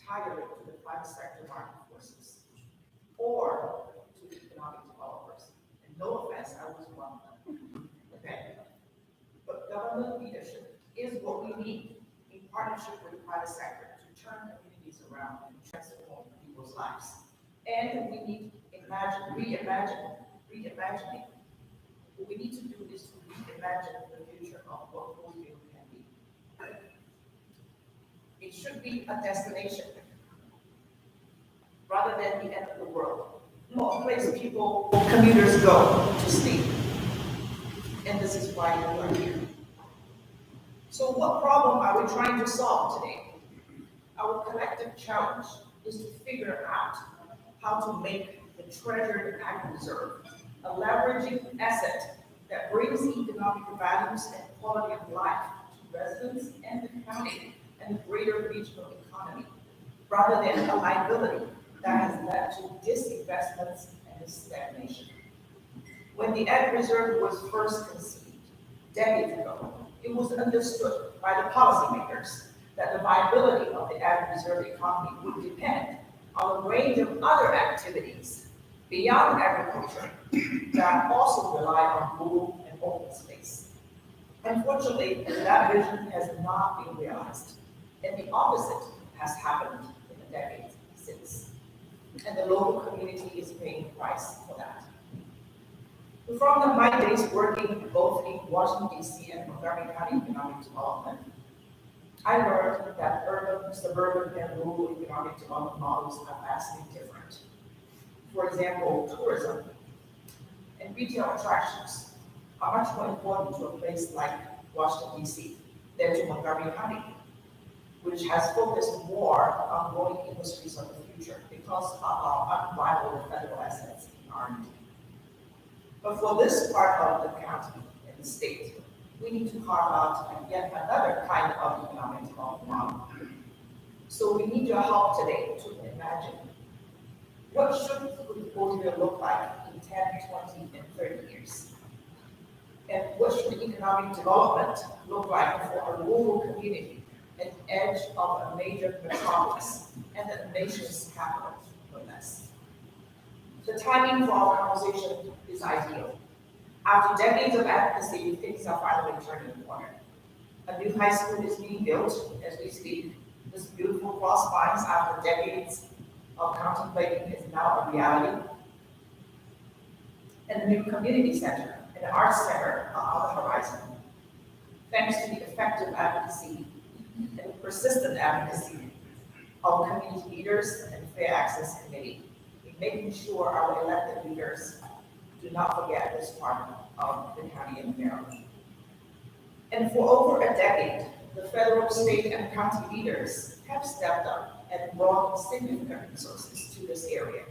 entirely to the private sector market forces or to the economic developers. And no offense, I was one of them. Okay. But government leadership is what we need in partnership with the private sector to turn communities around and transform people's lives. And we need reimagining. What we need to do is to reimagine the future of what Louisville can be. It should be a destination rather than the end of the world. A place people, commuters go to sleep. And this is why we are here. So what problem are we trying to solve today? Our collective challenge is to figure out how to make the treasured ag reserve a leveraging asset that brings economic values and quality of life to residents and the county and the greater regional economy, rather than a liability that has led to disinvestments and stagnation. When the ag reserve was first conceived, decades ago, it was understood by the policymakers that the viability of the ag reserve economy would depend on a range of other activities beyond agriculture that also rely on rural and open space. Unfortunately, that vision has not been realized, and the opposite has happened in the decades since. And the local community is paying the price for that. From my days working both in Washington, D.C. and Montgomery County economic development, I learned that urban, suburban, and rural economic development models are vastly different. For example, tourism and retail attractions are much more important to a place like Washington, D.C. than to Montgomery County, which has focused more on growing industries of the future because of our unrivaled federal assets in R&D. But for this part of the county and the state, we need to carve out yet another kind of economic development model. So we need your help today to imagine what should Louisville look like in 10, 20, and 30 years? And what should economic development look like for a rural community, an edge of a major metropolis, and the nation's capital, no less? The timing for our conversation is ideal. After decades of advocacy, things are finally turning the corner. A new high school is being built as we speak. This beautiful cross lines after decades of contemplating is now a reality. And a new community center and an arts center are on the horizon. Thanks to the effective advocacy and persistent advocacy of community leaders and Fair Access Committee, in making sure our elected leaders do not forget this part of the county and Maryland. And for over a decade, the federal, state, and county leaders have stepped up and brought significant resources to this area,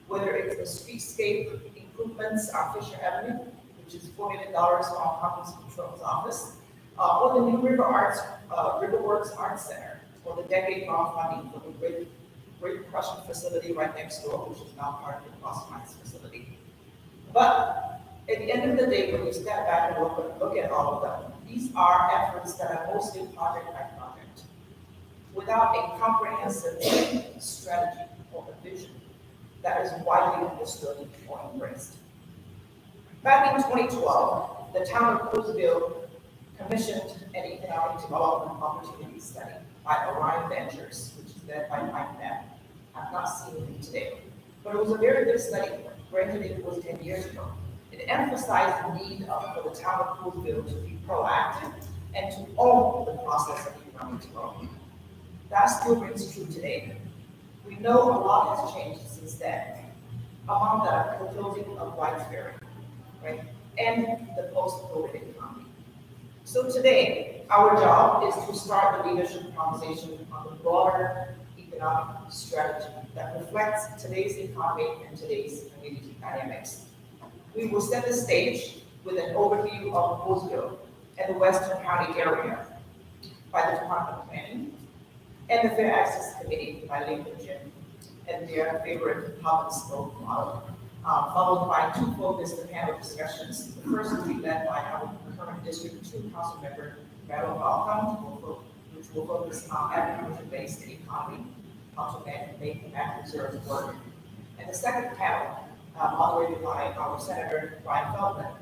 whether it's the streetscape improvements on Fisher Avenue, which is $4 million from Congress Control's office, or the new Riverworks Arts Center, or the decade-long funding for the Great Crushing facility right next door, which is now part of the Cross Mines facility. But at the end of the day, when you step back and look at all of them, these are efforts that are mostly project by project, without a comprehensive strategy or a vision that is widely understood or embraced. Back in 2012, the town of Louisville commissioned an economic development opportunity study by Orion Ventures, which is led by Mike Knapp. I've not seen it today, but it was a very good study. Granted, it was 10 years ago. It emphasized the need for the town of Louisville to be proactive and to own the process of economic development. That still rings true today. We know a lot has changed since then. Among them, the closing of White Ferry, right, and the post-COVID economy. So today, our job is to start the leadership conversation on the broader economic strategy that reflects today's economy and today's community dynamics. We will set the stage with an overview of Louisville and the Western County area by the Department of Planning and the Fair Access Committee by Lincoln Jim and their favorite hub and spoke model, followed by two focused panel discussions. The first will be led by our current District 2 Council Member, Meryl Balcom, which will focus on agriculture-based economy. Councilman Nathan Reserve work. And the second panel, moderated by our Senator Brian Feldman,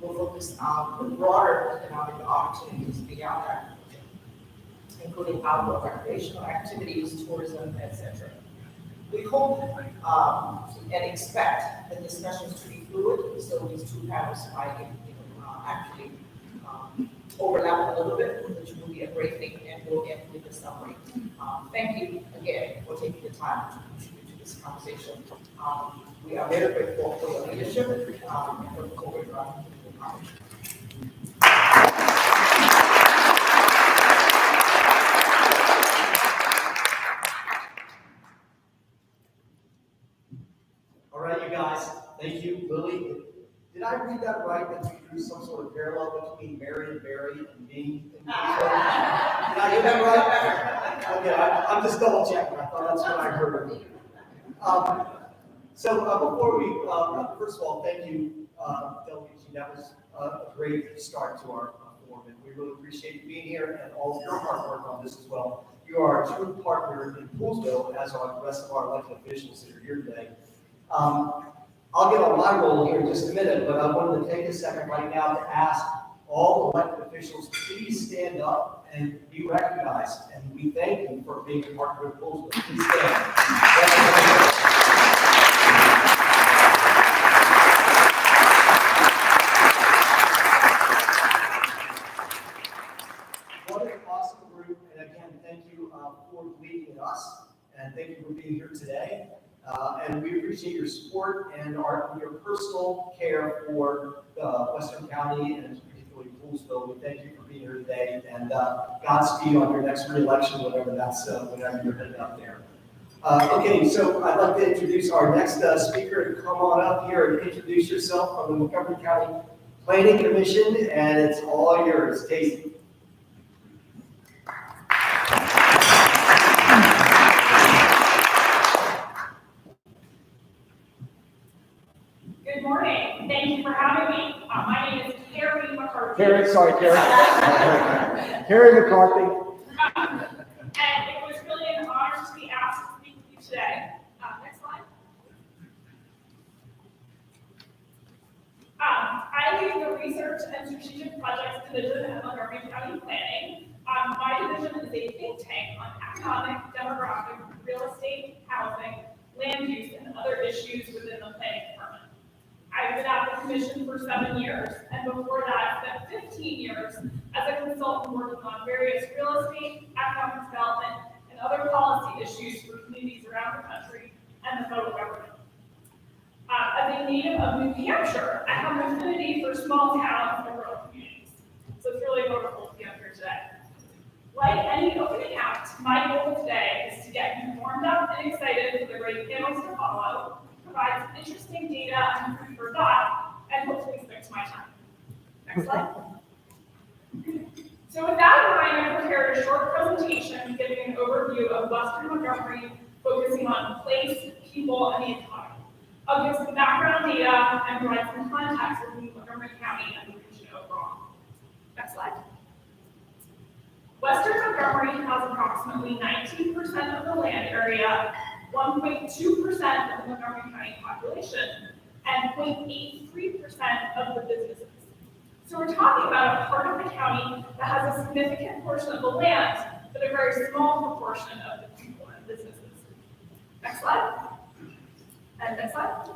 will focus on the broader economic opportunities beyond agriculture, including outdoor recreational activities, tourism, etc. We hope and expect the discussions to be fluid, so these two panels might actually overlap a little bit, which will be a great thing, and we'll end with a summary. Thank you again for taking the time to contribute to this conversation. We are very grateful for your leadership and look forward to our conversation. All right, you guys. Thank you, Lily. Did I read that right? That you drew some sort of parallel between Mary and Barry and me? Did I get that right? Okay, I'm just double checking. I thought that's what I heard. Before we, first of all, thank you, Delegate. That was a great start to our forum, and we really appreciate you being here and all of your hard work on this as well. You are a true partner in Poolsville, as are the rest of our elected officials that are here today. I'll get on my role here in just a minute, but I wanted to take a second right now to ask all elected officials to please stand up and be recognized. And we thank you for being a partner with Poolsville. Please stand. What an awesome group. And again, thank you for believing in us. And thank you for being here today. And we appreciate your support and your personal care for Western County and particularly Poolsville. We thank you for being here today, and Godspeed on your next re-election, whenever you're headed up there. Okay, so I'd like to introduce our next speaker to come on up here and introduce yourself from the Montgomery County Planning Commission, and it's all yours, Casey. Good morning. Thank you for having me. My name is Carrie McCarthy. Carrie McCarthy. And it was really an honor to be asked to speak with you today. Next slide. I lead the Research and Strategic Projects Division at Montgomery County Planning. My division is a think tank on economic, demographic, real estate, housing, land use, and other issues within the planning department. I've been at the commission for 7 years, and before that, I spent 15 years as a consultant working on various real estate, economic development, and other policy issues for communities around the country and the federal government. As a native of New Hampshire, I have an affinity for small towns and rural communities, so it's really wonderful to be up here today. Like any opening act, my goal today is to get you warmed up and excited for the great panels to follow, provide some interesting data and food for thought, and hopefully stick to my time. Next slide. So with that in mind, I prepared a short presentation giving an overview of Western Montgomery, focusing on place, people, and the economy. I'll give some background data and provide some context within Montgomery County and the region overall. Next slide. Western Montgomery has approximately 19% of the land area, 1.2% of the Montgomery County population, and 0.83% of the businesses. So we're talking about a part of the county that has a significant portion of the land, but a very small proportion of the people and businesses. Next slide. And next slide.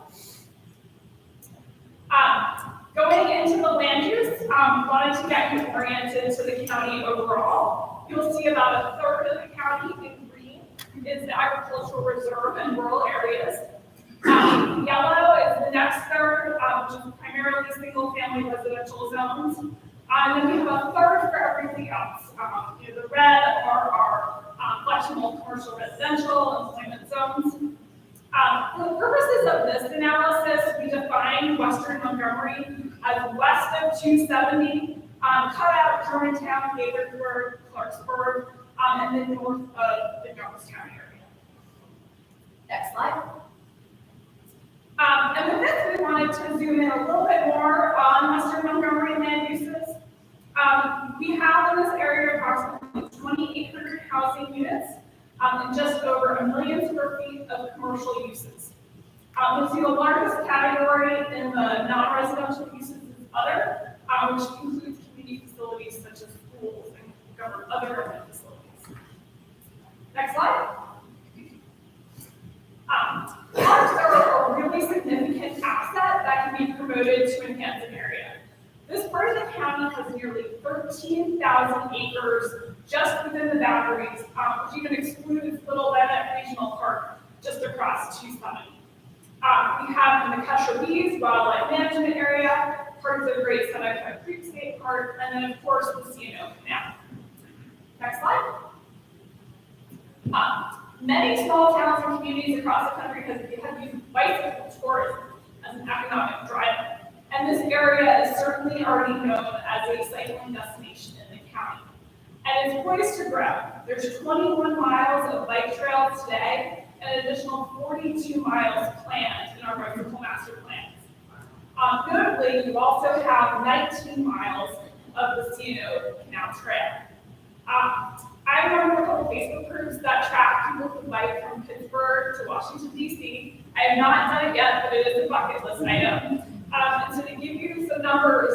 Going into the land use, wanted to get you oriented to the county overall. You'll see about a third of the county in green is the agricultural reserve and rural areas. Yellow is the next third, which is primarily single-family residential zones. And then we have a third for everything else. The red are our flexible commercial residential employment zones. For the purposes of this analysis, we define Western Montgomery as west of 270, cut out Germantown, Gaithersburg, Clarksburg, and then north of the Johnstown area. Next slide. And with this, we wanted to zoom in a little bit more on Western Montgomery land uses. We have in this area approximately 2,800 housing units, and just over 1 million square feet of commercial uses. You'll see the largest category in the non-residential uses is other, which includes community facilities such as schools and other government facilities. Next slide. Parks are a really significant asset that can be promoted to enhance an area. This part of the county has nearly 13,000 acres just within the boundaries, which even excludes Little Bennett Regional Park just across 270. We have the Kesher Bees Wildlife Management Area, parts of Great Seneca Creek State Park, and then of course the C&O Canal. Next slide. Many small towns and communities across the country have used bicycle tourism as an economic driver, and this area is certainly already known as a cycling destination in the county. And it's poised to grow. There's 21 miles of bike trails today, and an additional 42 miles planned in our bicycle master plans. Notably, you also have 19 miles of the C&O Canal Trail. I remember a couple Facebook groups that track people who bike from Pittsburgh to Washington, D.C. I have not done it yet, but it is a bucket list item. And so to give you some numbers,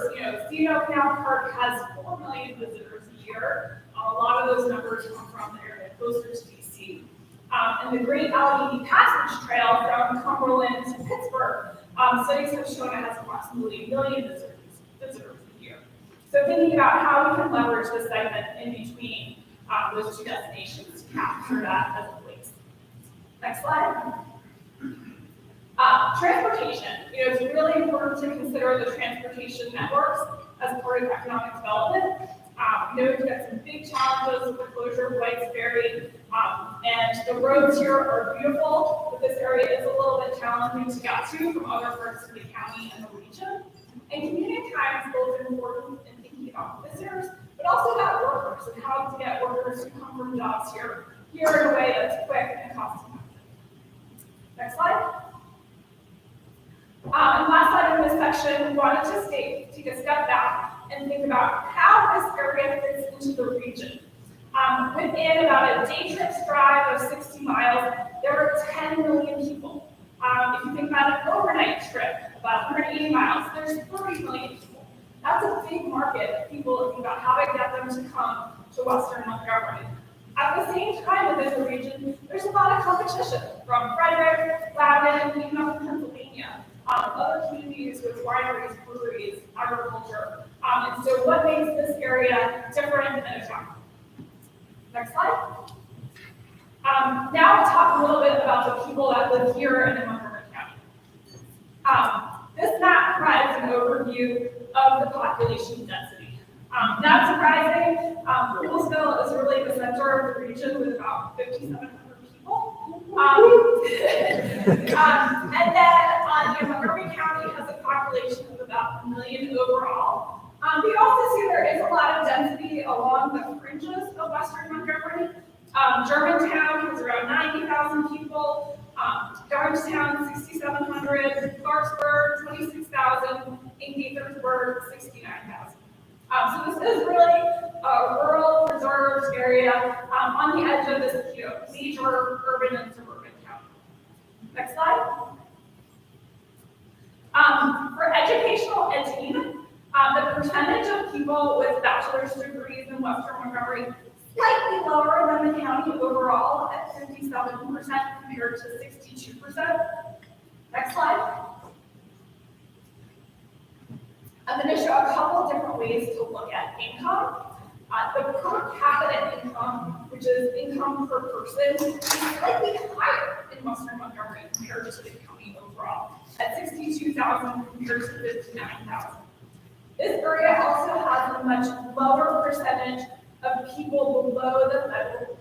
C&O Canal Park has 4 million visitors a year. A lot of those numbers come from the area closer to D.C. And the Great Allegheny Passage Trail from Cumberland to Pittsburgh, studies have shown it has approximately 1 million visitors a year. So thinking about how we can leverage this segment in between those two destinations to capture that as a place. Next slide. Transportation. It's really important to consider the transportation networks as part of economic development. We've got some big challenges with the closure of White's Ferry, and the roads here are beautiful, but this area is a little bit challenging to get to from other parts of the county and the region. And community time is both important in thinking about visitors, but also about workers and how to get workers who come from jobs here in a way that's quick and cost effective. Next slide. And last slide in this section, we wanted to take a step back and think about how this area fits into the region. Within about a day trip's drive of 60 miles, there are 10 million people. If you think about an overnight trip, about 180 miles, there's 30 million people. That's a big market of people looking about how to get them to come to Western Montgomery. At the same time, within the region, there's a lot of competition from Frederick, Loudoun, and even up in Pennsylvania. Other communities with wineries, breweries, agriculture. And so what makes this area different and attractive? Next slide. Now I'll talk a little bit about the people that live here in Montgomery County. This map provides an overview of the population density. Not surprising, Louisville is really the center of the region with about 5,700 people. And then Montgomery County has a population of about 1 million overall. We also see there is a lot of density along the fringes of Western Montgomery. Germantown has around 90,000 people, Dargestown 6,700, Clarksburg 26,000, and Gaithersburg 69,000. So this is really a rural preserved area on the edge of this major urban and suburban county. Next slide. For educational attainment, the percentage of people with bachelor's degrees in Western Montgomery slightly lower than the county overall at 57% compared to 62%. Next slide. I'm going to show a couple different ways to look at income. The per capita income, which is income per person, is slightly higher in Western Montgomery compared to the county overall, at 62,000 compared to 59,000. This area also has a much lower percentage of people below the federal,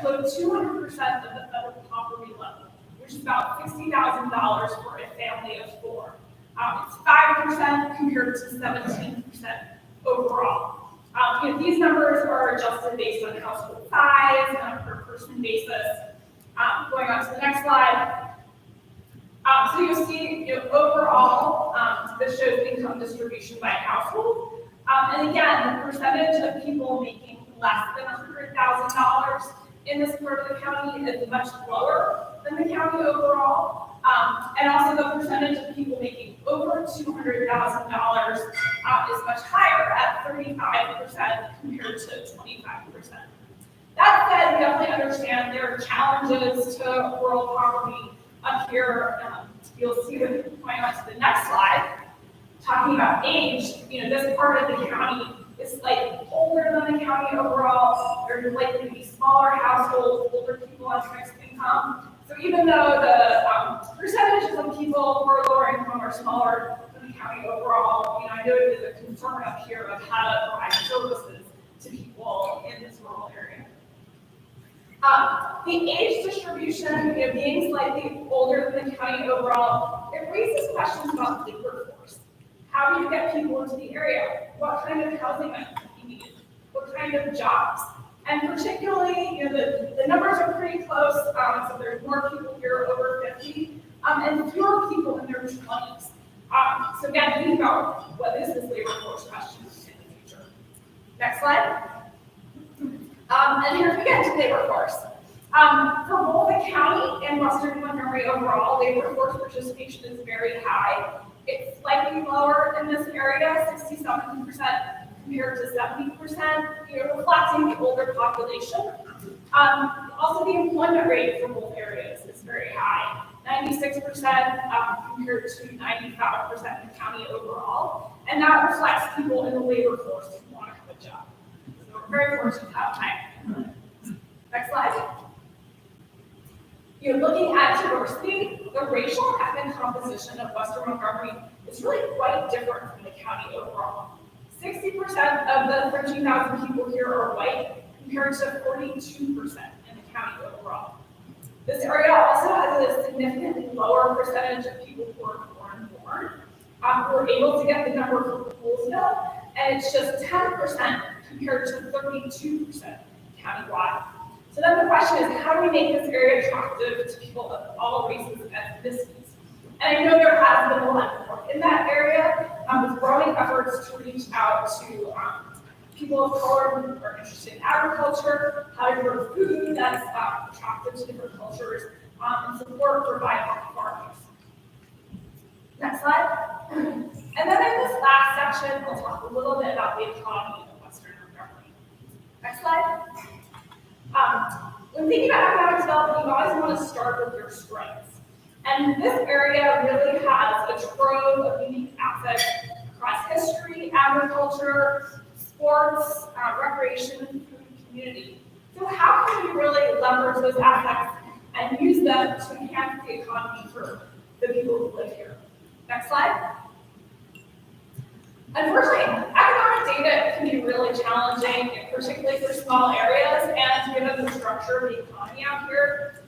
below 200% of the federal poverty level, which is about $60,000 for a family of 4. It's 5% compared to 17% overall. These numbers are adjusted based on household size and on a per person basis. Going on to the next slide. So you'll see, overall, this shows income distribution by household. And again, the percentage of people making less than $100,000 in this part of the county is much lower than the county overall. And also the percentage of people making over $200,000 is much higher at 35% compared to 25%. That said, we definitely understand there are challenges to rural poverty up here. You'll see when we point on to the next slide, talking about age. This part of the county is slightly older than the county overall. There are likely to be smaller households, older people on fixed income. So even though the percentages of people who are lower income are smaller than the county overall, I know it is a concern up here of how to provide services to people in this rural area. The age distribution, being slightly older than the county overall, it raises questions about the workforce. How do you get people into the area? What kind of housing might you need? What kind of jobs? And particularly, the numbers are pretty close, so there's more people here over 50, and fewer people in their 20s. So again, think about what is this labor force question in the future. Next slide. And here we get to labor force. For both the county and Western Montgomery overall, labor force participation is very high. It's slightly lower in this area, 67% compared to 70%, reflecting the older population. Also, the employment rate for both areas is very high, 96% compared to 95% in the county overall, and that reflects people in the labor force who want to have a job. So we're very fortunate to have time. Next slide. Looking at diversity, the racial and ethnic composition of Western Montgomery is really quite different from the county overall. 60% of the 13,000 people here are white, compared to 42% in the county overall. This area also has a significantly lower percentage of people who are foreign-born. We're able to get the number from Poolsville, and it's just 10% compared to 32% countywide. So then the question is, how do we make this area attractive to people of all races and ethnicities? And I know there has been a lot of work in that area, with growing efforts to reach out to people of color who are interested in agriculture, how to grow food that's attractive to different cultures, and support for viable farmers. Next slide. And then in this last section, we'll talk a little bit about the economy of Western Montgomery. Next slide. When thinking about economic development, you always want to start with your strengths. And this area really has a trove of unique assets across history, agriculture, sports, recreation, food, and community. So how can we really leverage those assets and use them to enhance the economy for the people who live here? Next slide. Unfortunately, economic data can be really challenging, particularly for small areas, and given the structure of the economy out here.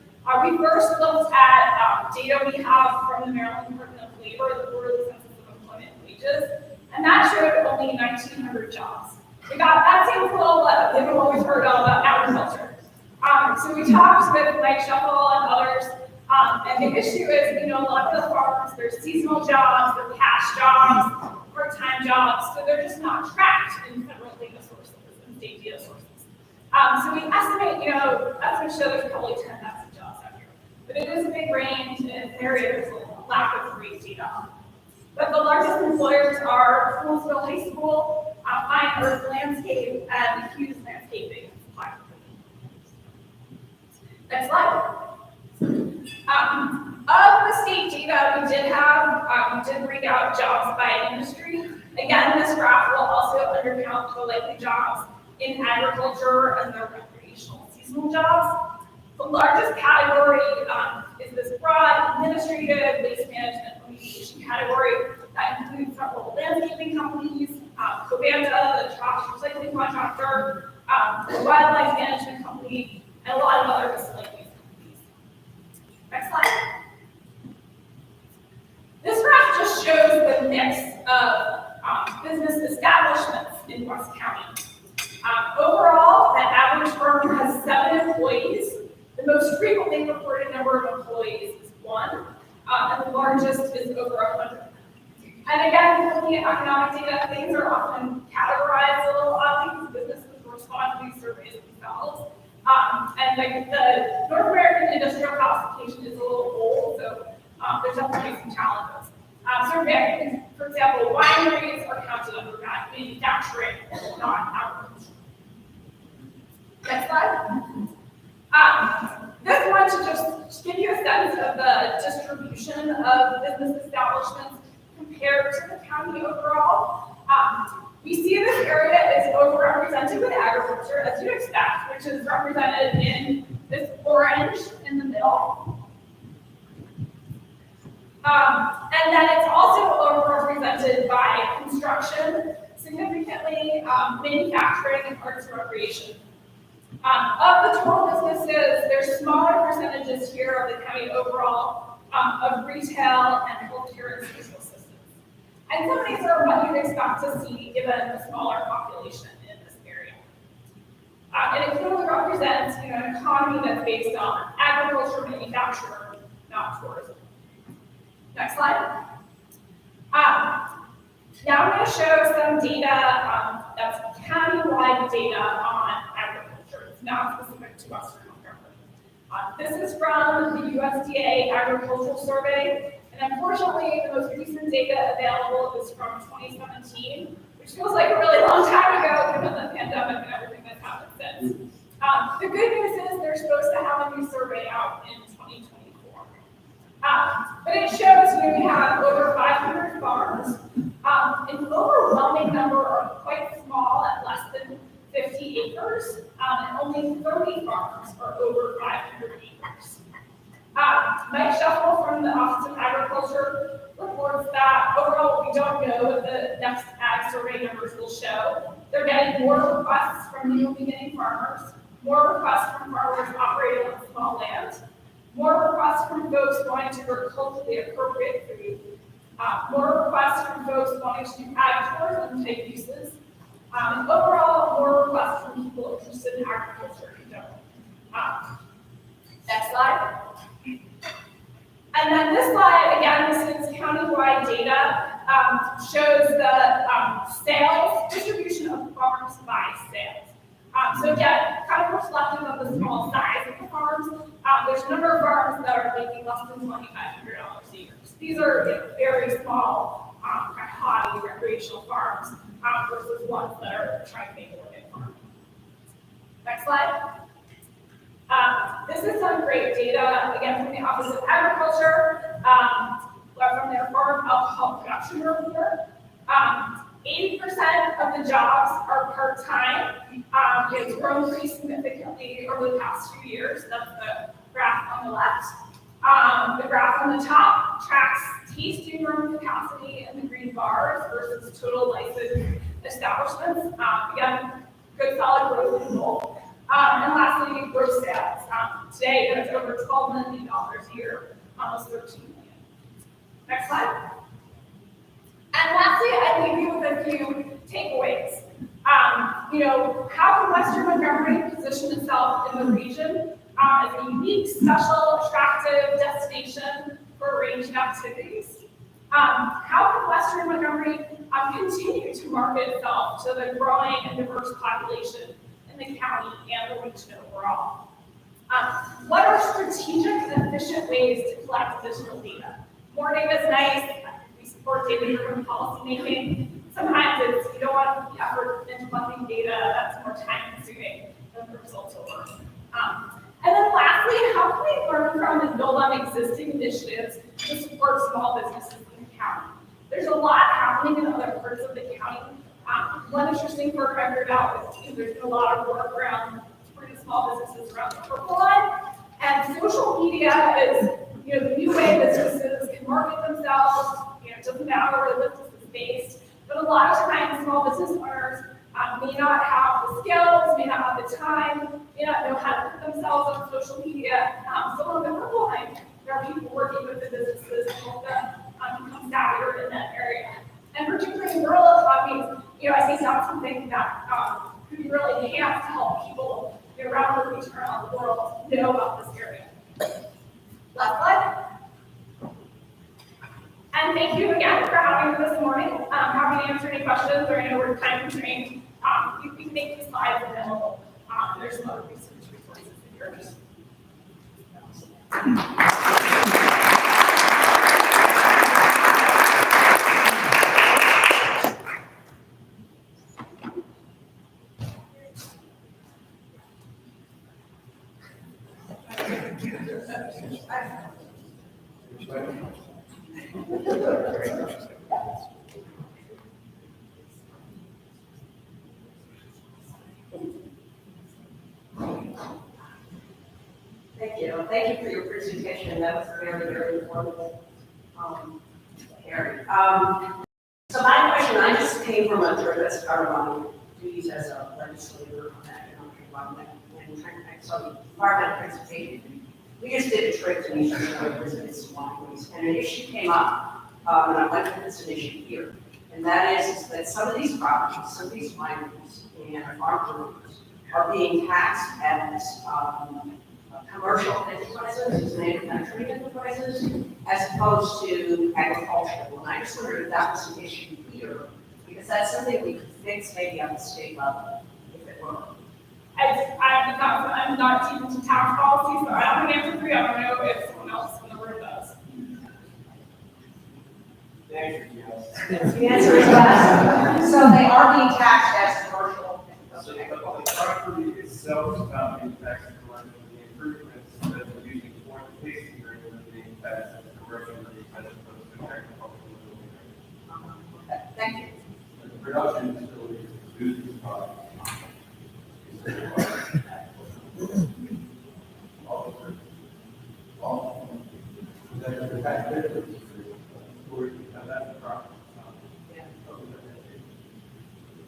We first looked at data we have from the Maryland Department of Labor, the Quarterly Census of Employment and Wages, and that showed only 1,900 jobs. That seems a little low, given what we've heard all about agriculture. So we talked with Mike Shuffle and others, and the issue is, a lot of the farmers, there's seasonal jobs, there's cash jobs, part-time jobs, so they're just not tracked in federal data sources and state data sources. So we estimate, that's going to show there's probably 10,000 jobs out here. But it is a big range, and in areas there's a lack of great data. But the largest employers are Poolsville High School, Fine Earth Landscape, and Hughes Landscaping. Next slide. Of the state data we did have, we did break out jobs by industry. Again, this graph will also undercount the likely jobs in agriculture and the recreational seasonal jobs. The largest category is this broad administrative waste management remediation category that includes several landscaping companies, Covanta, the trash recycling contractor, the wildlife management company, and a lot of other miscellaneous companies. Next slide. This graph just shows the mix of business establishments in West County. Overall, that average firm has 7 employees. The most frequently reported number of employees is 1, and the largest is over 100. And again, looking at economic data, things are often categorized a little oddly because businesses respond to these surveys themselves. And like the North American industrial classification is a little old, so there's definitely some challenges. For example, wineries are counted under manufacturing, not agriculture. Next slide. This one should just give you a sense of the distribution of business establishments compared to the county overall. We see this area is overrepresented with agriculture, as you'd expect, which is represented in this orange in the middle. And then it's also overrepresented by construction, significantly manufacturing and arts and recreation. Of the total businesses, there's smaller percentages here of the county overall of retail and healthcare and social systems. And some of these are what you'd expect to see given the smaller population in this area. And it clearly represents an economy that's based on agriculture, manufacture, not tourism. Next slide. Now I'm going to show some data that's county-wide data on agriculture. It's not specific to Western Montgomery. This is from the USDA Agricultural Survey, and unfortunately, the most recent data available is from 2017, which feels like a really long time ago given the pandemic and everything that's happened since. The good news is they're supposed to have a new survey out in 2024. But it shows we have over 500 farms. An overwhelming number are quite small at less than 50 acres, and only 30 farms are over 500 acres. Mike Shuffle from the Office of Agriculture reports that overall we don't know what the next ag survey numbers will show. They're getting more requests from new beginning farmers, more requests from farmers operating on small land, more requests from folks wanting to grow culturally appropriate food, more requests from folks wanting to do ag tourism type uses, and overall more requests from people interested in agriculture in general. Next slide. And then this slide, again, this is county-wide data, shows the sales, distribution of farms by sales. So again, kind of reflective of the small size of the farms. There's a number of farms that are making less than $2,500 a year. So these are very small, kind of hobby recreational farms versus ones that are trying to make a living farm. Next slide. This is some great data, again, from the Office of Agriculture, from their farm alcohol production report. 80% of the jobs are part-time. It's grown pretty significantly over the past few years. That's the graph on the left. The graph on the top tracks tasting room capacity in the green bars versus total licensed establishments. Again, good solid growth in both. And lastly, gross sales. Today, it's over $12 million a year, almost $13 million. Next slide. And lastly, I leave you with a few takeaways. How can Western Montgomery position itself in the region as a unique, special, attractive destination for a range of activities? How can Western Montgomery continue to market itself to the growing and diverse population in the county and the region overall? What are strategic and efficient ways to collect additional data? More data is nice. We support data-driven policymaking. Sometimes you don't want to put the effort into collecting data that's more time-consuming than the results will work. And then lastly, how can we learn from and build on existing initiatives to support small businesses in the county? There's a lot happening in other parts of the county. One interesting work I heard out is there's been a lot of work around supporting small businesses around the purple line, and social media is the new way businesses can market themselves. It doesn't matter where the business is based, but a lot of times small business owners may not have the skills, may not have the time, may not know how to put themselves on social media. So on the purple line, there are people working with the businesses to help them become savvier in that area. And particularly in rural economies, I think that's something that could be really enhanced to help people around the region, around the world, know about this area. Last slide. And thank you again for having me this morning. Happy to answer any questions, or I know we're time constrained. You can make these slides available. There's some other research resources. Thank you. Thank you for your presentation. That was very, very informative. Harry. So my question, I just came from a trip as part of my duties as a legislator on that economic development and so part of that presentation. We just did a trip to New York to visit some wineries, and an issue came up, and I'd like to put an issue here. And that is that some of these properties, some of these wineries and farm brewers are being taxed as commercial enterprises, manufacturing enterprises, as opposed to agricultural. And I just wondered if that was an issue here, because that's something we could fix maybe on the state level, if it were. I'm not deep into tax policy, so I don't have an answer for you. I don't know if someone else in the room does. The answer is yes. The answer is yes. So they are being taxed as commercial. So the property itself is not being taxed as commercial, the improvements that we're using for the tasting room are being taxed as commercial as opposed to agricultural. Okay, thank you. And the production facility is producing product.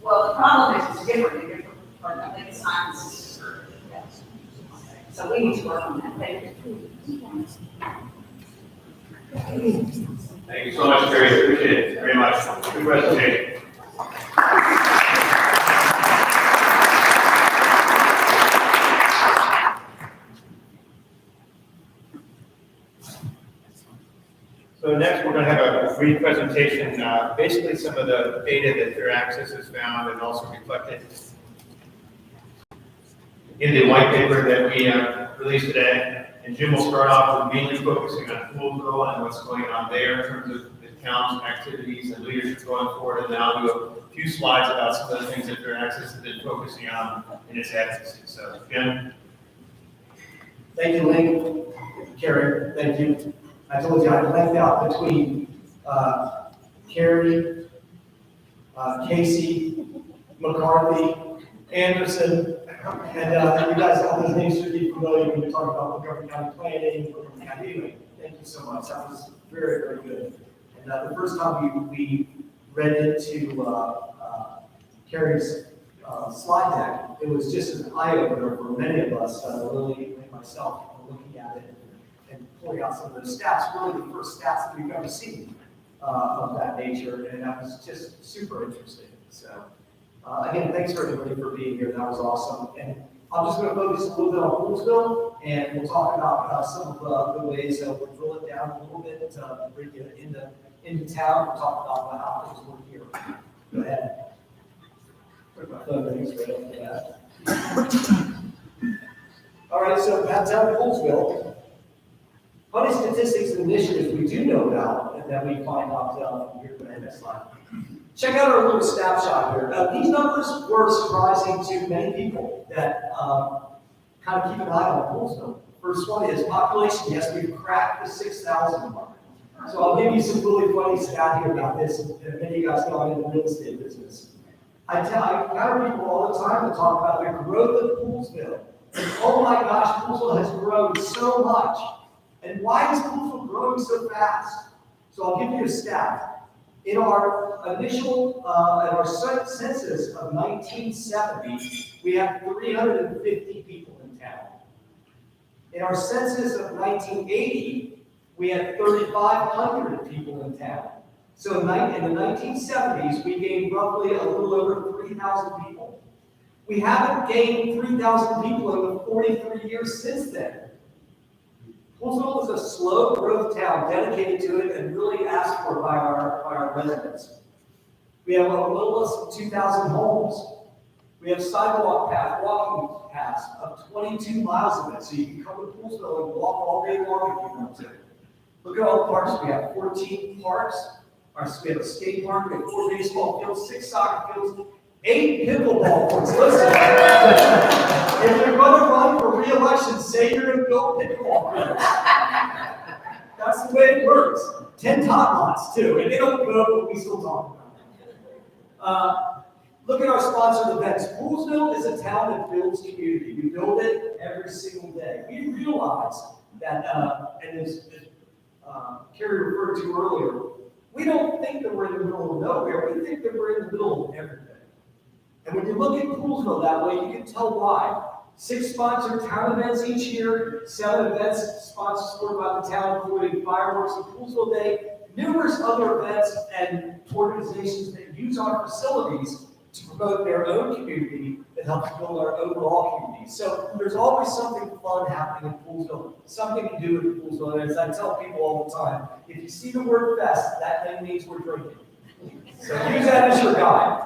Well, the problem is it's different in different, but I think science. Yes. Okay. So we need to work on that. Thank you. Thank you so much, Terry. Appreciate it very much. Good presentation. So next, we're going to have a brief presentation, basically some of the data that Fair Access has found and also reflected in the white paper that we released today. And Jim will start off with mainly focusing on Poolsville and what's going on there in terms of the town's activities and leadership going forward. And then I'll do a few slides about some of the things that Fair Access has been focusing on in its advocacy. So, Jim. Thank you, Lynn. Carrie, thank you. I told you I'd left out between Carrie, Casey, McCarthy, Anderson, and you guys, all those names should be familiar when you're talking about Montgomery County planning, Montgomery County. Anyway, thank you so much. That was very, very good. And the first time we read into Carrie's slide deck, it was just an eye-opener for many of us, Lily and myself, looking at it and pulling out some of those stats, really the first stats that we've ever seen of that nature, and that was just super interesting. So, again, thanks for everybody for being here. That was awesome. And I'm just going to focus a little bit on Poolsville, and we'll talk about some of the ways that we'll drill it down a little bit to bring you into town. We'll talk about how things work here. Go ahead. Put my phone rings right up to that. All right, so that's out of Poolsville. Funny statistics and initiatives we do know about, and that we find out here in the next slide. Check out our little snapshot here. These numbers were surprising to many people that kind of keep an eye on Poolsville. First one is population. Yes, we've cracked the 6,000 mark. So I'll give you some really funny stat here about this. And many of you guys know I'm in the real estate business. I encounter people all the time to talk about the growth of Poolsville. And oh my gosh, Poolsville has grown so much. And why is Poolsville growing so fast? So I'll give you a stat. In our initial, in our census of 1970, we had 350 people in town. In our census of 1980, we had 3,500 people in town. So in the 1970s, we gained roughly a little over 3,000 people. We haven't gained 3,000 people in the 43 years since then. Poolsville is a slow growth town dedicated to it and really asked for by our residents. We have a little less than 2,000 homes. We have sidewalk path, walking paths of 22 miles of it, so you can come to Poolsville and walk all day long if you want to. Look at all the parks. We have 14 parks. We have a skate park, we have 4 baseball fields, 6 soccer fields, 8 pickleball courts. Listen, if you're going to run for re-election, say you're going to build pickleball courts. That's the way it works. 10 top lots too, and they don't go, but we still talk about it. Look at our sponsored events. Poolsville is a town that builds community. We build it every single day. We realize that, and as Carrie referred to earlier, we don't think that we're in the middle of nowhere. We think that we're in the middle of everything. And when you look at Poolsville that way, you can tell why. 6 sponsored town events each year, 7 events sponsored by the town, including fireworks and Poolsville Day, numerous other events and organizations that use our facilities to promote their own community that helps build our overall community. So there's always something fun happening in Poolsville, something to do with Poolsville. And as I tell people all the time, if you see the word fest, that then means we're drinking. So use that as your guide.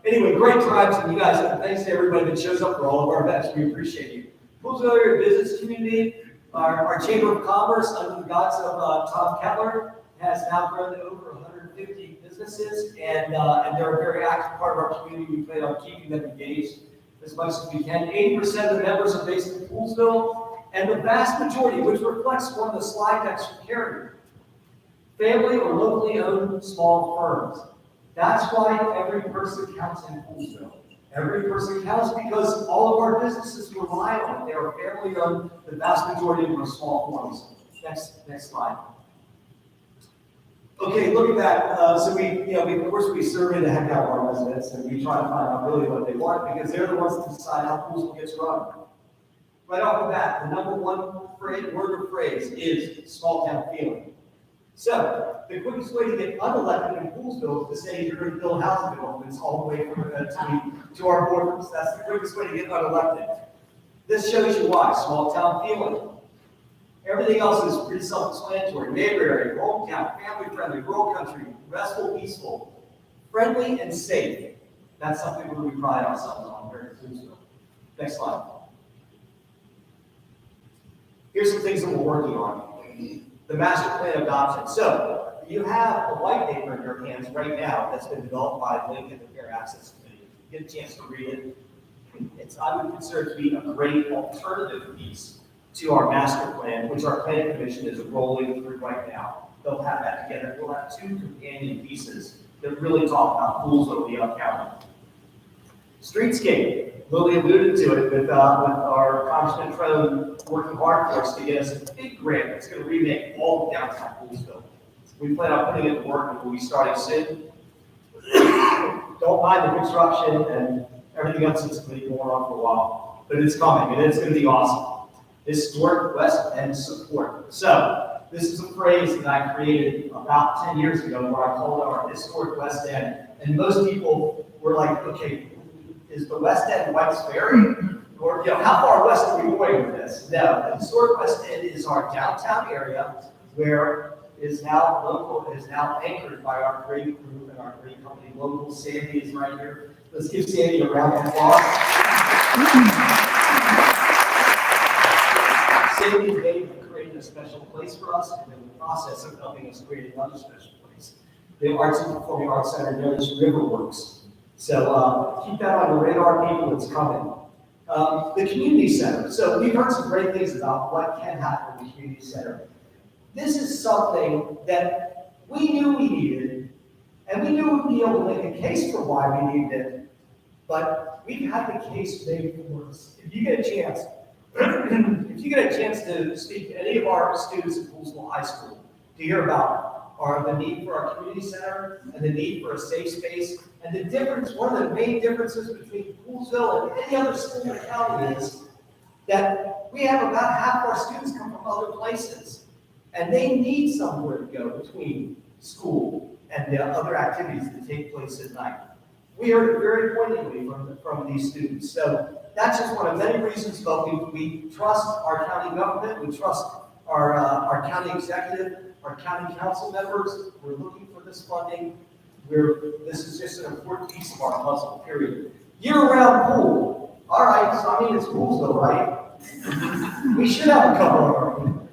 Anyway, great times, and you guys, thanks to everybody that shows up for all of our events. We appreciate you. Poolsville area business community, our Chamber of Commerce, under the guidance of Tom Kettler, has now grown to over 150 businesses, and they're a very active part of our community. We plan on keeping them engaged as much as we can. 80% of the members are based in Poolsville, and the vast majority, which reflects one of the slide decks from Carrie, family or locally owned small firms. That's why every person counts in Poolsville. Every person counts because all of our businesses rely on it. They are family owned. The vast majority of them are small firms. Next slide. Okay, look at that. So of course, we survey the heck out of our residents, and we try to find out really what they want because they're the ones that decide how Poolsville gets run. Right off the bat, the number one word or phrase is small town feeling. So, the quickest way to get unelected in Poolsville is to say you're going to build housing developments all the way from to our borders. That's the quickest way to get unelected. This shows you why. Small town feeling. Everything else is pretty self-explanatory. Neighbor area, hometown, family-friendly, rural country, restful, peaceful, friendly, and safe. That's something where we pride ourselves on here in Poolsville. Next slide. Here's some things that we're working on. The master plan adoption. So, you have a white paper in your hands right now that's been developed by Lincoln and the Fair Access Committee. Get a chance to read it. I would consider it to be a great alternative piece to our master plan, which our planning commission is rolling through right now. They'll have that together. We'll have 2 companion pieces that really talk about Poolsville beyond county. Streetscape. Lily alluded to it with our Congressman Trone working hard for us to get us a big grant that's going to remake all of downtown Poolsville. We plan on putting it to work and we'll be starting soon. Don't mind the construction and everything else that's going to be going on for a while, but it's coming and it's going to be awesome. Historic West End support. So, this is a phrase that I created about 10 years ago where I called it our Historic West End, and most people were like, okay, is the West End White's Ferry? Or, how far west are we going with this? No, the Historic West End is our downtown area where is now anchored by our great group and our great company, Local. Sandy is right here. Let's give Sandy a round of applause. Sandy and Dave have created a special place for us, and in the process of helping us create another special place. The Arts and Performing Arts Center known as Riverworks. So keep that on the radar, people, it's coming. The community center. So we've heard some great things about what can happen in the community center. This is something that we knew we needed, and we knew we'd be able to make a case for why we needed it, but we've had the case made for us. If you get a chance, to speak to any of our students at Poolsville High School to hear about the need for our community center and the need for a safe space, and the difference, one of the main differences between Poolsville and any other school in the county is that we have about half our students come from other places, and they need somewhere to go between school and the other activities that take place at night. We heard it very poignantly from these students. So that's just one of many reasons, but we trust our county government, we trust our county executive, our county council members. We're looking for this funding. This is just an important piece of our puzzle, period. Year-round pool. All right, so I mean, it's Poolsville, right? We should have a couple of our own.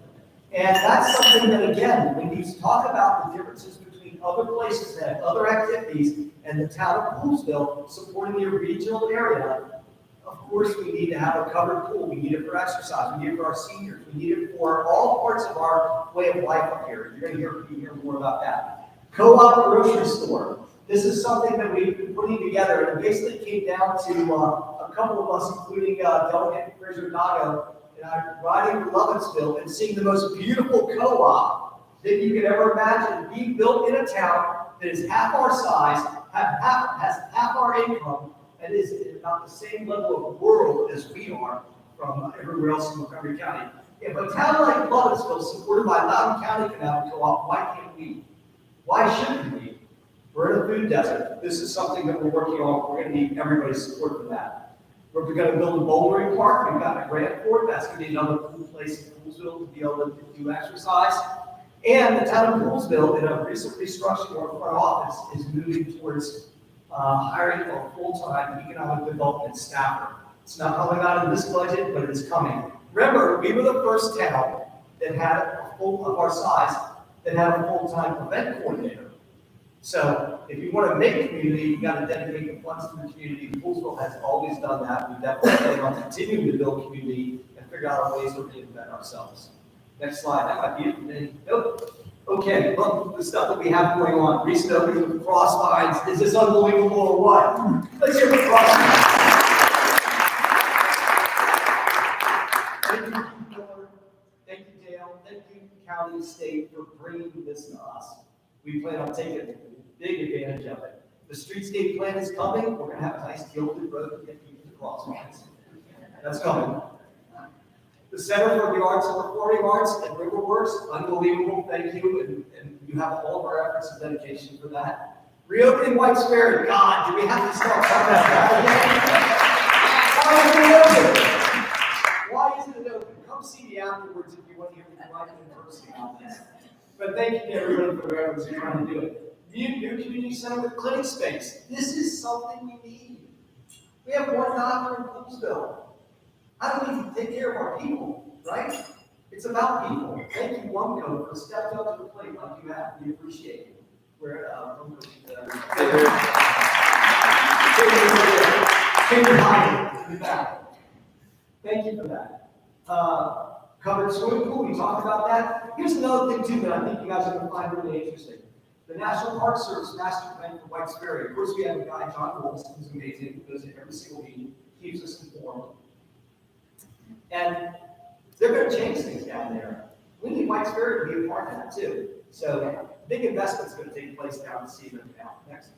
And that's something that, again, when you talk about the differences between other places that have other activities and the town of Poolsville supporting your regional area, of course, we need to have a covered pool. We need it for exercise. We need it for our seniors. We need it for all parts of our way of life up here. You're going to hear more about that. Co-op grocery store. This is something that we've been putting together, and it basically came down to a couple of us, including Delegate Fraser Dago, and I riding to Lovettsville and seeing the most beautiful co-op that you could ever imagine being built in a town that is half our size, has half our income, and is at about the same level of world as we are from everywhere else in Montgomery County. If a town like Lovettsville, supported by Loudoun County, can have a co-op, why can't we? Why shouldn't we? We're in a food desert. This is something that we're working on. We're going to need everybody's support for that. We're going to build a bouldering park. We've got a grant for it. That's going to be another cool place in Poolsville to be able to do exercise. And the town of Poolsville, in a recent restructuring of our front office, is moving towards hiring a full-time economic development staffer. It's not coming out in this budget, but it's coming. Remember, we were the first town that had a full of our size that had a full-time event coordinator. So if you want to make a community, you got to dedicate the funds to the community. Poolsville has always done that. We definitely plan on continuing to build community and figure out ways to reinvent ourselves. Next slide. That might be it for me. Nope. Okay, look, the stuff that we have going on. Recent opening of Crossvines. Is this unbelievable or what? Let's hear for Crossvines. Thank you, Miller. Thank you, Dale. Thank you, county, state, for bringing this to us. We plan on taking big advantage of it. The streetscape plan is coming. We're going to have a nice gilded road to get people to Crossvines. That's coming. The Center for the Arts and Performing Arts at Riverworks, unbelievable, thank you, and you have all of our efforts and dedication for that. Reopening White's Ferry, God, do we have to start talking about that? Why isn't it open? Come see me afterwards if you want to hear me right in person about this. But thank you to everybody for their efforts in trying to do it. New community center with clinic space. This is something we need. We have one doctor in Poolsville. How do we take care of our people, right? It's about people. Thank you, OneCo, for stepping up to the plate like you have. We appreciate it. We're Thank you for that. Covered swimming pool, we talked about that. Here's another thing too that I think you guys are going to find really interesting. The National Park Service master plan for White's Ferry. Of course, we have a guy, John Wolf, who's amazing, who goes to every single meeting, keeps us informed. And they're going to change things down there. We need White's Ferry to be a part of that too. So big investment's going to take place down in Seaman now. Next.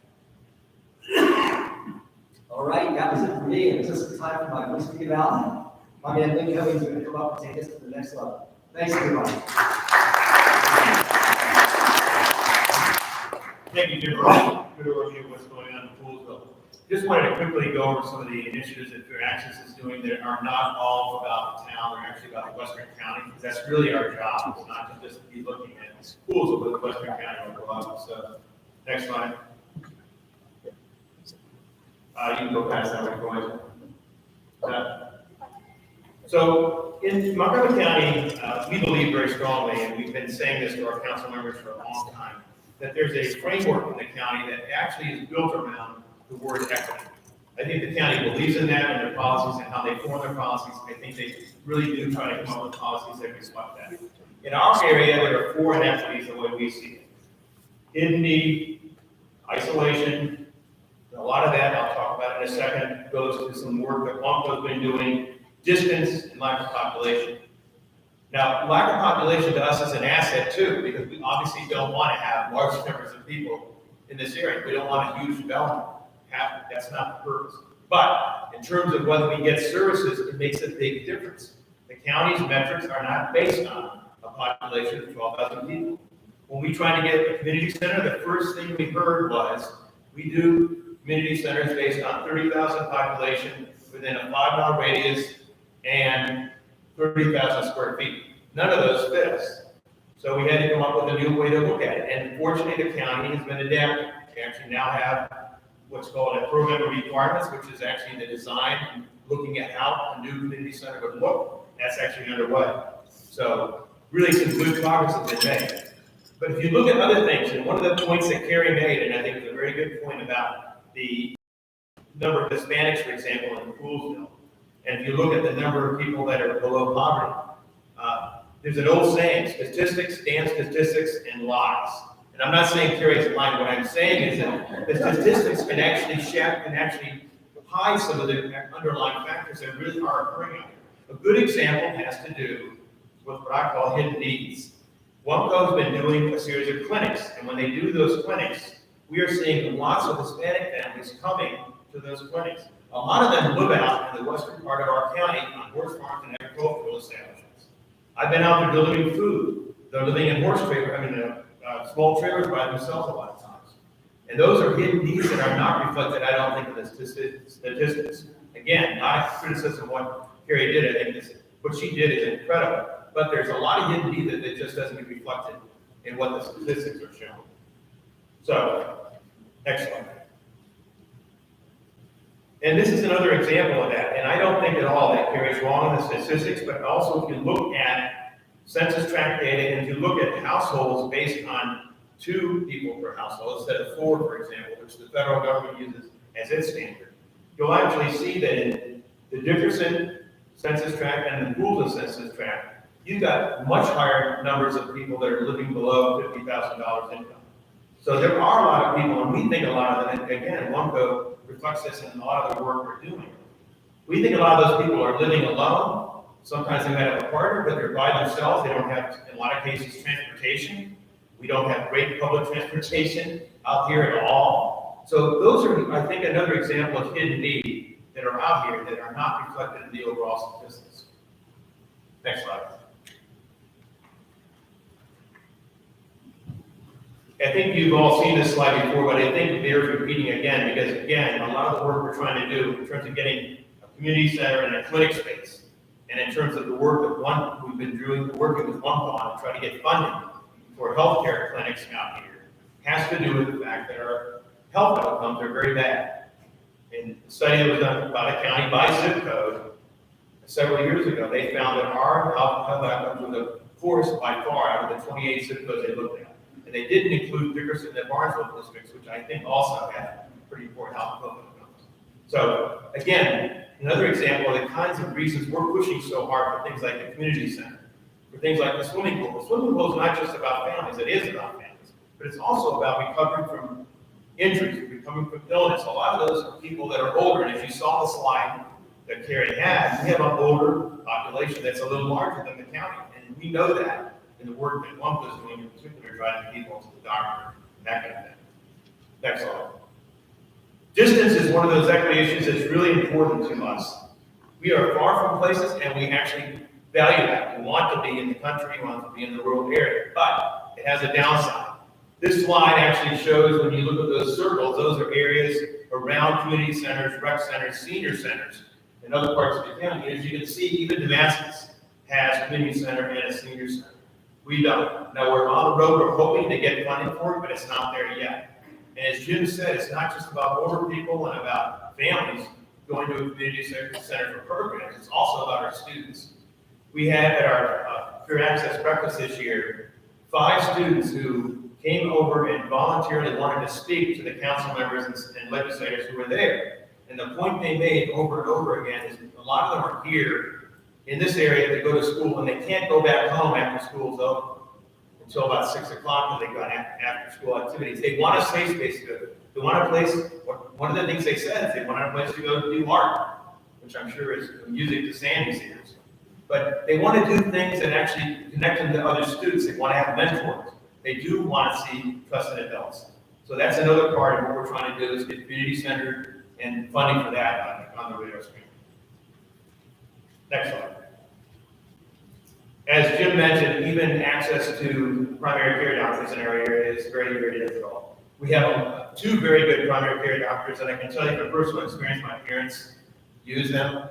All right, that was it for me. It's just time for my voice to get out. My man Lynn Cummings is going to come up and take us to the next level. Thanks, everybody. Thank you, Jim. Good overview of what's going on in Poolsville. Just wanted to quickly go over some of the initiatives that Fair Access is doing that are not all about the town, they're actually about Western County, because that's really our job. It's not to just be looking at schools, but Western County or a lot of stuff. Next slide. You can go past that one, go ahead. So in Montgomery County, we believe very strongly, and we've been saying this to our council members for a long time, that there's a framework in the county that actually is built around the word equity. I think the county believes in that and their policies and how they form their policies. I think they really do try to come up with policies that reflect that. In our area, there are 4 inequities the way we see it. Hidden need, isolation, a lot of that, I'll talk about in a second, goes to some work that WAMCO's been doing, distance and lack of population. Now, lack of population to us is an asset too, because we obviously don't want to have large numbers of people in this area. We don't want a huge development. That's not the purpose. But in terms of whether we get services, it makes a big difference. The county's metrics are not based on a population of 12,000 people. When we tried to get a community center, the first thing we heard was, we do community centers based on 30,000 population within a 5-mile radius and 30,000 square feet. None of those fit us. So we had to come up with a new way to look at it. And fortunately, the county has been adapting. We actually now have what's called a program of requirements, which is actually the design and looking at how a new community center would look. That's actually underway. So really some good progress has been made. But if you look at other things, and one of the points that Carrie made, and I think it's a very good point about the number of Hispanics, for example, in Poolsville, and if you look at the number of people that are below poverty, there's an old saying, statistics, damn statistics, and lies. And I'm not saying Carrie's lying. What I'm saying is that the statistics can actually hide some of the underlying factors that really are occurring out here. A good example has to do with what I call hidden needs. WUMCO has been doing a series of clinics, and when they do those clinics, we are seeing lots of Hispanic families coming to those clinics. A lot of them live out in the western part of our county on horse farms and agricultural establishments. I've been out there delivering food. They're living in small trailers by themselves a lot of times. And those are hidden needs that are not reflected, I don't think, in the statistics. Again, not a criticism of what Carrie did. I think what she did is incredible. But there's a lot of hidden needs that just doesn't get reflected in what the statistics are showing. So, next slide. And this is another example of that. And I don't think at all that Carrie's wrong in the statistics, but also if you look at census tract data and if you look at households based on 2 people per household instead of 4, for example, which the federal government uses as its standard, you'll actually see that in the Dickerson census tract and the Poolsville census tract, you've got much higher numbers of people that are living below $50,000 income. So there are a lot of people, and we think a lot of them, and again, WUMCO reflects this in a lot of the work we're doing. We think a lot of those people are living alone. Sometimes they might have a partner, but they're by themselves. They don't have, in a lot of cases, transportation. We don't have great public transportation out here at all. So those are, I think, another example of hidden need that are out here that are not reflected in the overall statistics. Next slide. I think you've all seen this slide before, but I think it bears repeating again, because again, a lot of the work we're trying to do in terms of getting a community center and a clinic space, and in terms of the work that we've been doing, working with WUMCO to try to get funding for healthcare clinics out here, has to do with the fact that our health outcomes are very bad. In a study that was done by the county by zip code several years ago, they found that our health outcomes were the poorest by far out of the 28 zip codes they looked at. And they didn't include Dickerson and Barnesville districts, which I think also had pretty poor health outcomes. So again, another example of the kinds of reasons we're pushing so hard for things like the community center, for things like the swimming pool. The swimming pool is not just about families, it is about families, but it's also about recovering from injuries, recovering from illness. A lot of those are people that are older, and if you saw the slide that Carrie had, we have an older population that's a little larger than the county, and we know that in the work that WUMCO is doing, in particular, driving people to the doctor, and that kind of thing. Next slide. Distance is one of those equity issues that's really important to us. We are far from places, and we actually value that. We want to be in the country, we want to be in the rural area, but it has a downside. This slide actually shows, when you look at those circles, those are areas around community centers, rec centers, senior centers, and other parts of the county. As you can see, even Damascus has a community center and a senior center. We don't. Now, we're on the road, we're hoping to get funding for it, but it's not there yet. And as Jim said, it's not just about older people and about families going to a community center for programs, it's also about our students. We had at our Career Access Breakfast this year, 5 students who came over and voluntarily wanted to speak to the council members and legislators who were there. And the point they made over and over again is a lot of them are here in this area to go to school, and they can't go back home after school's over until about 6 o'clock when they got after school activities. They want a safe space to go. They want a place, one of the things they said is they want a place to go do art, which I'm sure is music to Sandy's ears. But they want to do things that actually connect them to other students. They want to have mentors. They do want to see trusted adults. So that's another part of what we're trying to do is get community centered and funding for that on the radar screen. Next slide. As Jim mentioned, even access to primary care doctors in our area is very, very difficult. We have 2 very good primary care doctors, and I can tell you from personal experience, my parents use them,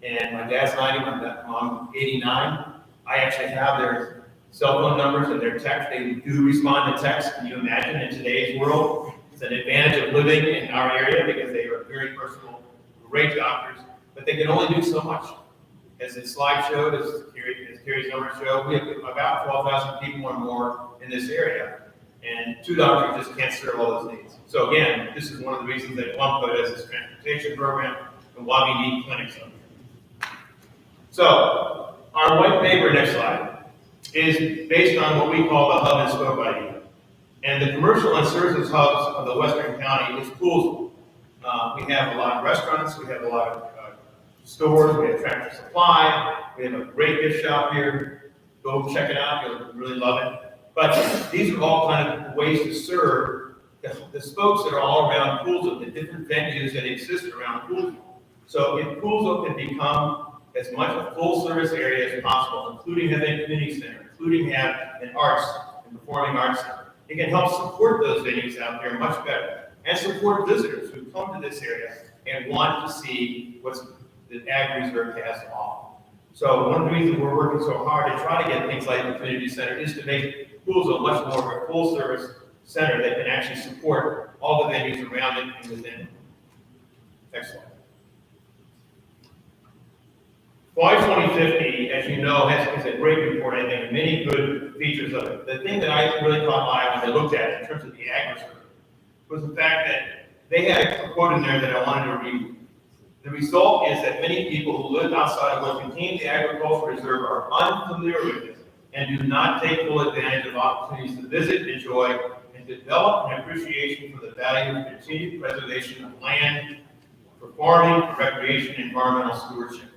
and my dad's 90, my mom 89. I actually have their cell phone numbers and their text. They do respond to text. Can you imagine in today's world? It's an advantage of living in our area because they are very personal, great doctors, but they can only do so much. As the slide showed, as Terry's numbers show, we have about 12,000 people or more in this area, and 2 doctors just can't serve all those needs. So again, this is one of the reasons that Plumco does this transportation program and why we need clinics up here. So, our white paper, next slide, is based on what we call the hub and spoke idea. And the commercial and services hubs of the Western County is Poolsville. We have a lot of restaurants, we have a lot of stores, we have Tractor Supply, we have a great gift shop here. Go check it out, you'll really love it. But these are all kind of ways to serve the spokes that are all around Poolsville, the different venues that exist around Poolsville. So if Poolsville can become as much a full-service area as possible, including having a community center, including have an arts and performing arts center, it can help support those venues out there much better and support visitors who come to this area and want to see what's the Ag Reserve has to offer. So one of the reasons we're working so hard to try to get things like the community center is to make Poolsville much more of a full-service center that can actually support all the venues around it and within it. Next slide. Fly 2050, as you know, is a great report, I think, and many good features of it. The thing that I really caught my eye when I looked at it in terms of the Ag Reserve was the fact that they had a quote in there that I wanted to read. The result is that many people who live outside of what contains the agricultural reserve are unfamiliar with it and do not take full advantage of opportunities to visit, enjoy, and develop an appreciation for the value of continued preservation of land, for farming, for recreation, and environmental stewardship.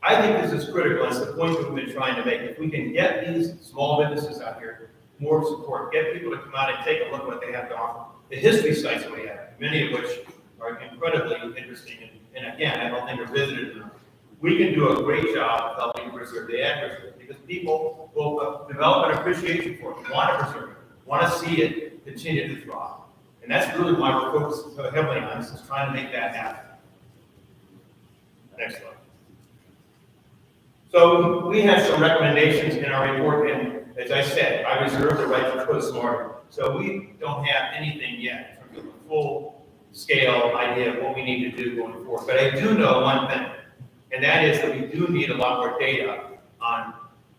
I think this is critical, and it's the point that we've been trying to make. If we can get these small businesses out here more support, get people to come out and take a look at what they have to offer. The history sites that we have, many of which are incredibly interesting, and again, I don't think are visited enough. We can do a great job of helping preserve the Ag Reserve because people will develop an appreciation for it, want to preserve it, want to see it continue to thrive. And that's really why we're focused so heavily on this, is trying to make that happen. Next slide. So we have some recommendations in our report, and as I said, I reserve the right to put smarter. So we don't have anything yet in terms of a full-scale idea of what we need to do going forward. But I do know one thing, and that is that we do need a lot more data on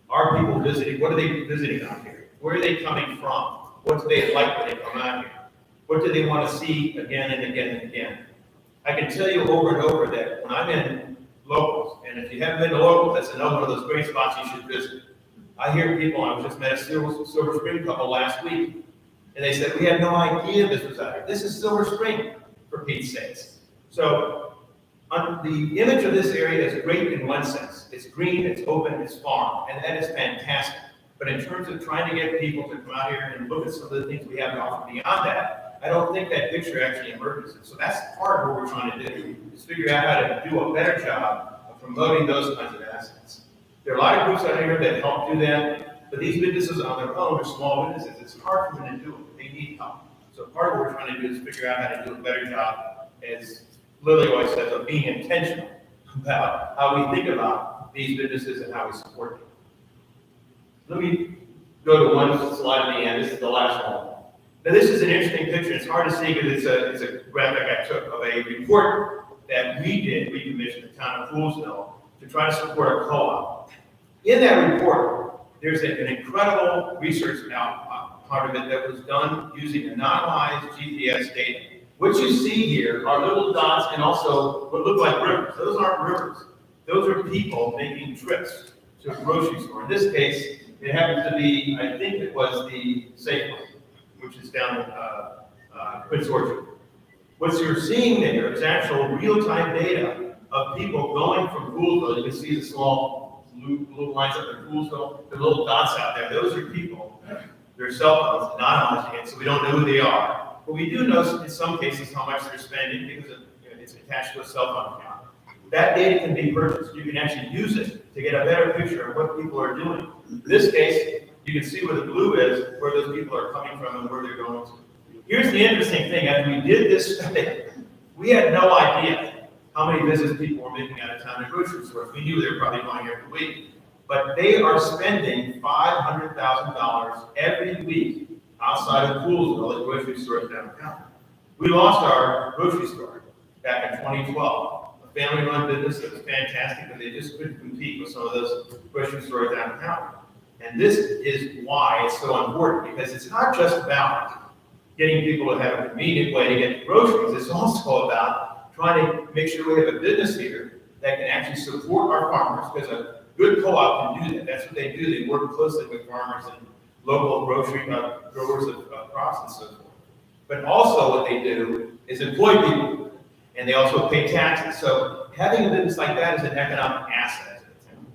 are people visiting, what are they visiting out here? Where are they coming from? What do they like when they come out here? What do they want to see again and again and again? I can tell you over and over that when I'm in locals, and if you haven't been to locals, that's another one of those great spots you should visit. I hear people, I was just met a Silver Spring couple last week, and they said, we had no idea this was out here. This is Silver Spring, for Pete's sakes. So, the image of this area is great in one sense. It's green, it's open, it's farm, and that is fantastic. But in terms of trying to get people to come out here and look at some of the things we have to offer beyond that, I don't think that picture actually emerges. So that's part of what we're trying to do, is figure out how to do a better job of promoting those kinds of assets. There are a lot of groups out here that help do that, but these businesses on their own are small businesses. It's hard for them to do it. They need help. So part of what we're trying to do is figure out how to do a better job, as Lily always says, of being intentional about how we think about these businesses and how we support them. Let me go to one slide at the end. This is the last one. Now, this is an interesting picture. It's hard to see because it's a graphic I took of a report that we commissioned the town of Poolsville to try to support a co-op. In that report, there's an incredible research part of it that was done using anonymized GPS data. What you see here are little dots and also what look like rivers. Those aren't rivers. Those are people making trips to a grocery store. In this case, it happens to be, I think it was the Safeway, which is down in Prince Orchard. What you're seeing there is actual real-time data of people going from Poolsville. You can see the small blue lines up in Poolsville, the little dots out there. Those are people. Their cell phones, anonymized, so we don't know who they are. But we do know in some cases how much they're spending because it's attached to a cell phone account. That data can be purchased. You can actually use it to get a better picture of what people are doing. In this case, you can see where the blue is, where those people are coming from and where they're going to. Here's the interesting thing. As we did this study, we had no idea how many visits people were making out of town at grocery stores. We knew they were probably going every week. But they are spending $500,000 every week outside of Poolsville at grocery stores downtown. We lost our grocery store back in 2012. A family-run business that was fantastic, but they just couldn't compete with some of those grocery stores downtown. And this is why it's so important, because it's not just about getting people to have a convenient way to get groceries. It's also about trying to make sure we have a business here that can actually support our farmers, because a good co-op can do that. That's what they do. They work closely with farmers and local grocery growers of crops and so forth. But also what they do is employ people, and they also pay taxes. So having a business like that is an economic asset to the town.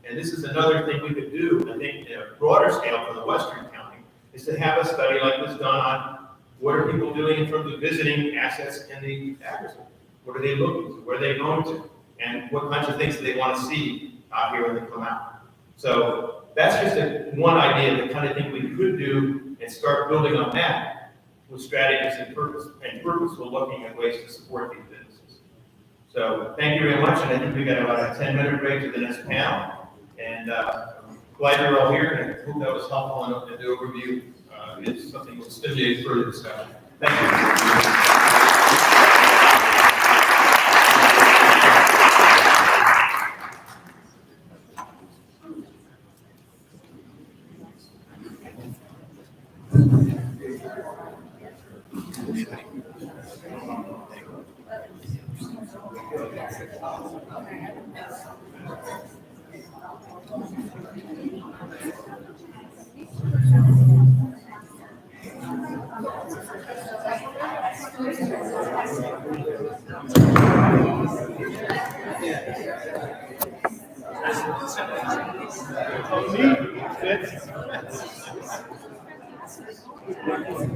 And this is another thing we could do, I think, in a broader scale for the Western County, is to have a study like this done on what are people doing in terms of visiting assets in the agriculture. What are they looking to? Where are they going to? And what kinds of things do they want to see out here when they come out? So that's just one idea, the kind of thing we could do and start building on that with strategies and purposeful looking at ways to support these businesses. So thank you very much, and I think we got about a 10-minute break to the next panel. And glad you're all here, and I hope that was helpful and the overview is something that will stimulate further discussion. Thank you.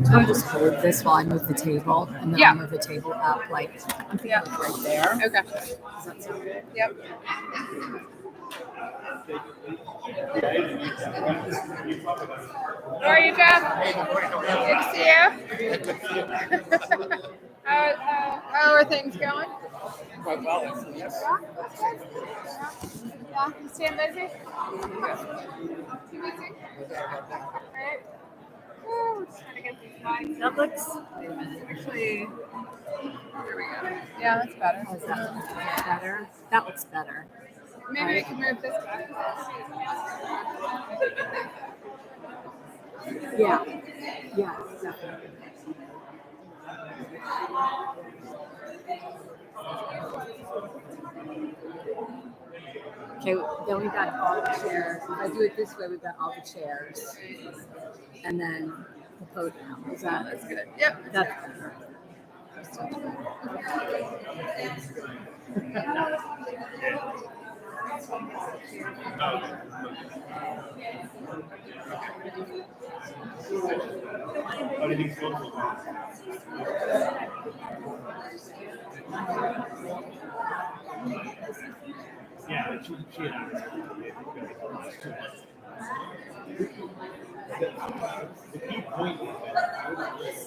So I just hold this while I move the table, and then I'll move the table up, like, I'm thinking like right there. Okay. Does that sound good? Yep. How are you, Jeff? Good to see you. How are things going? Quite well. Yes. Yeah, you staying busy? Too busy? Alright. Woo, just trying to get these lines. That looks Actually, there we go. Yeah, that's better. Oh, is that better? That looks better. Maybe we can move this back. Yeah. Yeah, definitely. Okay, then we've got all the chairs. If I do it this way, we've got all the chairs. And then the podium. Is that? That's good. Yep. That's better. How do you think social is? Yeah, she and I. The key point is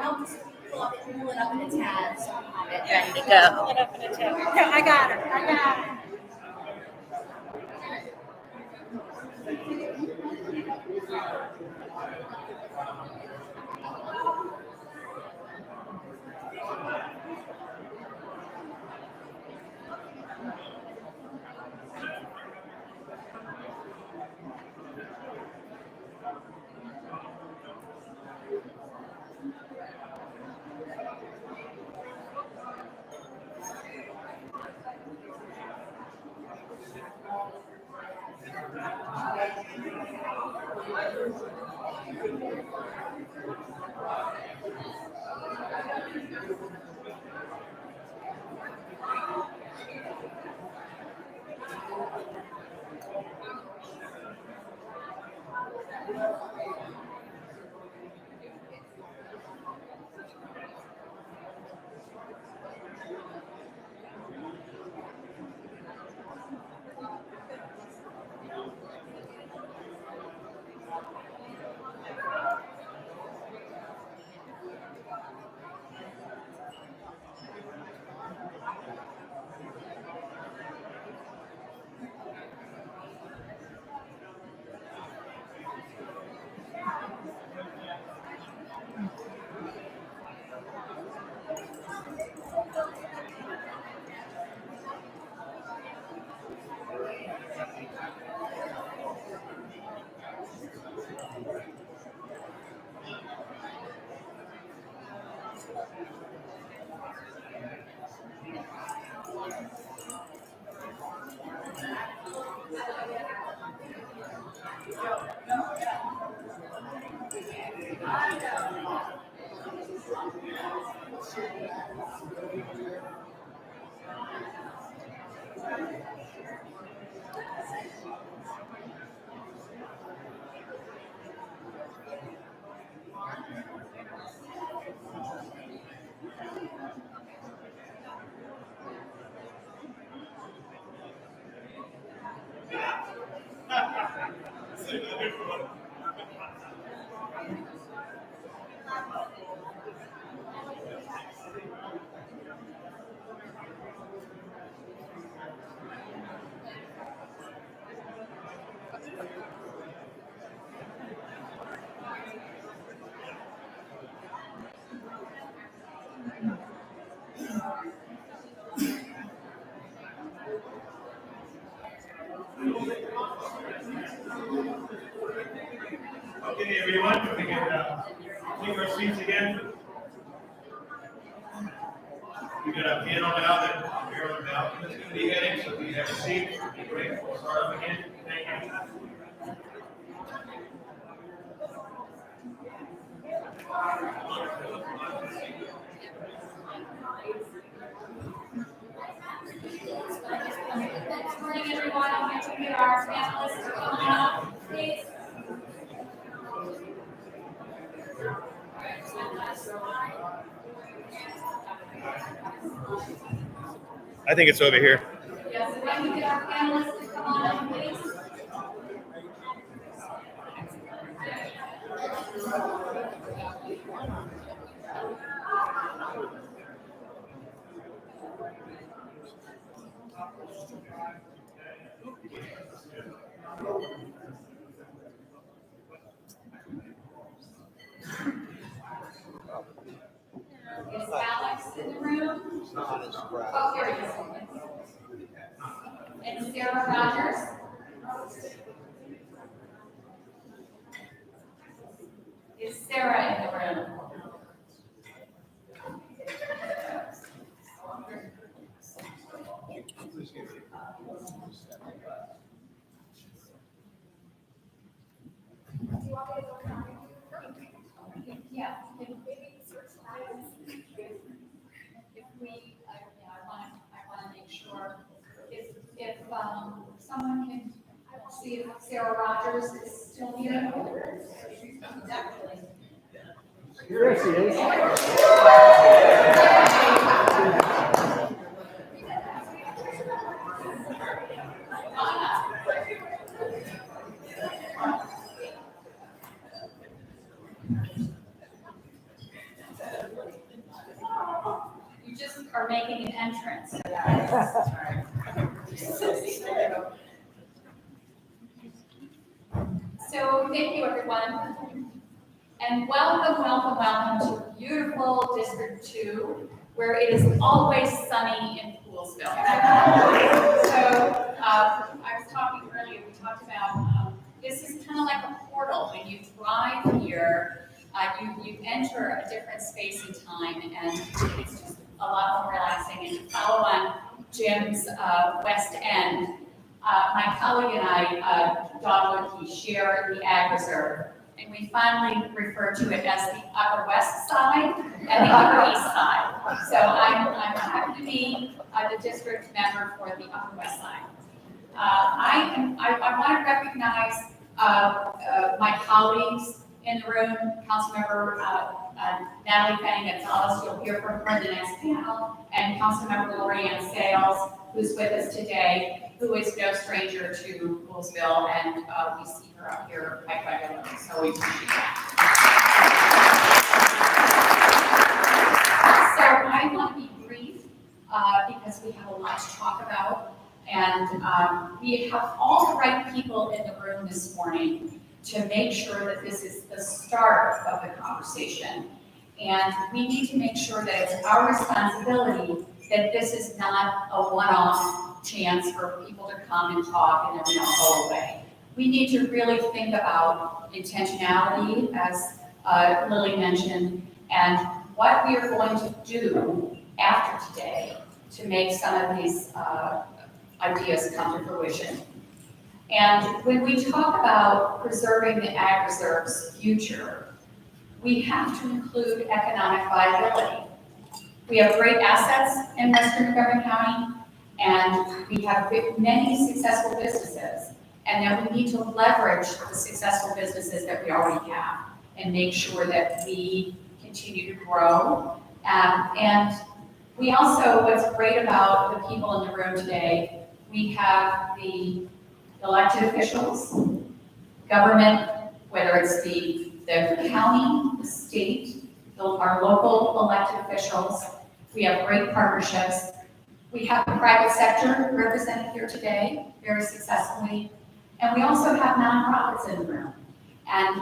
I'll just pull it up in a tab, so I'll have it ready to go. Pull it up in a tab. No, I got it. I got it. Okay, everyone, we can take our seats again. We got a panel now that we're on the balcony that's going to be heading, so if you have a seat, it'd be great. We'll start up again. Thank you. Good morning, everyone. I'm here to meet our panelists coming up, please. I think it's over here. Yes, if I can get our panelists to come on up, please. Is Alex in the room? Oh, here he is. And Sarah Rogers. Is Sarah in the room? Sarah Rogers is still here. Definitely. Here she is. You just are making an entrance. So thank you, everyone. And welcome, welcome, welcome to beautiful District 2, where it is always sunny in Poolsville. So I was talking earlier, we talked about, this is kind of like a portal. When you drive here, you enter a different space and time, and it's just a lot more relaxing. And to follow on Jim's West End, my colleague and I, Don Woodkey, share the Ag Reserve, and we finally refer to it as the Upper West Side and the Upper East Side. So I'm happy to be the district member for the Upper West Side. I want to recognize my colleagues in the room, Councilmember Natalie Penning-Gonzalez, you'll hear from her in the next panel, and Councilmember Lorianne Sales, who's with us today, who is no stranger to Poolsville, and we see her up here quite regularly, so we appreciate that. So I want to be brief because we have a lot to talk about, and we have all the right people in the room this morning to make sure that this is the start of the conversation. And we need to make sure that it's our responsibility that this is not a one-off chance for people to come and talk and then we all go away. We need to really think about intentionality, as Lily mentioned, and what we are going to do after today to make some of these ideas come to fruition. And when we talk about preserving the Ag Reserve's future, we have to include economic viability. We have great assets in Western Montgomery County, and we have many successful businesses, and then we need to leverage the successful businesses that we already have and make sure that we continue to grow. And we also, what's great about the people in the room today, we have the elected officials, government, whether it's the county, the state, our local elected officials. We have great partnerships. We have the private sector represented here today very successfully. And we also have nonprofits in the room. And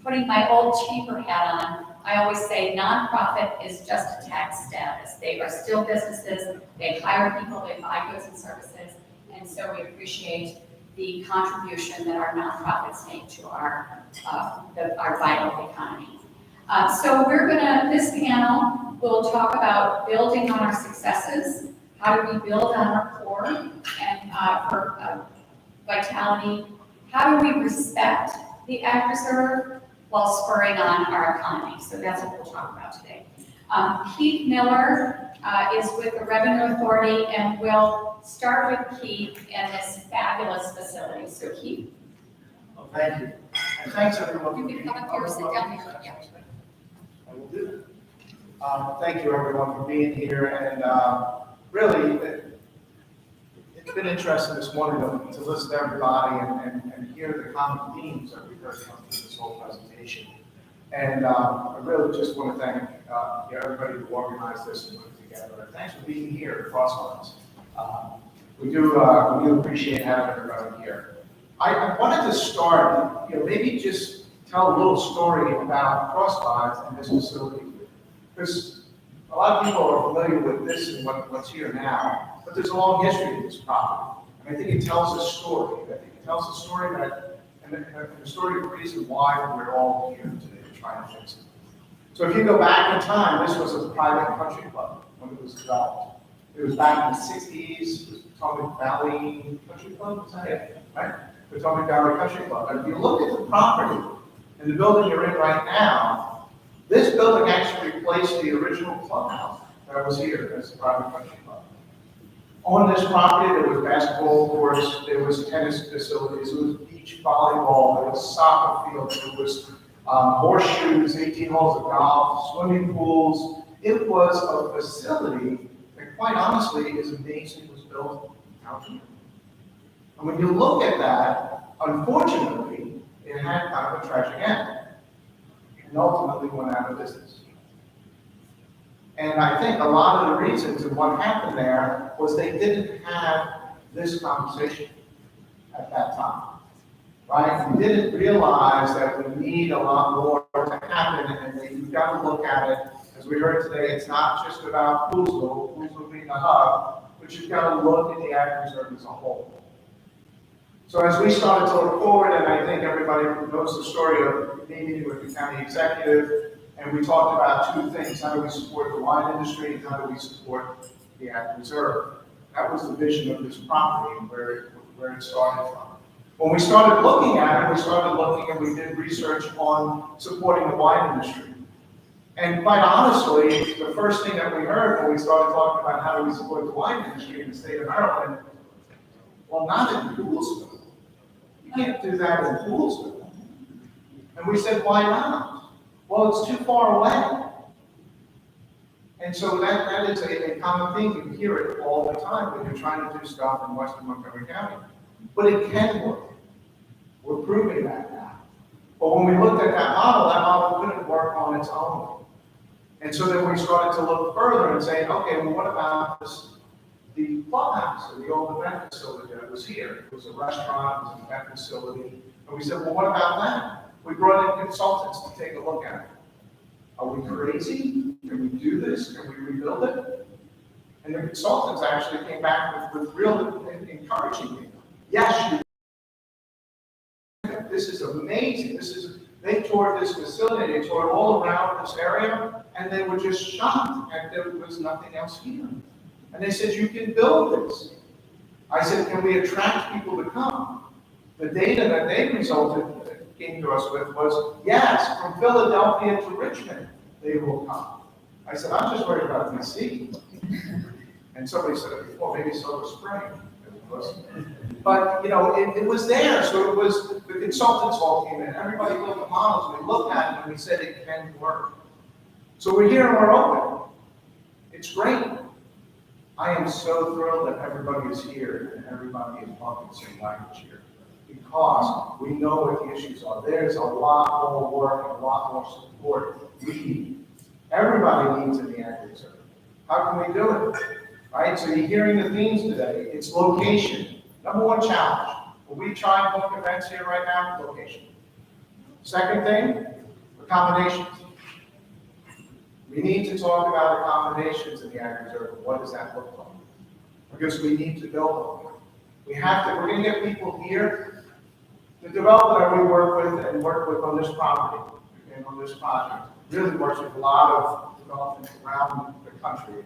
putting my old chamber hat on, I always say nonprofit is just a tax status. They are still businesses. They hire people, they buy goods and services. And so we appreciate the contribution that our nonprofits make to our vital economy. So this panel will talk about building on our successes. How do we build on our core and for vitality? How do we respect the Ag Reserve while spurring on our economy? So that's what we'll talk about today. Keith Miller is with the Revenue Authority, and we'll start with Keith and this fabulous facility. So Keith. Well, thank you. And thanks everyone. You can come up here, sit down here. Yeah. I will do that. Thank you everyone for being here, and really, it's been interesting this morning to listen to everybody and hear the common themes that we've heard come through this whole presentation. And I really just want to thank everybody who organized this and put it together. And thanks for being here at Crosswise. We do appreciate having everybody here. I wanted to start, maybe just tell a little story about Crosswise and this facility, because a lot of people are familiar with this and what's here now, but there's a long history to this property. And I think it tells a story. I think it tells a story and the story of the reason why we're all here today to try and fix it. So if you go back in time, this was a private country club when it was developed. It was back in the 60s, it was Potomac Valley Country Club, was that it? Right? Potomac Valley Country Club. And if you look at the property and the building you're in right now, this building actually replaced the original clubhouse that was here as a private country club. On this property, there was basketball courts, there was tennis facilities, there was beach volleyball, there was soccer fields, there was horseshoes, 18 holes of golf, swimming pools. It was a facility that, quite honestly, is amazing, was built out here. And when you look at that, unfortunately, it had kind of a tragic end, and ultimately went out of business. And I think a lot of the reasons and what happened there was they didn't have this conversation at that time, right? We didn't realize that we need a lot more to happen, and you've got to look at it. As we heard today, it's not just about Poolsville being a hub, but you've got to look at the ag reserve as a whole. So as we started to look forward, and I think everybody knows the story of me meeting with the county executive, and we talked about two things: how do we support the wine industry, and how do we support the ag reserve? That was the vision of this property and where it started from. When we started looking at it, and we did research on supporting the wine industry. And quite honestly, the first thing that we heard when we started talking about how do we support the wine industry in the state of Maryland, well, not in Poolsville. You can't do that in Poolsville. And we said, why not? Well, it's too far away. And so that is a common thing. You hear it all the time when you're trying to do stuff in western Montgomery County. But it can work. We're proving that now. But when we looked at that model couldn't work on its own. And so then we started to look further and say, okay, well, what about the clubhouse, or the old event facility that was here? It was a restaurant, it was an event facility. And we said, well, what about that? We brought in consultants to take a look at it. Are we crazy? Can we do this? Can we rebuild it? And the consultants actually came back with real encouraging. Yes, this is amazing. They toured this facility, they toured all around this area, and they were just shocked that there was nothing else here. And they said, you can build this. I said, can we attract people to come? The data that they came to us with was, yes, from Philadelphia to Richmond, they will come. I said, I'm just worried about DC. And somebody said it before, maybe Silver Spring. But, it was there, so it was, the consultants all came in, everybody built the models, we looked at it and we said it can work. So we're here and we're open. It's great. I am so thrilled that everybody is here and everybody is talking the same language here, because we know what the issues are. There's a lot more work and a lot more support we need. Everybody needs in the ag reserve. How can we do it? Right? So you're hearing the themes today. It's location. Number one challenge. When we try and book events here right now, location. Second thing, accommodations. We need to talk about accommodations in the ag reserve. What does that look like? Because we need to build on it. We're going to get people here. The developer that we work with on this property and on this project really works with a lot of developments around the country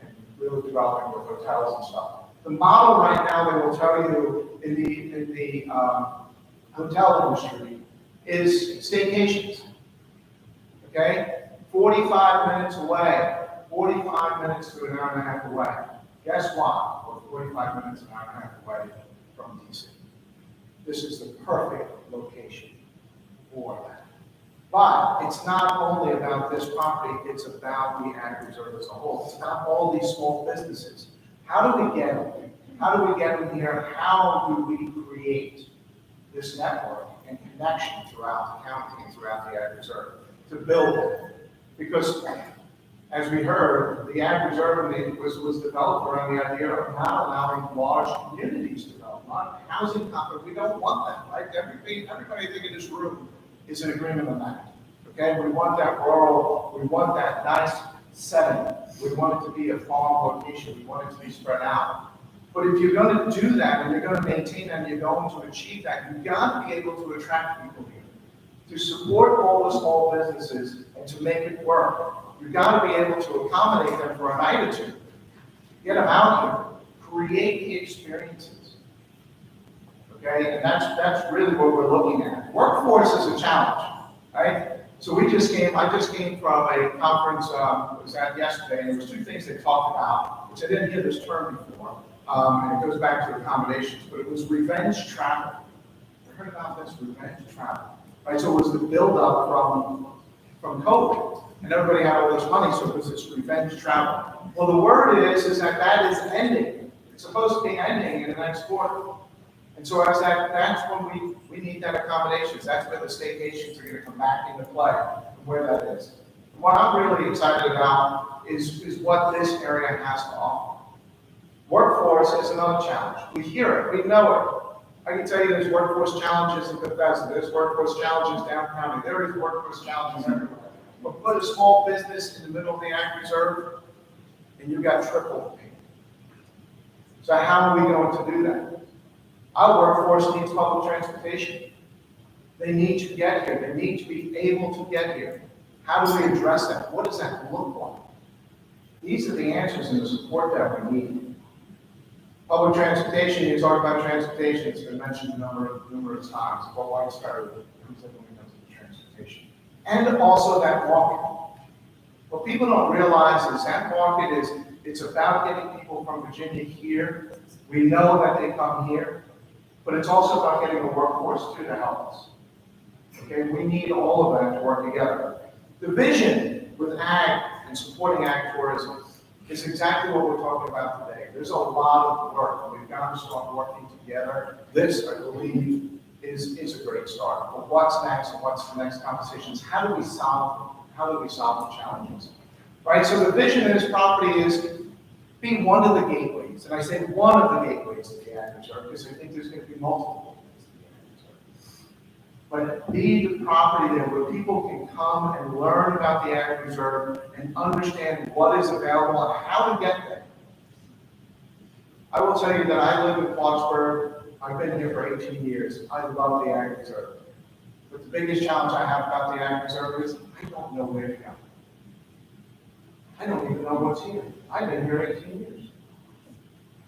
and really developing with hotels and stuff. The model right now, they will tell you in the hotel industry, is staycations. Okay? 45 minutes away, 45 minutes to an hour and a half away. Guess what? We're 45 minutes, an hour and a half away from DC. This is the perfect location for that. But it's not only about this property, it's about the ag reserve as a whole. It's about all these small businesses. How do we get them? How do we get them here? How do we create this network and connection throughout the county and throughout the ag reserve to build it? Because, as we heard, the ag reserve was developed around the idea of not allowing large communities to develop, not housing companies. We don't want that, right? Everybody I think in this room is in agreement on that. Okay, we want that rural, we want that nice setting. We want it to be a farm location. We want it to be spread out. But if you're going to do that and you're going to maintain that and you're going to achieve that, you've got to be able to attract people here, to support all the small businesses and to make it work. You've got to be able to accommodate them for a night or two. Get them out here, create the experiences. Okay, and that's really what we're looking at. Workforce is a challenge, right? So I just came from a conference, was at yesterday, and there was two things they talked about. which I didn't hear this term before, and it goes back to accommodations, but it was revenge travel. I heard about this, revenge travel, right? So it was the buildup from COVID, and everybody had all this money, so it was this revenge travel. Well, the word is that is ending. It's supposed to be ending in the next quarter. And so that's when we need that accommodations. That's where the staycations are going to come back into play, and where that is. What I'm really excited about is what this area has to offer. Workforce is another challenge. We hear it, we know it. I can tell you there's workforce challenges in Bethesda, there's workforce challenges down county, there is workforce challenges everywhere. But put a small business in the middle of the ag reserve, and you've got triple pay. So how are we going to do that? Our workforce needs public transportation. They need to get here. They need to be able to get here. How do we address that? What does that look like? These are the answers and the support that we need. Public transportation, you talk about transportation, it's been mentioned numerous times. What White Star comes in when it comes to transportation. And also that market. What people don't realize is that market it's about getting people from Virginia here. We know that they come here, but it's also about getting a workforce too to help us. Okay, we need all of that to work together. The vision with ag and supporting ag tourism is exactly what we're talking about today. There's a lot of work. We've got to start working together. This, I believe, is a great start. But what's next and what's the next conversations? How do we solve the challenges? Right? So the vision of this property is be one of the gateways. And I say one of the gateways to the ag reserve because I think there's going to be multiple gateways to the ag reserve. But be the property there where people can come and learn about the ag reserve and understand what is available and how to get there. I will tell you that I live in Clarksburg. I've been here for 18 years. I love the ag reserve. But the biggest challenge I have about the ag reserve is I don't know where to go. I don't even know what's here. I've been here 18 years.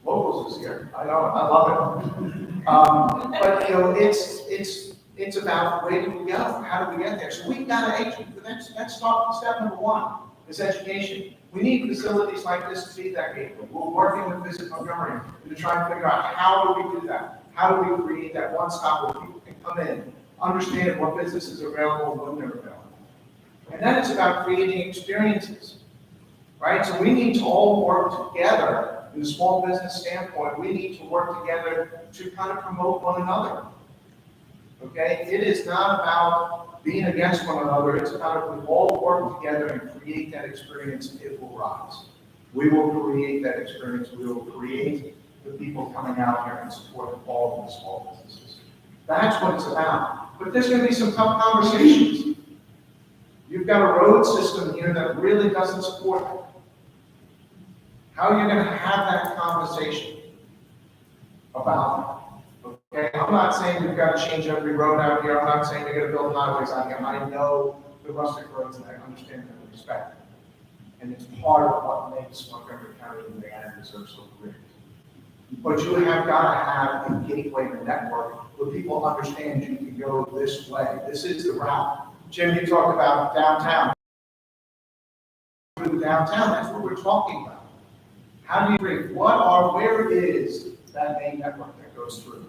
Locals is here. I know, I love it. But you know, it's about where do we go? How do we get there? So we've got to, that's step number one, is education. We need facilities like this to be that gateway. We're working with Visit Montgomery to try and figure out how do we do that? How do we create that one stop where people can come in, understand what businesses are available and when they're available. And then it's about creating experiences, right? So we need to all work together in the small business standpoint. We need to work together to kind of promote one another. Okay? It is not about being against one another. It's about if we all work together and create that experience, it will rise. We will create that experience. We will create the people coming out here and support all of the small businesses. That's what it's about. But there's going to be some tough conversations. You've got a road system here that really doesn't support it. How are you going to have that conversation about it? Okay, I'm not saying you've got to change every road out here. I'm not saying you're going to build highways out here. I know the rustic roads and I understand them and respect them. And it's part of what makes Montgomery County and the ag reserve so great. But you have got to have a gateway to network where people understand you can go this way. This is the route. Jim, you talked about downtown. Downtown, that's what we're talking about. How do you bring, where is that main network that goes through?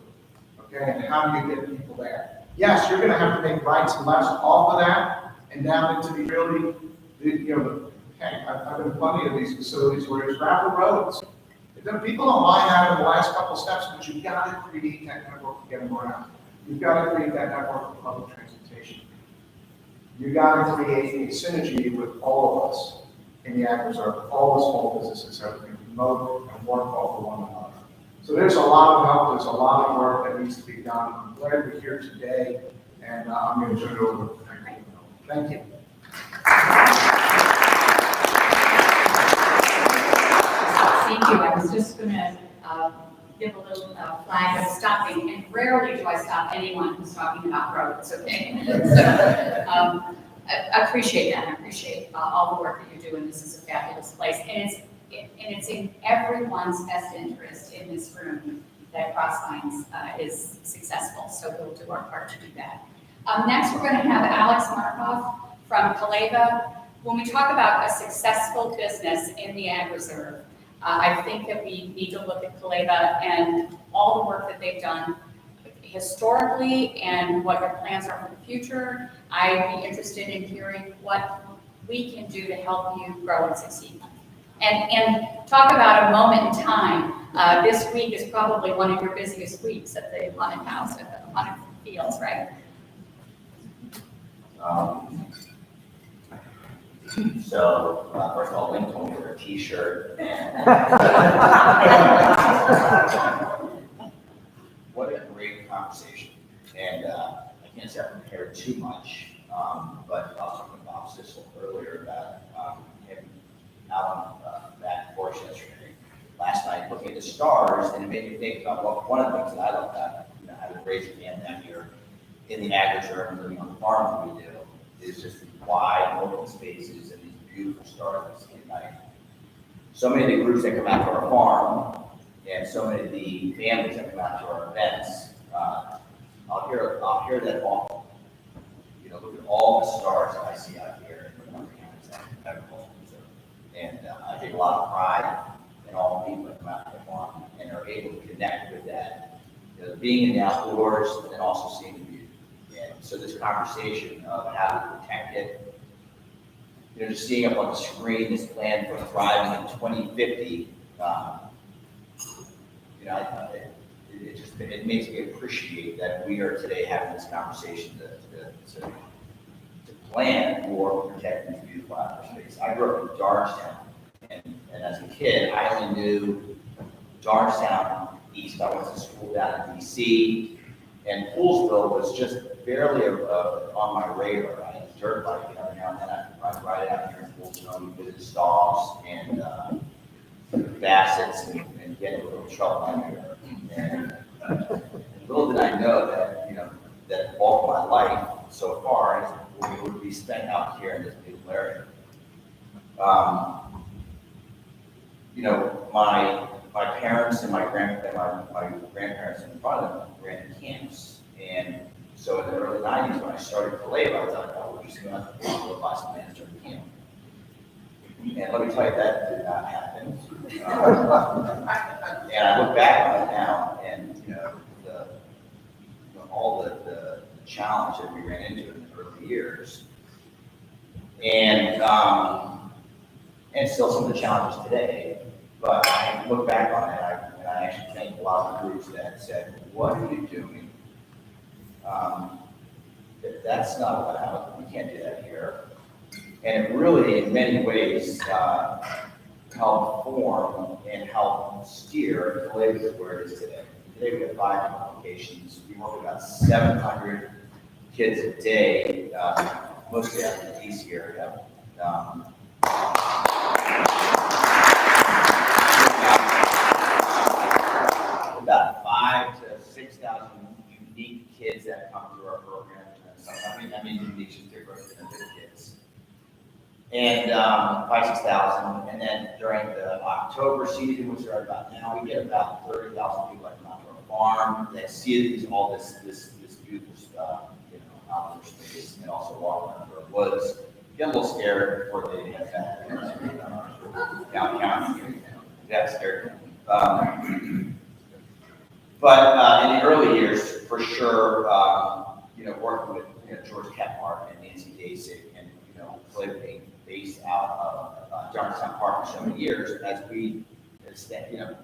Okay, and how do you get people there? Yes, you're going to have to make rights and lefts off of that and down into the really, okay, I've been in plenty of these facilities where there's gravel roads. People don't mind that in the last couple steps, but you've got to create that network to get them around. You've got to create that network of public transportation. You've got to create a synergy with all of us in the ag reserve, all the small businesses so we can promote and work off of one another. So there's a lot of help, there's a lot of work that needs to be done. I'm glad we're here today, and I'm going to turn it over. Thank you. Thank you. I was just going to give a little flag of stopping, and rarely do I stop anyone who's talking about roads, okay? So I appreciate that. I appreciate all the work that you're doing. This is a fabulous place, and it's in everyone's best interest in this room that Crosslines is successful, so we'll do our part to do that. Next, we're going to have Alex Markov from Kaleva. When we talk about a successful business in the ag reserve, I think that we need to look at Kaleva and all the work that they've done historically and what their plans are for the future. I'd be interested in hearing what we can do to help you grow and succeed. And talk about a moment in time. This week is probably one of your busiest weeks at the Haunted House, at the Haunted Fields, right? First of all, Lynn told me for a t-shirt. What a great conversation. And I can't say I prepared too much, but I was talking to Bob Sissel earlier about him out on that porch yesterday. Last night, looking at the stars, and it made me think about one of the things that I love about, having raised a family down here in the agriculture and living on the farm that we do, is just these wide open spaces and these beautiful stars that see at night. So many of the groups that come out to our farm, and so many of the families that come out to our events, I'll hear that often. Look at all the stars that I see out here in Montgomery County Agricultural Reserve. And I take a lot of pride in all the people that come out to the farm and are able to connect with that, being in the outdoors and also seeing the beauty. And so this conversation of how to protect it, just seeing up on the screen this plan for thriving in 2050, it makes me appreciate that we are today having this conversation to plan for protecting this beautiful outdoor space. I grew up in Dargestown, and as a kid, I only knew Dargestown East. I went to school down in DC, and Poolsville was just barely on my radar. I had a dirt bike, every now and then I'd ride out here in Poolsville and visit Staws and Bassett's and get a little trouble out here. And little did I know that, that all of my life so far would be spent out here in this beautiful area. My parents and my grandparents in front of them ran camps. And so in the early 90s, when I started Kaleva, I thought, we're just going to buy some land during camp. And let me tell you, that did not happen. And I look back on it now, and all the challenge that we ran into in the early years, and still some of the challenges today. But I look back on it, and I actually thank a lot of the groups that said, "What are you doing? That's not allowed. We can't do that here." And it really, in many ways, helped form and help steer Kaleva to where it is today. Today we have 5 different locations. We work with about 700 kids a day, mostly out in the DC area. About 5,000 to 6,000 unique kids that come through our program. I mean unique is different than the kids. And 5,000 to 6,000. And then during the October season, which are about now, we get about 30,000 people that come out to our farm that see all this beautiful stuff, outdoor space, and also walk around the woods. Get a little scared before they head back downtown. That's scary. But in the early years, for sure, working with George Kephart and Nancy Dasik and Kaleva being based out of Johnstown Park for so many years, as we kind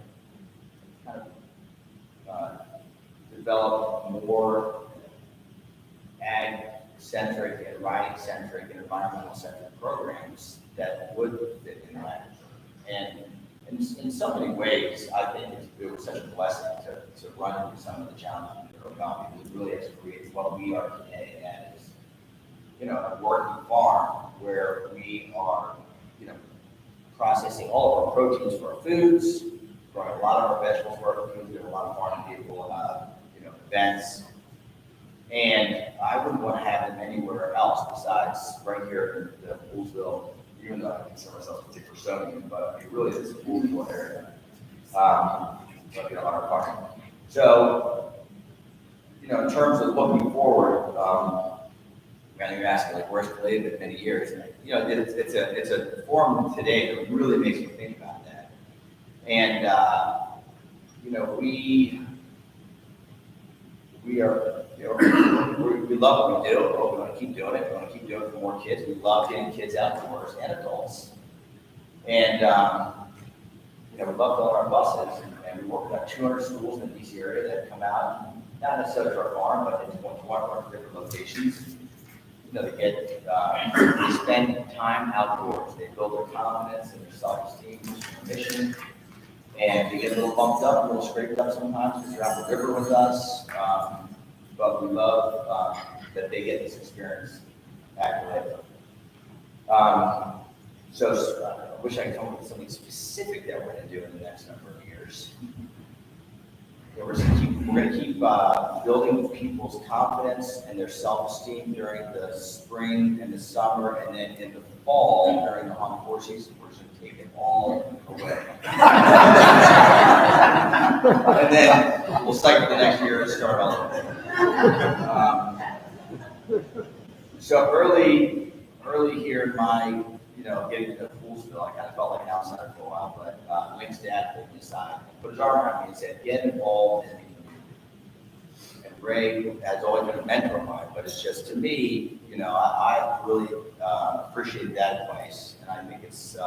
of develop more ag-centric and riding-centric and environmental-centric programs that would fit in that. And in so many ways, I think it was such a blessing to run into some of the challenges that are about because it really has created what we are today as, a working farm where we are, processing all of our proteins for our foods, growing a lot of our vegetables for our foods. We have a lot of farm people, events. And I wouldn't want to have them anywhere else besides right here in the Poolsville, even though I consider myself a Jeffersonian, but it really is a Poolsville area. On our farm. So, in terms of looking forward, you're asking where's Kaleva in many years? And, it's a forum today that really makes me think about that. And, you know, we are, you know, we love what we do, but we want to keep doing it. We want to keep doing it for more kids. We love getting kids outdoors and adults. And, you know, we love filling our buses. And we work with about 200 schools in the DC area that come out, not necessarily to our farm, but into one of our different locations. You know, they spend time outdoors. They build their confidence and their self-esteem, their mission. And they get a little bumped up, a little scraped up sometimes because they're out the river with us. But we love that they get this experience at the river. So I wish I could come up with something specific that we're going to do in the next number of years. Yeah, we're going to keep building people's confidence and their self-esteem during the spring and the summer, and then in the fall during the Encore season, we're just going to take it all away. And then we'll cycle the next year and start all over. So early here in my, getting to Poolsville, I kind of felt like an outsider for a while, but Link's dad pulled me aside, put his arm around me and said, get involved in the community. And Ray has always been a mentor of mine, but it's just, to me, I really appreciate that advice. And I think it's,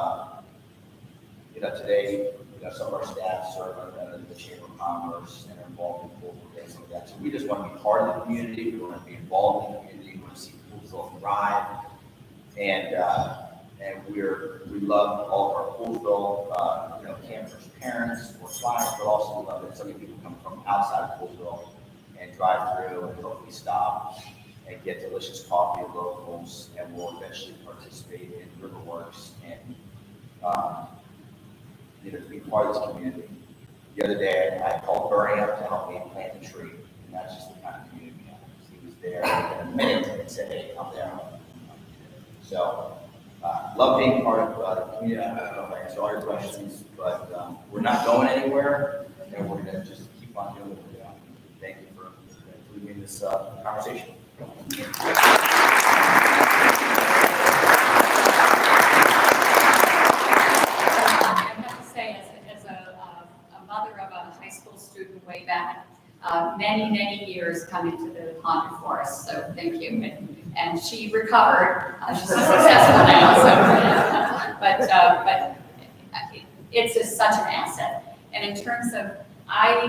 today, some of our staff serve under the Chamber of Commerce and are involved in Poolsville and some of that. So we just want to be part of the community. We want to be involved in the community. We want to see Poolsville thrive. And we love all of our Poolsville, campers, parents, or clients, but also we love that so many people come from outside of Poolsville and drive through and hopefully stop and get delicious coffee at locals, and we'll eventually participate in Riverworks and, to be part of this community. The other day, I called Bernie up to help me plant a tree, and that's just the kind of community we have. He was there in a minute and said, hey, come down. So, love being part of the community. I don't know if I answered all your questions, but we're not going anywhere, and we're going to just keep on doing what we're doing. Thank you for including me in this conversation. I have to say, as a mother of a high school student way back, many years coming to the Pond Forest, so thank you. And she recovered. She's successful now, so. But it's such an asset. And in terms of, I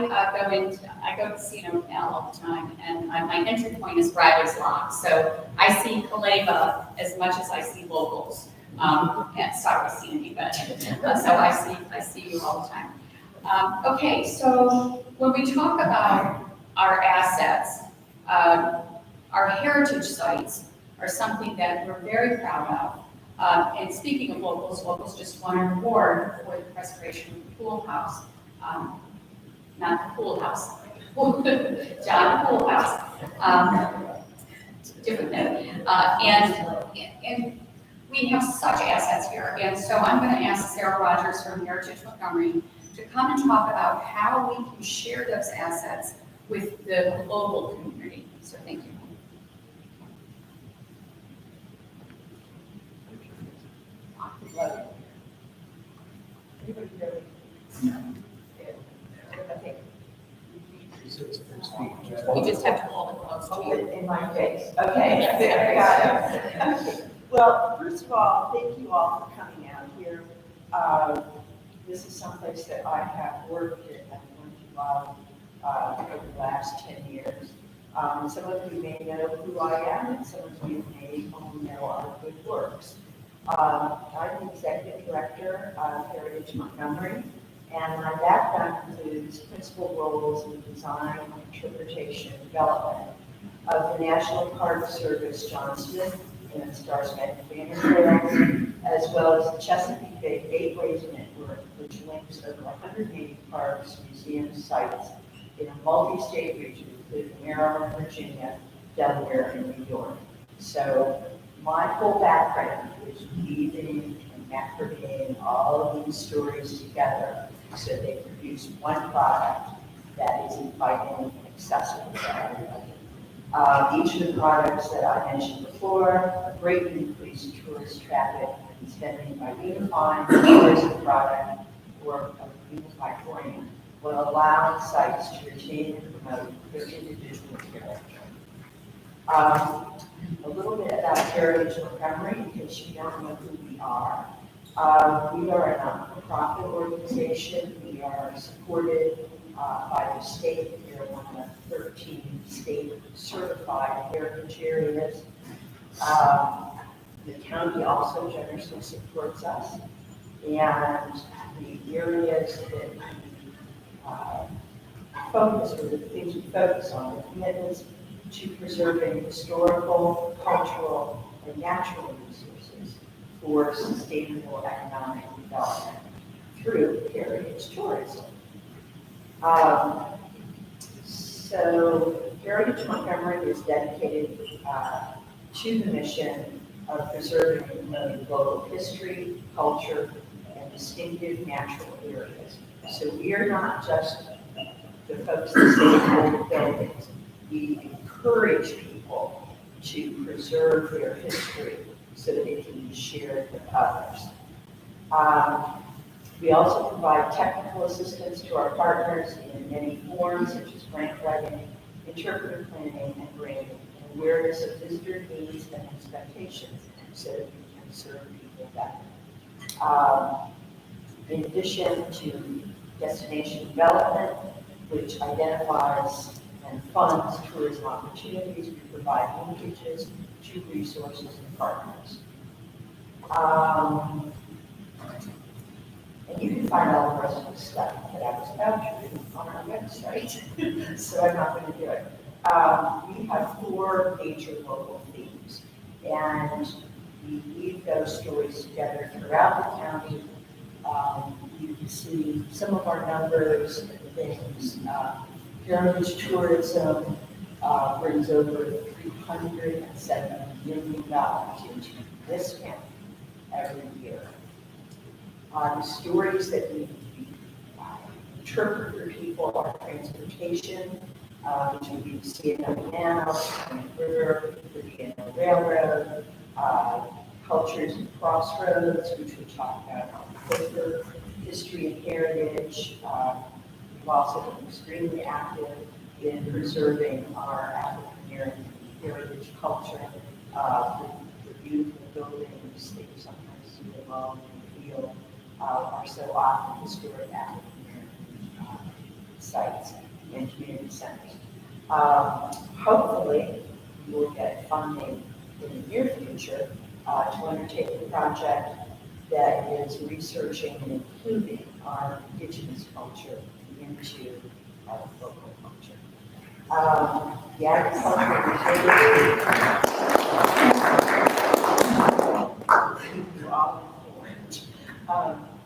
go to casino now all the time, and my entry point is Riley's Lock. So I see Kaleva as much as I see locals. And sorry, see me, but so I see you all the time. Okay, so when we talk about our assets, our heritage sites are something that we're very proud of. And speaking of locals just won an award for the preservation of the Pool House. Not the Pool House, John Pool House. Different thing. And we have such assets here. And so I'm going to ask Sarah Rogers from Heritage Montgomery to come and talk about how we can share those assets with the global community. So thank you. You just have to hold it close to you. In my face. Okay, got it. Okay. Well, first of all, thank you all for coming out here. This is someplace that I have worked in and learned to love over the last 10 years. Some of you may know who I am, and some of you may only know our good works. I'm the executive director of Heritage Montgomery, and my background includes principal roles in the design, interpretation, and development of the National Park Service John Smith and Stars Banner Trails, as well as the Chesapeake Bay Gateways Network, which links over 180 parks, museums, sites in a multi-state region, including Maryland, Virginia, Delaware, and New York. So my whole background is weaving and macrameing all of these stories together so they produce one product that is inviting and accessible to everybody. Each of the products that I mentioned before greatly increase tourist traffic and spending by unifying the tourism product or a unified plan will allow sites to retain and promote their individual character. A little bit about Heritage Montgomery, in case you don't know who we are. We are a not-for-profit organization. We are supported by the state. We are one of 13 state certified heritage areas. The county also generously supports us. And the areas that we focus, or the things we focus on, the commitments to preserving historical, cultural, and natural resources for sustainable economic development through heritage tourism. So Heritage Montgomery is dedicated to the mission of preserving and promoting local history, culture, and distinctive natural areas. So we are not just the folks that stay in old buildings. We encourage people to preserve their history so that it can be shared with others. We also provide technical assistance to our partners in many forms, such as grant writing, interpretive planning, and grading, and awareness of visitor needs and expectations, so that we can serve people better. In addition to destination development, which identifies and funds tourism opportunities, we provide linkages to resources and partners. And you can find all the rest of the stuff that I was about to read on our website, so I'm not going to do it. We have 4 major local themes, and we weave those stories together throughout the county. You can see some of our numbers and things. Heritage tourism brings over $370 million into this county every year. The stories that we interpret for people are transportation, which we can see it now, the river, the Vienna Railroad, cultures and crossroads, which we talk about on paper, history and heritage. We've also been extremely active in preserving our African American heritage culture, the beautiful buildings that you sometimes see along in the field are so often historic African American sites and community centers. Hopefully, we will get funding in the near future to undertake a project that is researching and including our indigenous culture into our local culture. The agricultural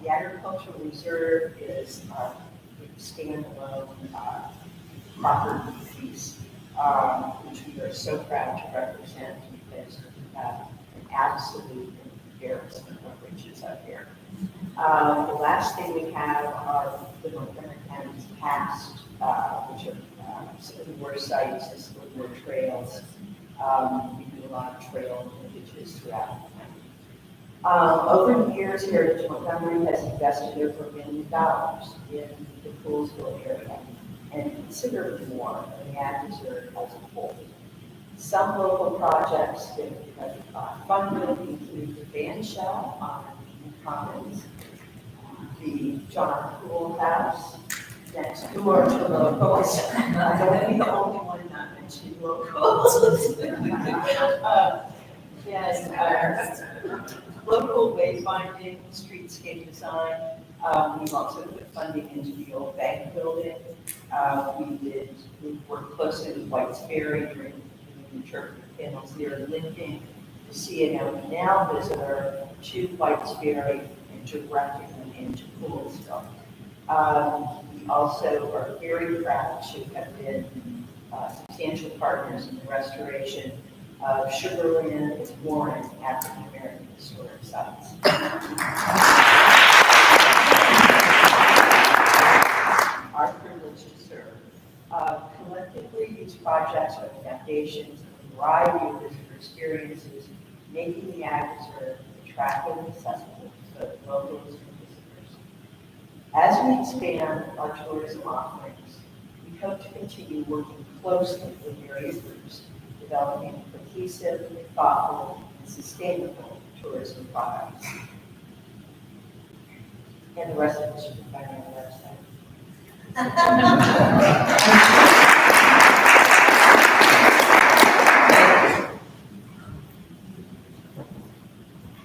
the agricultural reserve is our standalone property piece, which we are so proud to represent because we have an absolute embarrassment of riches up here. The last thing we have are the Montgomery County's past, which are some of the worst sites, the Slippery trails. We do a lot of trail images throughout the county. Over the years, Heritage Montgomery has invested over $1 million in the Poolsville area and considerably more in the Ag Reserve as a whole. Some local projects that have funded include the band shell on Commons, the John Poole House next door to locals. I don't want to be the only one not mentioning locals. Yes, local wayfinding, streetscape design. We've also put funding into the old bank building. We worked closely with White's Ferry during the interpretive panels there, linking the C&M Canal visitor to White's Ferry and directing them into Poolsville. We also are very proud to have been substantial partners in the restoration of Sugarland and Warren African American historic sites. Our privilege to serve. Collectively, these projects are the foundations of a variety of visitor experiences, making the Ag Reserve attractive and accessible to both locals and visitors. As we expand our tourism offerings, we hope to continue working closely with various groups, developing cohesive, thoughtful, and sustainable tourism products. And the rest of us you can find on the website.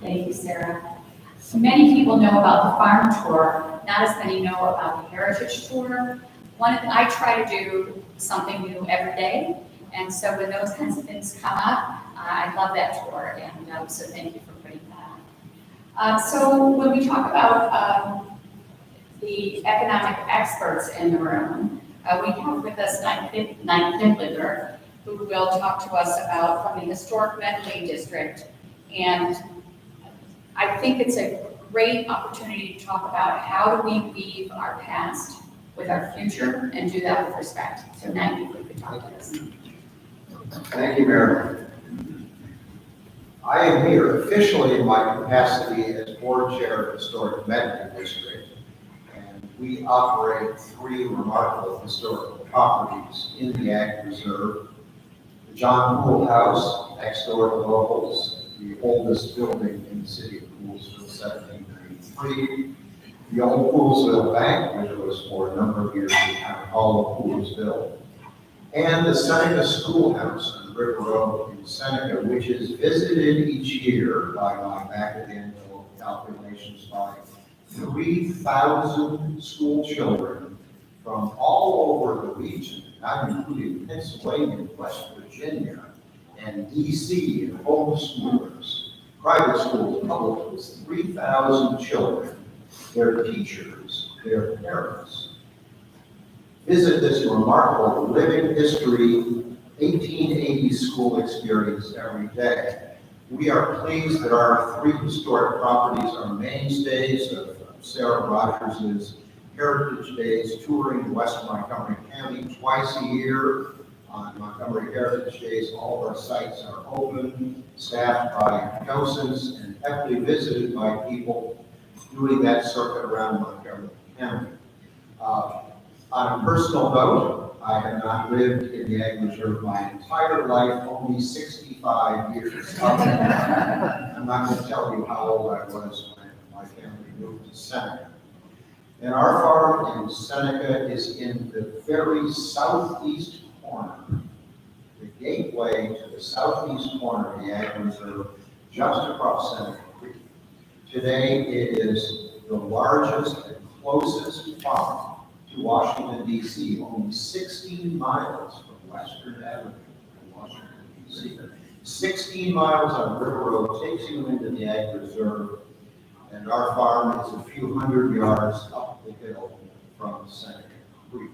Thank you, Sarah. So many people know about the farm tour, not as many know about the heritage tour. I try to do something new every day, and so when those kinds of things come up, I love that tour, and so thank you for putting that on. So when we talk about the economic experts in the room, we have with us Knight Findlinger, who will talk to us about from the historic Medley district. And I think it's a great opportunity to talk about how do we weave our past with our future and do that with respect. So Knight, if we could talk to us. Thank you, Marilyn. I am here officially in my capacity as board chair of Historic Medley District, and we operate 3 remarkable historical properties in the Ag Reserve. The John Poole House next door to Locals, the oldest building in the city of Poolesville, 1793. The old Poolesville Bank, which was for a number of years the town hall of Poolesville. And the Seneca Schoolhouse on River Road in Seneca, which is visited each year by my back-of-the-envelope calculations by 3,000 school children from all over the region, not including Pennsylvania, West Virginia, and DC, and homeschoolers, private schools, public schools, 3,000 children, their teachers, their parents. Visit this remarkable living history 1880s school experience every day. We are pleased that our 3 historic properties are mainstays of Sarah Rogers' Heritage Days, touring West Montgomery County twice a year. On Montgomery Heritage Days, all of our sites are open, staffed by docents, and heavily visited by people doing that circuit around Montgomery County. On a personal note, I have not lived in the Ag Reserve my entire life, only 65 years. I'm not going to tell you how old I was when my family moved to Seneca. And our farm in Seneca is in the very southeast corner, the gateway to the southeast corner of the Ag Reserve, just across Seneca Creek. Today, it is the largest and closest farm to Washington, D.C., only 16 miles from Western Avenue in Washington, D.C. 16 miles on River Road takes you into the Ag Reserve, and our farm is a few hundred yards up the hill from Seneca Creek.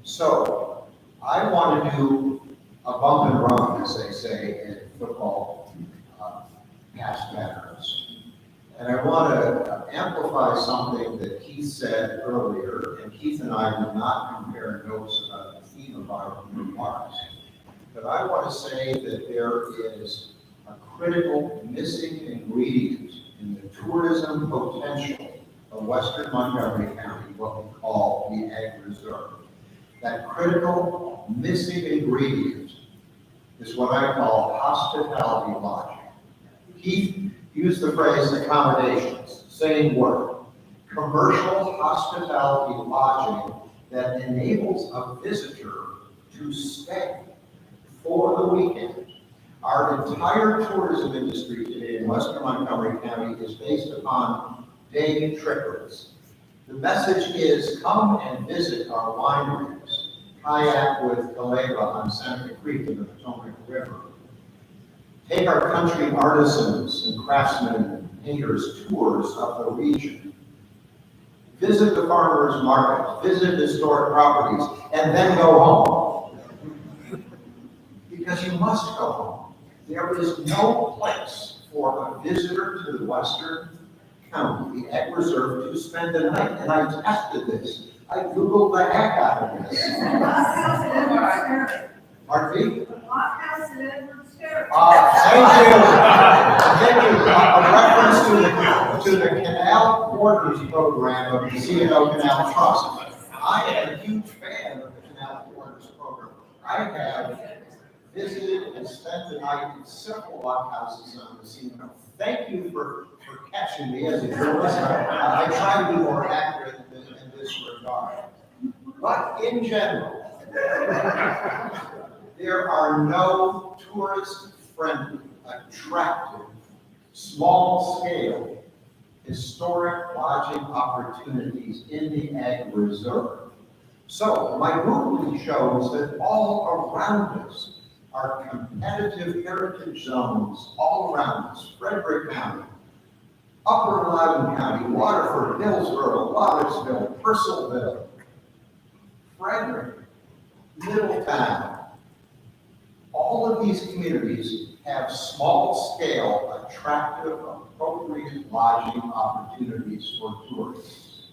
So, I want to do a bump and run, as they say in football past matters. And I want to amplify something that Keith said earlier, and Keith and I did not compare notes about the theme of our remarks. But I want to say that there is a critical missing ingredient in the tourism potential of Western Montgomery County, what we call the Ag Reserve. That critical missing ingredient is what I call hospitality lodging. Keith used the phrase accommodations, same word. Commercial hospitality lodging that enables a visitor to stay for the weekend. Our entire tourism industry today in Western Montgomery County is based upon day trippers. The message is come and visit our wineries, kayak with Galeva on Seneca Creek in the Potomac River. Take our country artisans and craftsmen and painters tours of the region. Visit the farmers market, visit historic properties, and then go home. Because you must go home. There is no place for a visitor to the Western County, the Ag Reserve, to spend the night. And I tested this. I Googled the heck out of this. Pardon me? house in Edwards Territory. Thank you. Thank you. A reference to the Canal Borders program of the C&O Canal Trust. I am a huge fan of the Canal Borders program. I have visited and spent the night in several outhouses on the C&O. Thank you for catching me as a journalist. I try to be more accurate in this regard. But in general, there are no tourist-friendly, attractive, small-scale, historic lodging opportunities in the Ag Reserve. So my movement shows that all around us are competitive heritage zones all around us. Frederick County, Upper Loudoun County, Waterford, Hillsborough, Loversville, Purcellville, Frederick, Middletown. All of these communities have small-scale, attractive, appropriate lodging opportunities for tourists.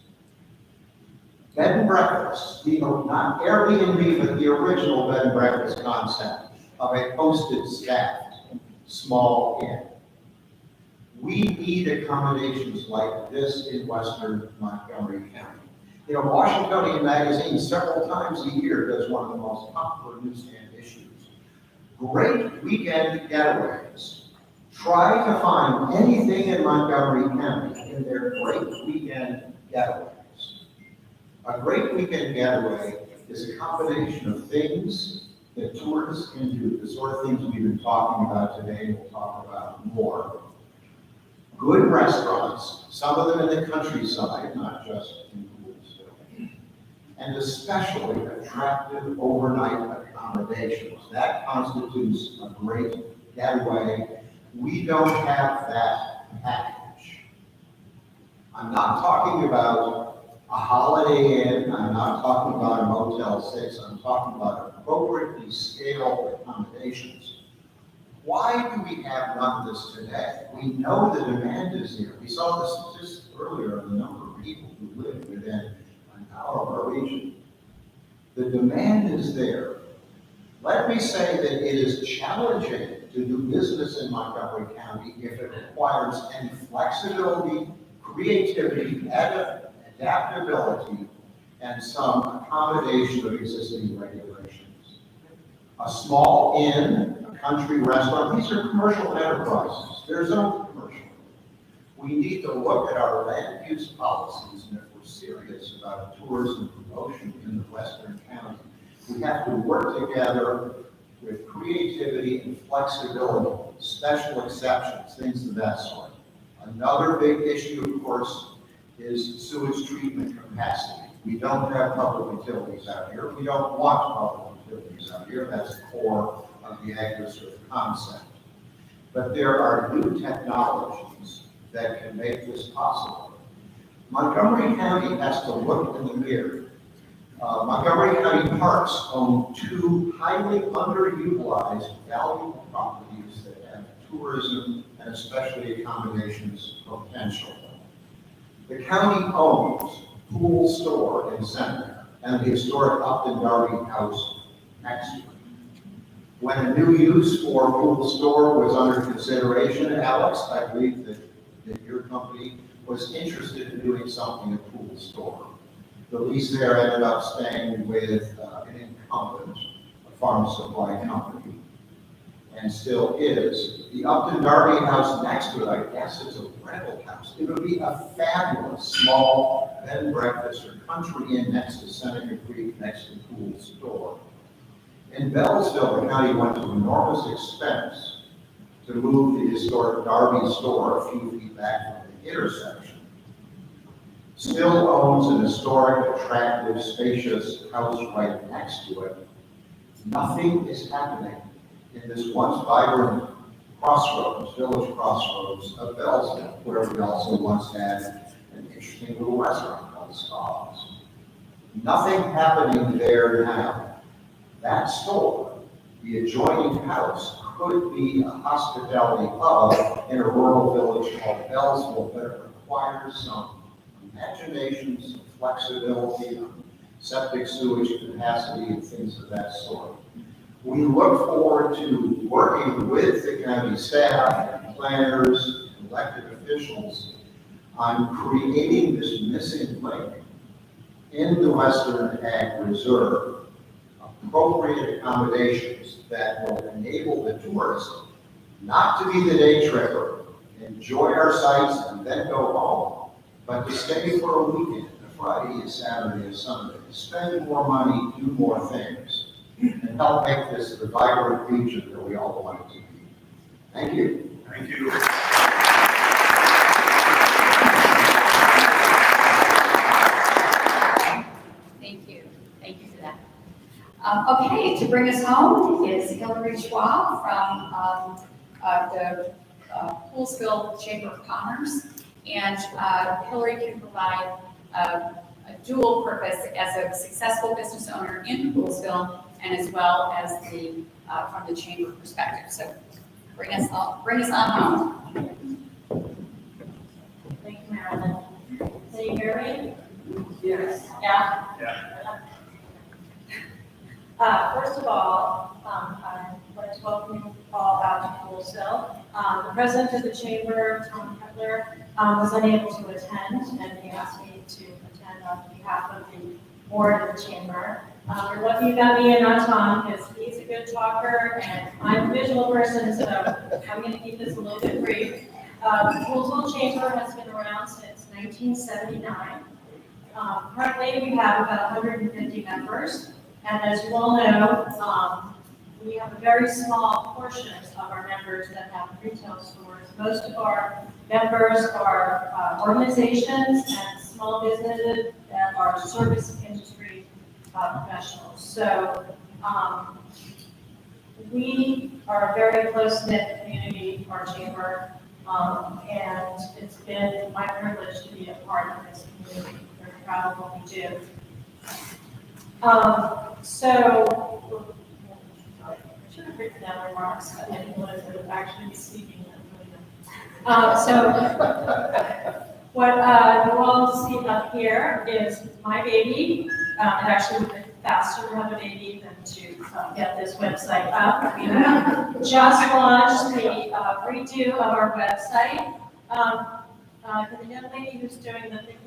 Bed and breakfast, not Airbnb, but the original bed and breakfast concept of a hosted staffed small inn. We need accommodations like this in western Montgomery County. Washingtonian Magazine several times a year does one of the most popular newsstand issues. Great weekend getaways. Try to find anything in Montgomery County in their great weekend getaways. A great weekend getaway is a combination of things that tourists can do, the sort of things we've been talking about today, we'll talk about more. Good restaurants, some of them in the countryside, not just in Louisville, and especially attractive overnight accommodations. That constitutes a great getaway. We don't have that package. I'm not talking about a Holiday Inn, I'm not talking about a Motel 6, I'm talking about appropriately scaled accommodations. Why do we have none of this today? We know the demand is here. We saw this just earlier in the number of people who live within an hour of our region. The demand is there. Let me say that it is challenging to do business in Montgomery County if it requires any flexibility, creativity, adaptability, and some accommodation of existing regulations. A small inn, a country restaurant, these are commercial enterprises. They're zoned commercial. We need to look at our land use policies, and if we're serious about tourism promotion in the western county, we have to work together with creativity and flexibility, special exceptions, things of that sort. Another big issue, of course, is sewage treatment capacity. We don't have public utilities out here. We don't want public utilities out here. That's the core of the Ag Reserve concept. But there are new technologies that can make this possible. Montgomery County has to look in the mirror. Montgomery County Parks own two highly underutilized, valuable properties that have tourism and especially accommodations potential. The county owns Pool Store in Center and the historic Upton Darby House next to it. When a new use for Pool Store was under consideration, Alex, I believe that your company was interested in doing something at Pool Store. The lease there ended up staying with an incumbent, a farm supply company, and still is. The Upton Darby House next to it, I guess it's a rental house. It would be a fabulous small bed and breakfast or country inn next to Seneca Creek, next to Pool Store. In Bellsville, the county went to enormous expense to move the historic Darby store a few feet back from the intersection. Still owns an historic, attractive, spacious house right next to it. Nothing is happening in this once vibrant crossroads, village crossroads of Bellsville, where we also once had an interesting little restaurant called Spas. Nothing happening there now. That store, the adjoining house, could be a hospitality hub in a rural village called Bellsville, but it requires some imagination, some flexibility, septic sewage capacity, and things of that sort. We look forward to working with the county staff, planners, and elected officials on creating this missing link in the Western Ag Reserve, appropriate accommodations that will enable the tourist not to be the day tripper, enjoy our sites and then go home, but to stay for a weekend, a Friday, a Saturday, a Sunday, spend more money, do more things, and help make this the vibrant region that we all want it to be. Thank you. Thank you. Thank you. Thank you for that. Okay, to bring us home is Hillary Schwab from the Poolsville Chamber of Commerce. And Hillary can provide a dual purpose as a successful business owner in Poolsville and as well as the from the chamber perspective. So bring us on home. Thank you, Marilyn. Can you hear me? Yes. Yeah? Yeah. First of all, I want to welcome you all out to Poolsville. The president of the chamber, Tom Cutler, was unable to attend, and he asked me to attend on behalf of the board of the chamber. We're lucky you got me in on Tom, because he's a good talker, and I'm a visual person, so I'm going to keep this a little bit brief. The Poolsville Chamber has been around since 1979. Currently, we have about 150 members. And as you all know, we have a very small portion of our members that have retail stores. Most of our members are organizations and small businesses that are service industry professionals. So we are a very close-knit community, our chamber, and it's been my privilege to be a part of this community. We're proud of what we do. So, I should have written down remarks. I didn't want to actually be speaking. So, what you all see up here is my baby. It actually would be faster to have a baby than to get this website up. We just launched the redo of our website. The young lady who's doing the thing,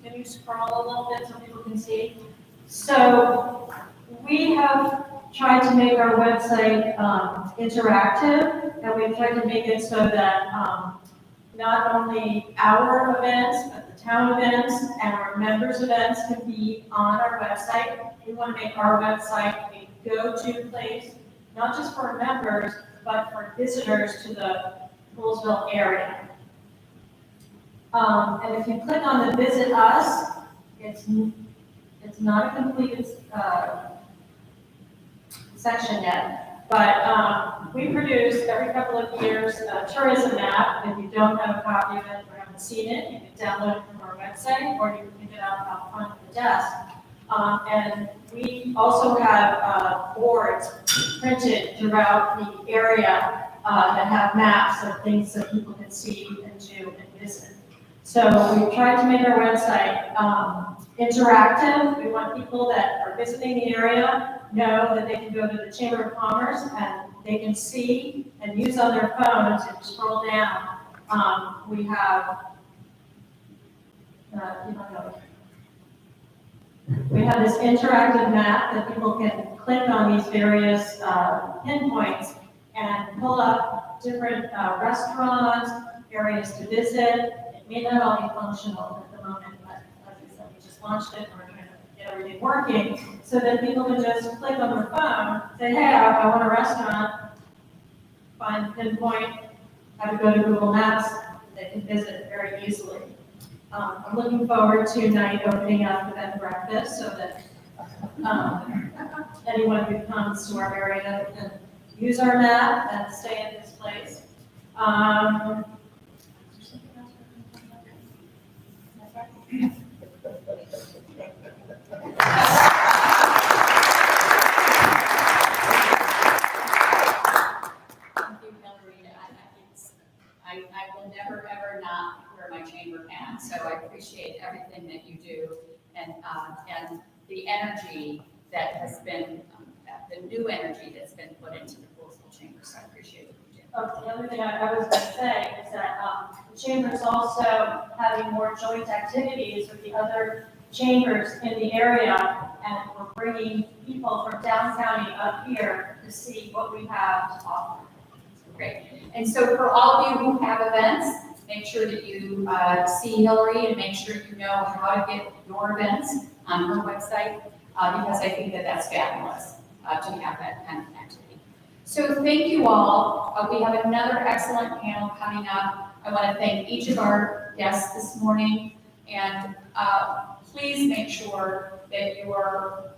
can you scroll a little bit so people can see? So we have tried to make our website interactive, and we've tried to make it so that not only our events, but the town events and our members' events can be on our website. We want to make our website a go-to place, not just for our members, but for visitors to the Poolsville area. And if you click on the Visit Us, it's not a completed section yet, but we produce every couple of years a tourism map. If you don't have a copy of it or haven't seen it, you can download it from our website, or you can pick it up out front of the desk. And we also have boards printed throughout the area that have maps of things that people can see and do and visit. So we've tried to make our website interactive. We want people that are visiting the area know that they can go to the Chamber of Commerce and they can see and use on their phones. If you scroll down, we have this interactive map that people can click on these various pinpoints and pull up different restaurants, areas to visit. It may not all be functional at the moment, but like I said, we just launched it and we're trying to get everything working so that people can just click on their phone, say, hey, I want a restaurant, find the pinpoint, have to go to Google Maps, they can visit very easily. I'm looking forward to night opening up the bed and breakfast so that anyone who comes to our area can use our map and stay at this place. I will never, ever not wear my chamber hat, so I appreciate everything that you do and the energy that has been, the new energy that's been put into the Poolsville Chamber, so I appreciate what you do. Oh, the other thing I was going to say is that the chamber is also having more joint activities with the other chambers in the area, and we're bringing people from down county up here to see what we have to offer. Great. And so for all of you who have events, make sure that you see Hillary and make sure you know how to get your events on her website, because I think that that's fabulous to have that kind of activity. So thank you all. We have another excellent panel coming up. I want to thank each of our guests this morning, and please make sure that you are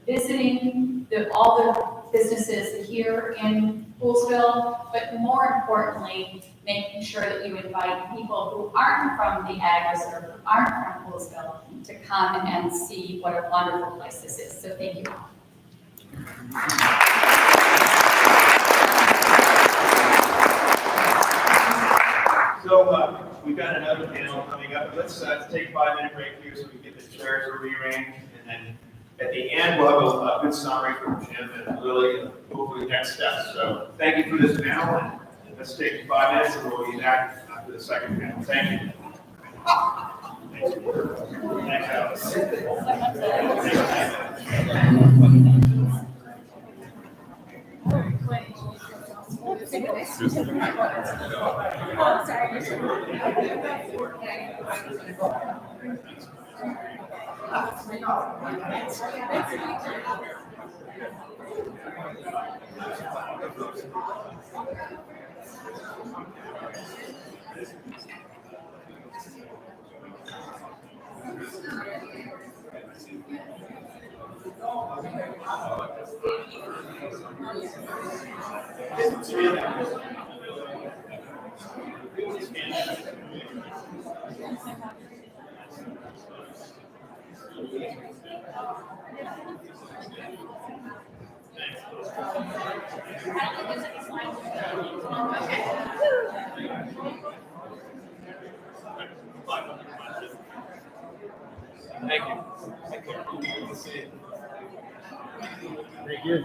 visiting all the businesses here in Poolsville, but more importantly, making sure that you invite people who aren't from the Ag Reserve, who aren't from Poolsville, to come and see what a wonderful place this is. So thank you all. So we've got another panel coming up. Let's take a 5-minute break here so we can get the chairs rearranged, and then at the end we'll have a good summary from Jim and Lily, and hopefully next steps. So thank you for this panel, and let's take 5 minutes and we'll be back after the second panel. Thank you. Thanks, Alex. Thank you. Take care. Good to see you. Thank you.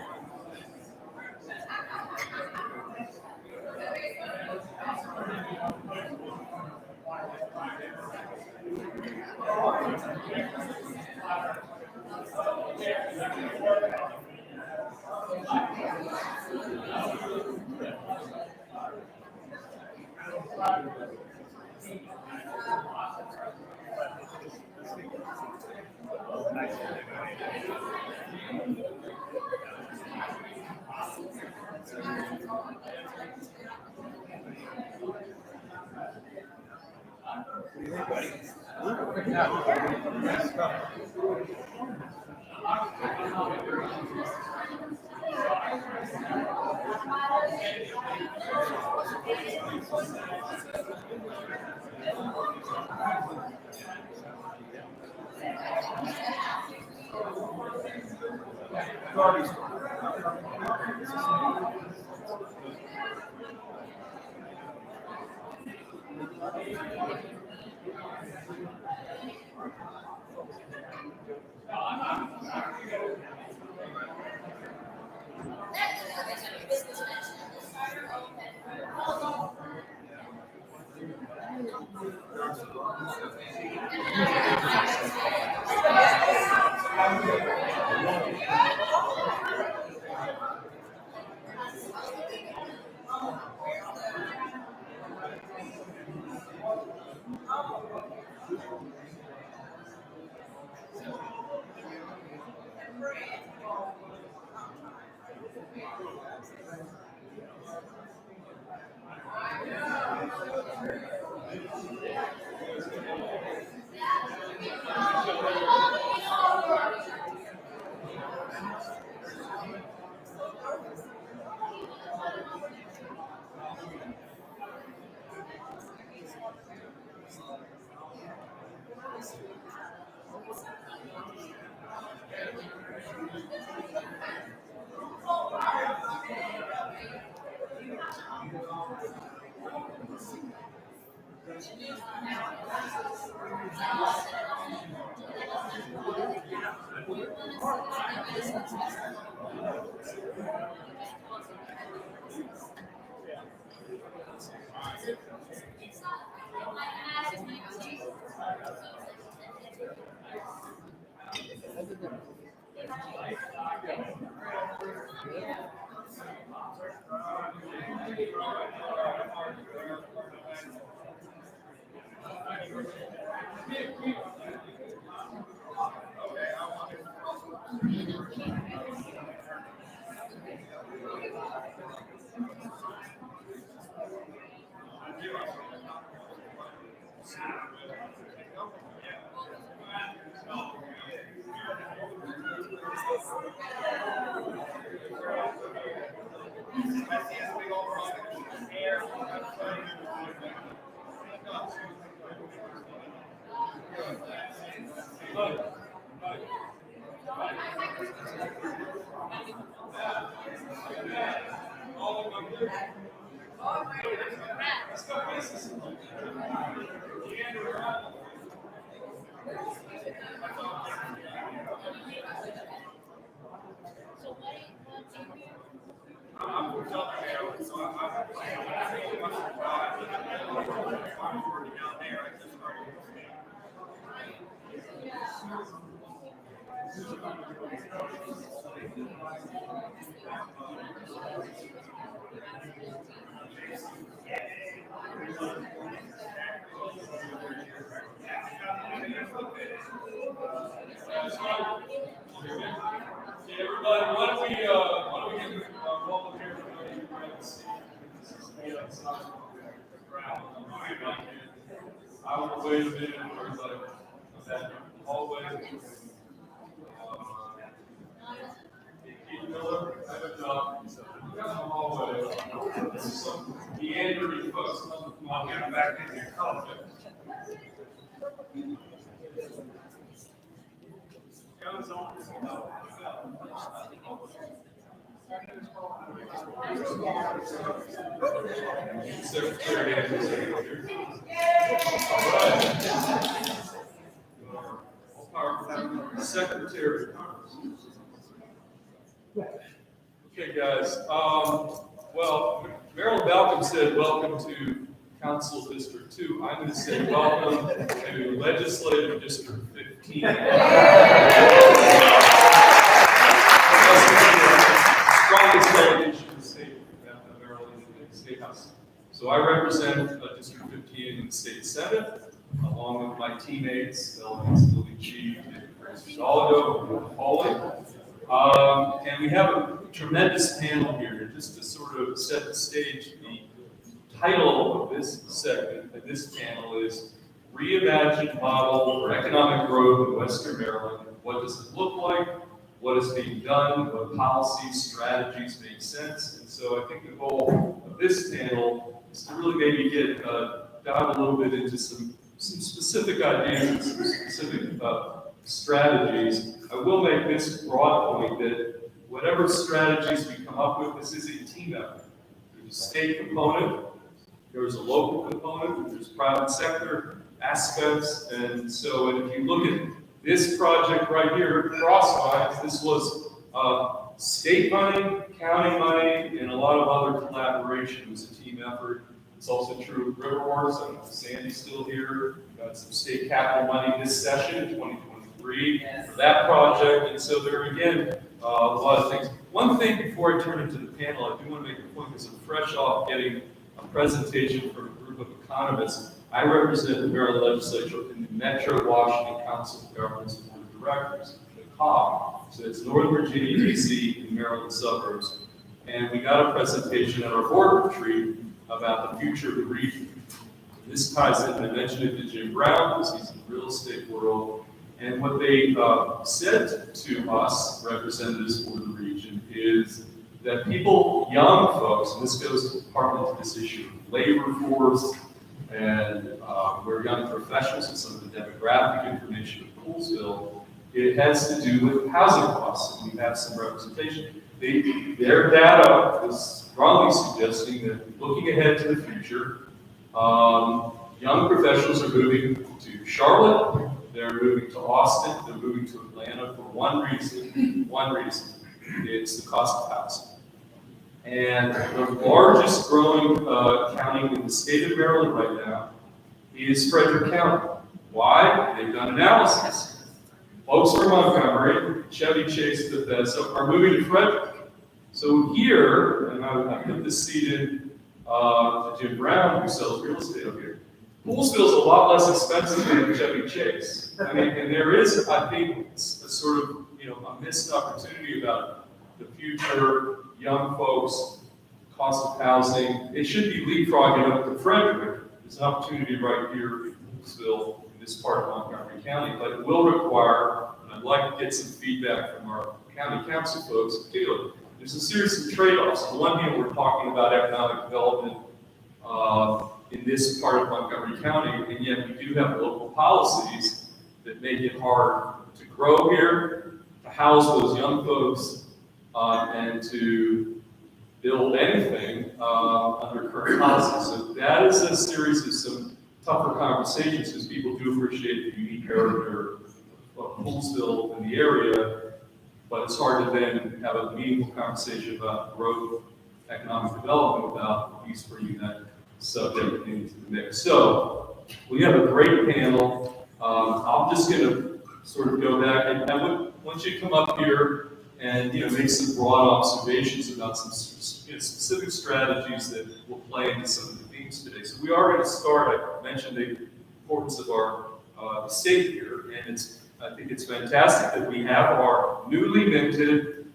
Everybody, why don't we get welcome here for the privacy. This is the outside ground. I will wait a minute for everybody. That hallway. Keith Miller, I have a job. We got the hallway. Some meandering folks come on, get back in here. Secretary. Okay, guys. Well, Marilyn Balcom said, "Welcome to Council District 2." I'm going to say, "Welcome to Legislative District 15." Strongest delegation in the state of Maryland in the State House. So I represent District 15 in the State Senate, along with my teammates, Sylvie Chief, and Francis Aldo, and we have a tremendous panel here. Just to sort of set the stage, the title of this segment, of this panel is Reimagined Model for Economic Growth in Western Maryland. What does it look like? What is being done? What policies, strategies make sense? And so I think the goal of this panel is to really maybe dive a little bit into some specific ideas and some specific strategies. I will make this broad point that whatever strategies we come up with, this is a team effort. There's a state component, there's a local component, there's private sector aspects, and so if you look at this project right here, Crosswise, this was state money, county money, and a lot of other collaboration. It was a team effort. It's also true of Riverworks, and Sandy's still here. We got some state capital money this session in 2023 for that project, and so there are, again, a lot of things. One thing before I turn it to the panel, I do want to make a point because I'm fresh off getting a presentation from a group of economists. I represent the Maryland Legislature in the Metro Washington Council of Governments Board of Directors, the COG. So it's Northern Virginia, DC, and Maryland suburbs. And we got a presentation at our board retreat about the future of the region. This ties in, I mentioned it to Jim Brown, because he's in the real estate world. And what they said to us, representatives for the region, is that people, young folks, and this goes partly to this issue of labor force, and we're young professionals and some of the demographic information of Poolsville, it has to do with housing costs, and we have some representation. Their data is strongly suggesting that looking ahead to the future, young professionals are moving to Charlotte, they're moving to Austin, they're moving to Atlanta for one reason. it's the cost of housing. And the largest growing county in the state of Maryland right now is Frederick County. Why? They've done analysis. Folks from Montgomery, Chevy Chase, Bethesda are moving to Frederick. So here, and I put this seat in to Jim Brown, who sells real estate up here. Poolsville's a lot less expensive than Chevy Chase. I mean, and there is, I think, a sort of, a missed opportunity about the future, young folks, cost of housing. It should be leapfrogging up to Frederick. There's an opportunity right here in Poolsville, in this part of Montgomery County, but it will require, and I'd like to get some feedback from our county council folks too. There's a series of trade-offs. On the one hand, we're talking about economic development in this part of Montgomery County, and yet we do have local policies that make it hard to grow here, to house those young folks, and to build anything under current policies. So that is a series of some tougher conversations, because people do appreciate the unique character of Poolsville in the area, but it's hard to then have a meaningful conversation about growth, economic development without at least bringing that subject into the mix. So we have a great panel. I'm just going to sort of go back, and I want you to come up here and make some broad observations about some specific strategies that will play into some of the themes today. So we are going to start. I mentioned the importance of our state here, and I think it's fantastic that we have our newly minted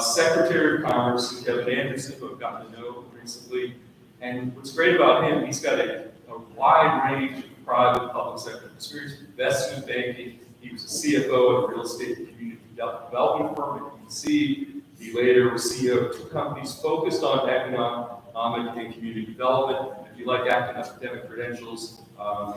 Secretary of Commerce, Kevin Anderson, who I've gotten to know recently. And what's great about him, he's got a wide range of private and public sector experience, investment banking. He was a CFO at a real estate and community development firm at DC. He later was CEO of 2 companies focused on economic and community development. If you like academic credentials,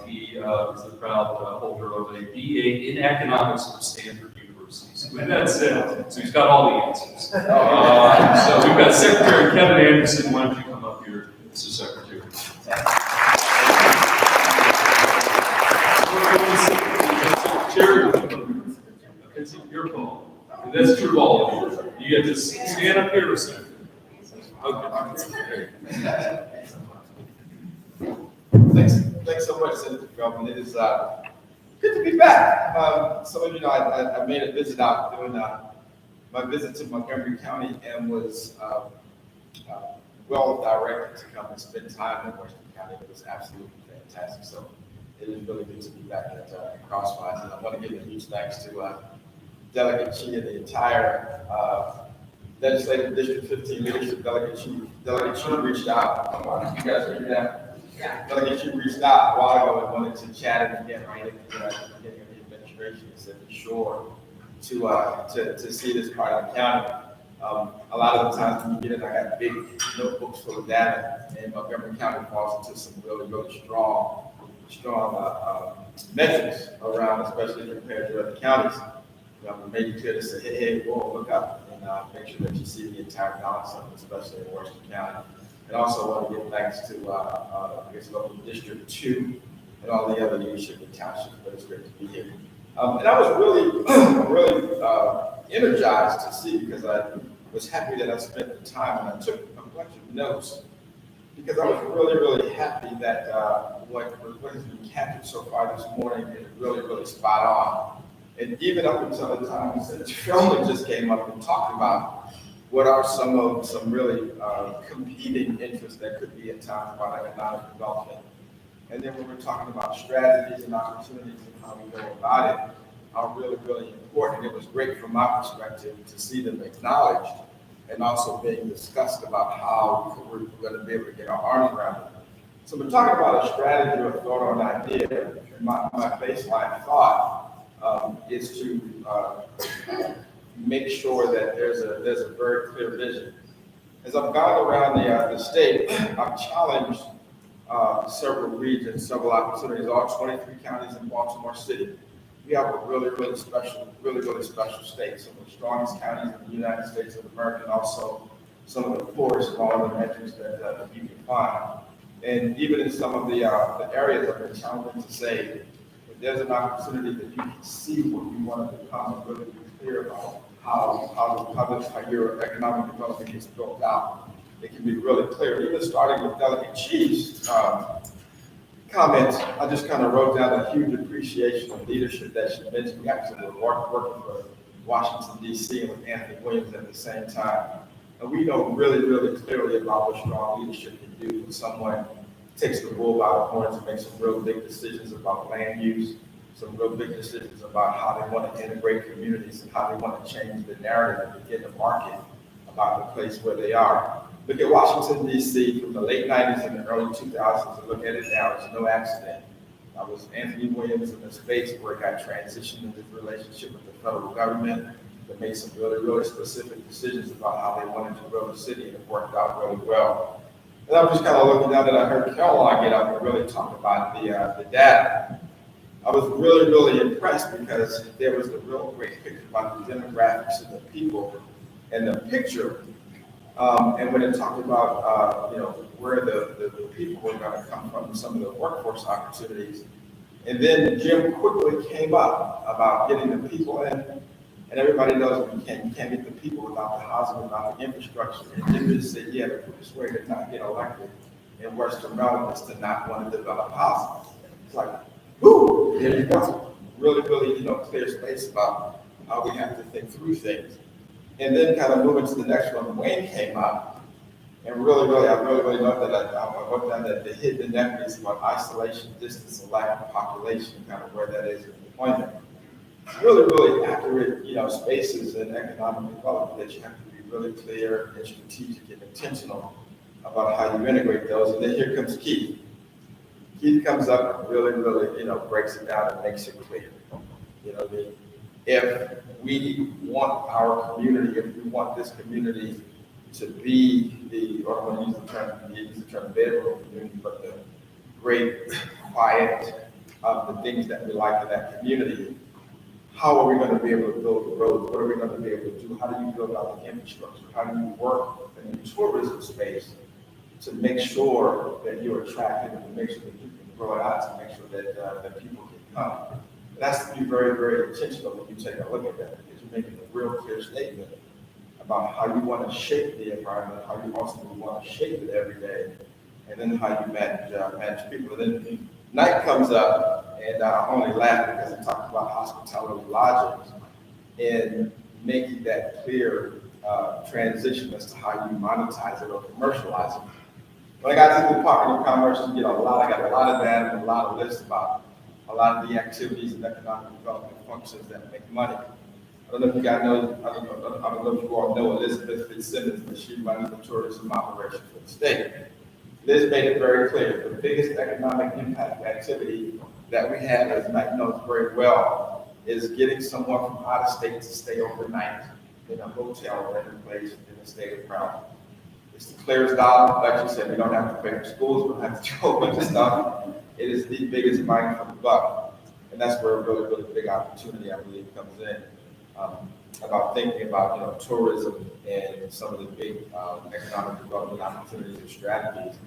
he is the proud holder of a BA in economics from Stanford University. So with that said, so he's got all the answers. So we've got Secretary Kevin Anderson. Why don't you come up here, Mr. Secretary? It's your call. And that's true of all of you. You get to stand up here or stand. Okay. Thanks so much, Senator Feldman. It is good to be back. Some of you know I made a visit out doing my visit to Montgomery County and was well directed to come and spend time in Washington County. It was absolutely fantastic. So it is really good to be back at Crosswise. And I want to give a huge thanks to Delegate Chi and the entire Legislative District 15 leadership. Delegate Chi reached out. You guys heard that? Yeah. Delegate Chi reached out a while ago and wanted to chat and again right at the beginning of the administration and said, be sure to see this part of the county. A lot of the times when you get it, I got big notebooks full of data, and Montgomery County falls into some really, really strong metrics around, especially compared to other counties. Made it clear to say, hey, whoa, look up, and make sure that you see the entire balance of it, especially in Washington County. And also want to give thanks to, local District 2 and all the other leadership in townships, but it's great to be here. And I was really energized to see, because I was happy that I spent the time and I took a bunch of notes, because I was really happy that what has been captured so far this morning is really spot on. And even up until the time that Feldman just came up and talked about what are some really competing interests that could be at times about economic development. And then when we're talking about strategies and opportunities and how we go about it, are really important. It was great from my perspective to see them acknowledged and also being discussed about how we're going to be able to get our arms around it. So we're talking about a strategy or thought or an idea. My baseline thought is to make sure that there's a very clear vision. As I've gone around the state, I've challenged several regions, several opportunities, all 23 counties in Baltimore City. We have a really special state, some of the strongest counties in the United States of America, and also some of the poorest of all the metrics that you can find. And even in some of the areas, I've been challenging to say, if there's an opportunity that you can see what you want to become and really be clear about, how your economic development gets built out. It can be really clear. Even starting with Delegate Chief's comments, I just kind of wrote down a huge appreciation of leadership that she mentioned. We actually were working for Washington, D.C. and with Anthony Williams at the same time. And we know really, really clearly about what strong leadership can do when someone takes the bull by the horns and makes some real big decisions about land use, some real big decisions about how they want to integrate communities and how they want to change the narrative and begin to market about the place where they are. Look at Washington, D.C. from the late 90s and the early 2000s, and look at it now. It's no accident. That was Anthony Williams in the space where he got transitioned into his relationship with the federal government that made some really, really specific decisions about how they wanted to grow the city, and it worked out really well. And I'm just kind of looking down that I heard Caroline get up and really talk about the data. I was really, really impressed because there was a real great picture about the demographics of the people and the picture. And when it talked about, where the people were going to come from, some of the workforce opportunities. And then Jim quickly came up about getting the people in. And everybody knows you can't get the people without the housing, without the infrastructure. And Jim just said, yeah, the quickest way to not get elected in Western Maryland is to not want to develop housing. It's like, whoo, there you go. Really, really, clear space about how we have to think through things. And then kind of moving to the next one, Wayne came up, and I really know that I wrote down that the hidden inequities about isolation, distance, and lack of population, kind of where that is in employment. Really, really accurate, spaces in economic development that you have to be really clear and strategic and intentional about how you integrate those. And then here comes Keith. Keith comes up and really, breaks it down and makes it clear. If we want our community, if we want this community to be or I'm going to use the term bedroom community, but the great, quiet, the things that we like in that community, how are we going to be able to build the roads? What are we going to be able to do? How do you build out the infrastructure? How do you work in the tourism space to make sure that you're attractive and to make sure that you can grow it out, to make sure that people can come? It has to be very, very intentional when you take a look at that, because you're making a real clear statement about how you want to shape the environment, how you also want to shape it every day, and then how you manage people. And then night comes up, and I only laugh because I talked about hospitality lodgings and making that clear transition as to how you monetize it or commercialize it. When I got to the Department of Commerce, I got a lot of data and a lot of lists about a lot of the activities and economic development functions that make money. I don't know if you guys know, I don't know if you all know Elizabeth Fitzsimmons, but she runs the tourism operation for the state. Liz made it very clear, the biggest economic impact activity that we have, as Mike knows very well, is getting someone from out of state to stay overnight in a hotel or any place in the state of Maryland. It's the clearest dollar. Like you said, we don't have to pay for schools, we don't have to do a whole bunch of stuff. It is the biggest bang for the buck. And that's where a really, really big opportunity, I believe, comes in. About thinking about, tourism and some of the big economic development opportunities and strategies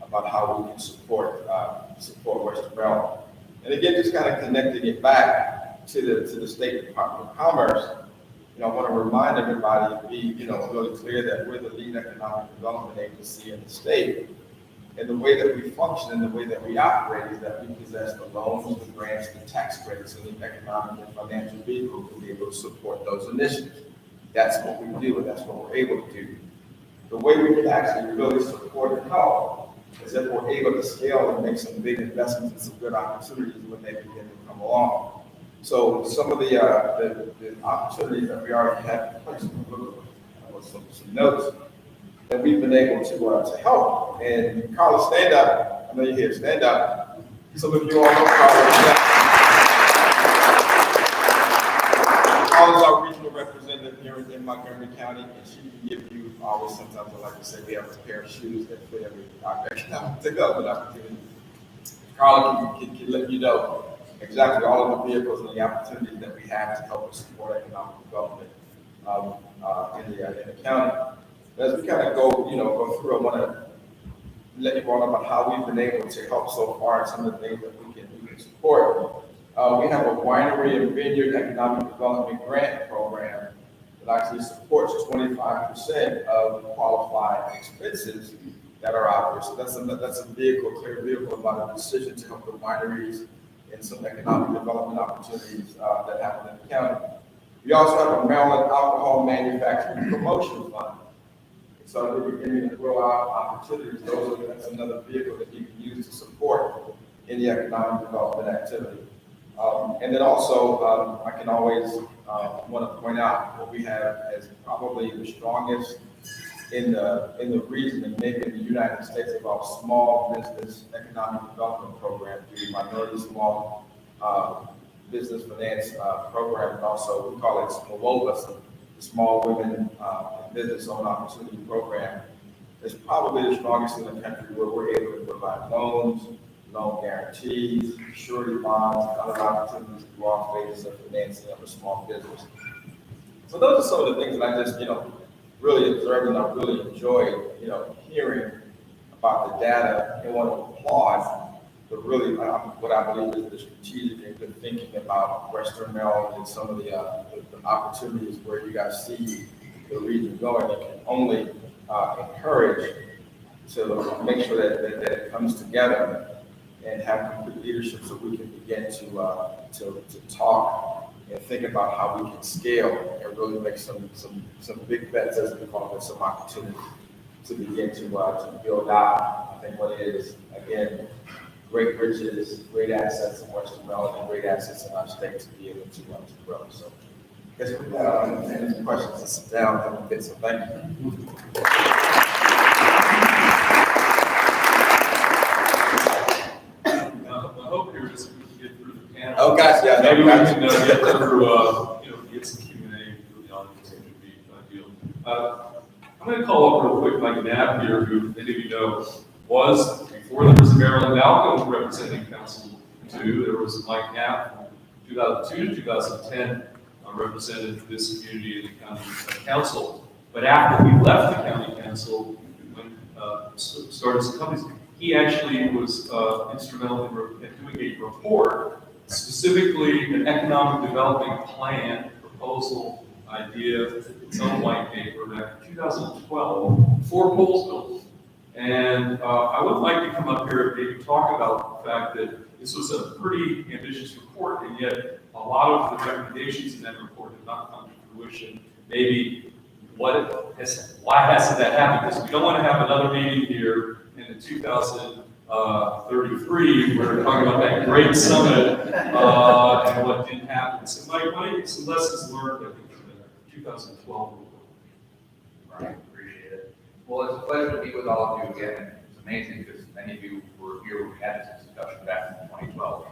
about how we can support Western Maryland. And again, just kind of connecting it back to the State Department of Commerce. I want to remind everybody and be, really clear that we're the lead economic development agency in the state. And the way that we function and the way that we operate is that we possess the loans, the grants, the tax credits, and the economic and financial vehicle to be able to support those initiatives. That's what we do, and that's what we're able to do. The way we can actually really support and help is if we're able to scale and make some big investments and some good opportunities when they begin to come along. So some of the opportunities that we already have in place, some notes that we've been able to help. And Carla, stand up. I know you're here. Stand up. Some of you all know Carla. Carla's our regional representative here in Montgomery County, and she can give you always, sometimes I like to say we have a pair of shoes that fit every economic development opportunity. Carla can let you know exactly all of the vehicles and the opportunities that we have to help support economic development in the county. As we kind of go through, I want to let you all know about how we've been able to help so far and some of the things that we can support. We have a winery and vineyard economic development grant program that actually supports 25% of qualified expenses that are out there. So that's a vehicle, clear vehicle about a decision to help the wineries and some economic development opportunities that happen in the county. We also have a Maryland Alcohol Manufacturing Promotion Fund. So we're beginning to grow out opportunities. That's another vehicle that you can use to support any economic development activity. And then also, I can always want to point out what we have as probably the strongest in the region and maybe in the United States of our small business economic development program, the Minority Small Business Finance Program, and also we call it SMOWOBA, the Small Women Business Owner Opportunity Program. It's probably the strongest in the country, where we're able to provide loans, loan guarantees, surety bonds, and other opportunities through all phases of financing of a small business. So those are some of the things that I just, really observed, and I really enjoyed, hearing about the data and want to applaud the really, what I believe is the strategic and good thinking about Western Maryland and some of the opportunities where you guys see the region going. It can only encourage to make sure that it comes together and have complete leadership, so we can begin to talk and think about how we can scale and really make some big bets, as we call it, some opportunities to begin to build out. I think what it is, again, great riches, great assets in Western Maryland, and great assets in our state to be able to grow. So I guess with that, I'll entertain any questions and sit down and have a bit. So thank you. I hope here is we can get through the panel. Oh, guys, yeah, Maybe we guys. can get through, get some Q&A with the audience, which would be ideal. I'm going to call up real quick Mike Knapp here, who many of you know was, before there was a Maryland Alco Representing Council 2, there was Mike Knapp from 2002 to 2010, represented this community in the county council. But after we left the county council, started some companies, he actually was instrumental in doing a report, specifically an economic development plan, proposal, idea, its own white paper back in 2012 for Polesville. And I would like to come up here and maybe talk about the fact that this was a pretty ambitious report, and yet a lot of the recommendations in that report have not come to fruition. Maybe why hasn't that happened? Because we don't want to have another meeting here in 2033, we're talking about that great summit and what didn't happen. So Mike, why don't you get some lessons learned, I think, from the 2012 report? Right, appreciate it. Well, it's a pleasure to be with all of you again. It's amazing because many of you were here when we had this discussion back in 2012.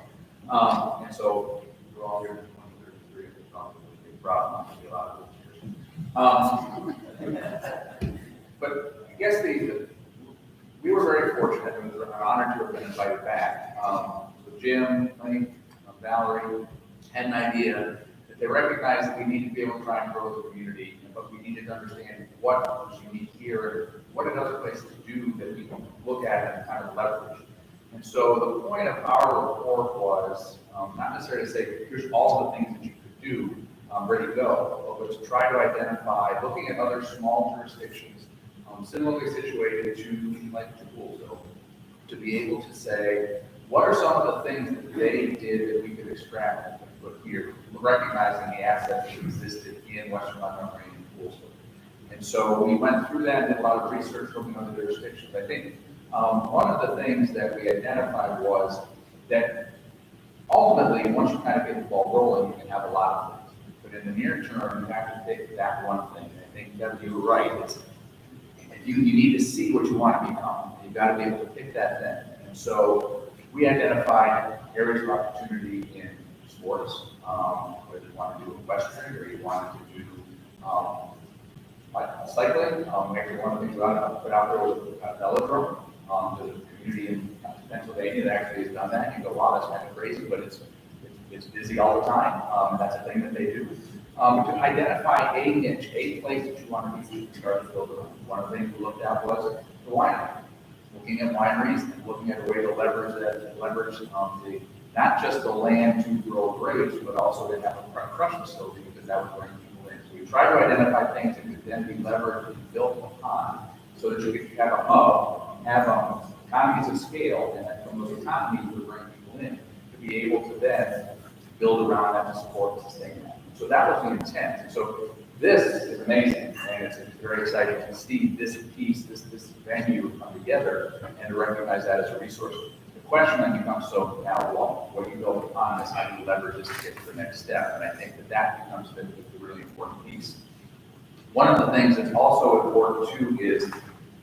And so we're all here in 2033, it's probably a big problem, there'll be a lot of years. But I guess we were very fortunate, and it was an honor to have been invited back. So Jim, Link, Valerie had an idea that they recognized that we needed to be able to try and grow the community, but we needed to understand what was unique here, what did other places do that we can look at and kind of leverage. And so the point of our report was not necessarily to say, here's all the things that you could do, ready to go, but was to try to identify, looking at other small jurisdictions, similarly situated to like Poolsville, to be able to say, what are some of the things that they did that we could extract and put here, recognizing the assets that existed in Western Montgomery and Poolsville. And so we went through that and did a lot of research looking at other jurisdictions. I think one of the things that we identified was that ultimately, once you kind of get the ball rolling, you can have a lot of things. But in the near term, you have to pick that one thing. I think that you're right. You need to see what you want to become. You've got to be able to pick that thing. And so we identified areas of opportunity in sports, whether you want to do equestrian or you want to do cycling. Maybe one of the things we want to put out there was a velodrome. There's a community in Pennsylvania that actually has done that. You go, wow, that's kind of crazy, but it's busy all the time. That's a thing that they do. To identify a niche, a place that you want to be to start to build around. One of the things we looked at was the winery. Looking at wineries and looking at a way to leverage not just the land to grow grapes, but also to have a crush facility, because that would bring people in. So we try to identify things that could then be leveraged and built upon, so that you could have a hub, have economies of scale, and then from those economies, we bring people in to be able to then build around that to support and sustain that. So that was the intent. And so this is amazing, and it's very exciting to see this piece, this venue come together and to recognize that as a resource. The question then becomes, so now what do you build upon this? How do you leverage this to get to the next step? And I think that becomes the really important piece. One of the things that's also important too is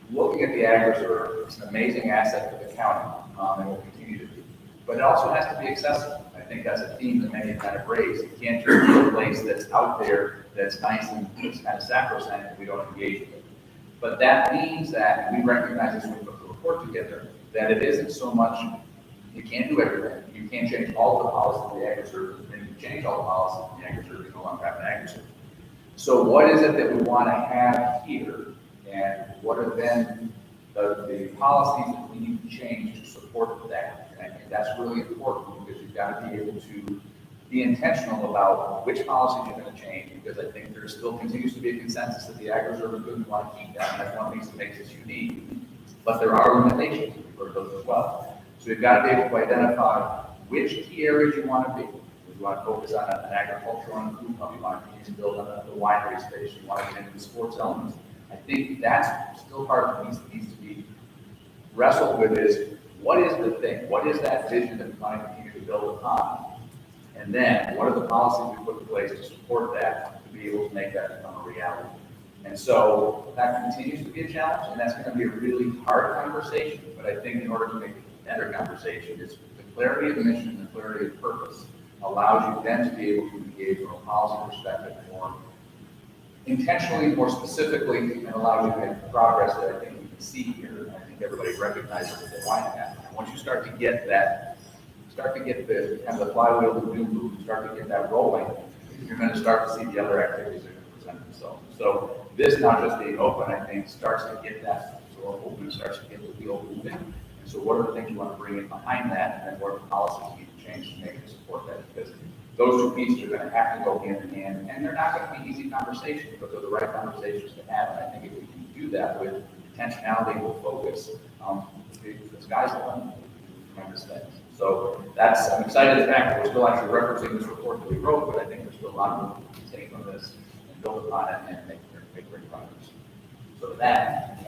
looking at the ag reserve. It's an amazing asset for the county, and will continue to be. But it also has to be accessible. I think that's a theme that many have kind of raised. It can't just be a place that's out there that's nice and it's kind of sacrosanct that we don't engage with. But that means that we recognize as we put the report together that it isn't so much, you can't do everything. You can't change all the policies of the ag reserve, and you change all the policies of the ag reserve, you no longer have an ag reserve. So what is it that we want to have here, and what are then the policies that we need to change to support that? And I think that's really important, because you've got to be able to be intentional about which policies you're going to change, because I think there still continues to be a consensus that the ag reserve is good, we want to keep that, and that's one of the things that makes us unique. But there are limitations for those as well. So you've got to be able to identify which key areas you want to be. You want to focus on an agricultural and food hub, you want to continue to build on the winery space, you want to get into the sports elements. I think that's still part of what needs to be wrestled with, is what is the thing? What is that vision that we want to continue to build upon? And then what are the policies we put in place to support that, to be able to make that become a reality? And so that continues to be a challenge, and that's going to be a really hard conversation. But I think in order to make it a better conversation, it's the clarity of mission and the clarity of purpose allows you then to be able to engage from a policy perspective more intentionally, more specifically, and allows you to make progress that I think we can see here. I think everybody recognizes that they want to happen. And once you start to get that, the kind of the flywheel of doom loop, start to get that rolling, you're going to start to see the other activities that are going to present themselves. So this not just being open, I think, starts to get that door open, starts to get the wheel moving. And so what are the things you want to bring in behind that, and then what are the policies you need to change to make it support that? Because those two pieces are going to have to go hand in hand, and they're not going to be easy conversations, but they're the right conversations to have. And I think if we can do that with intentionality, with focus, the sky's the limit for tremendous things. So I'm excited the fact that we're still actually referencing this report that we wrote, but I think there's still a lot of we can take from this and build upon it and make great progress. So with that.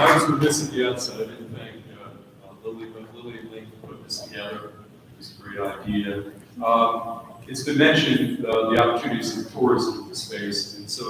I was remiss at the outset. I didn't thank Lily and Link for putting this together. It's a great idea. It's been mentioned the opportunities of tourism in the space, and so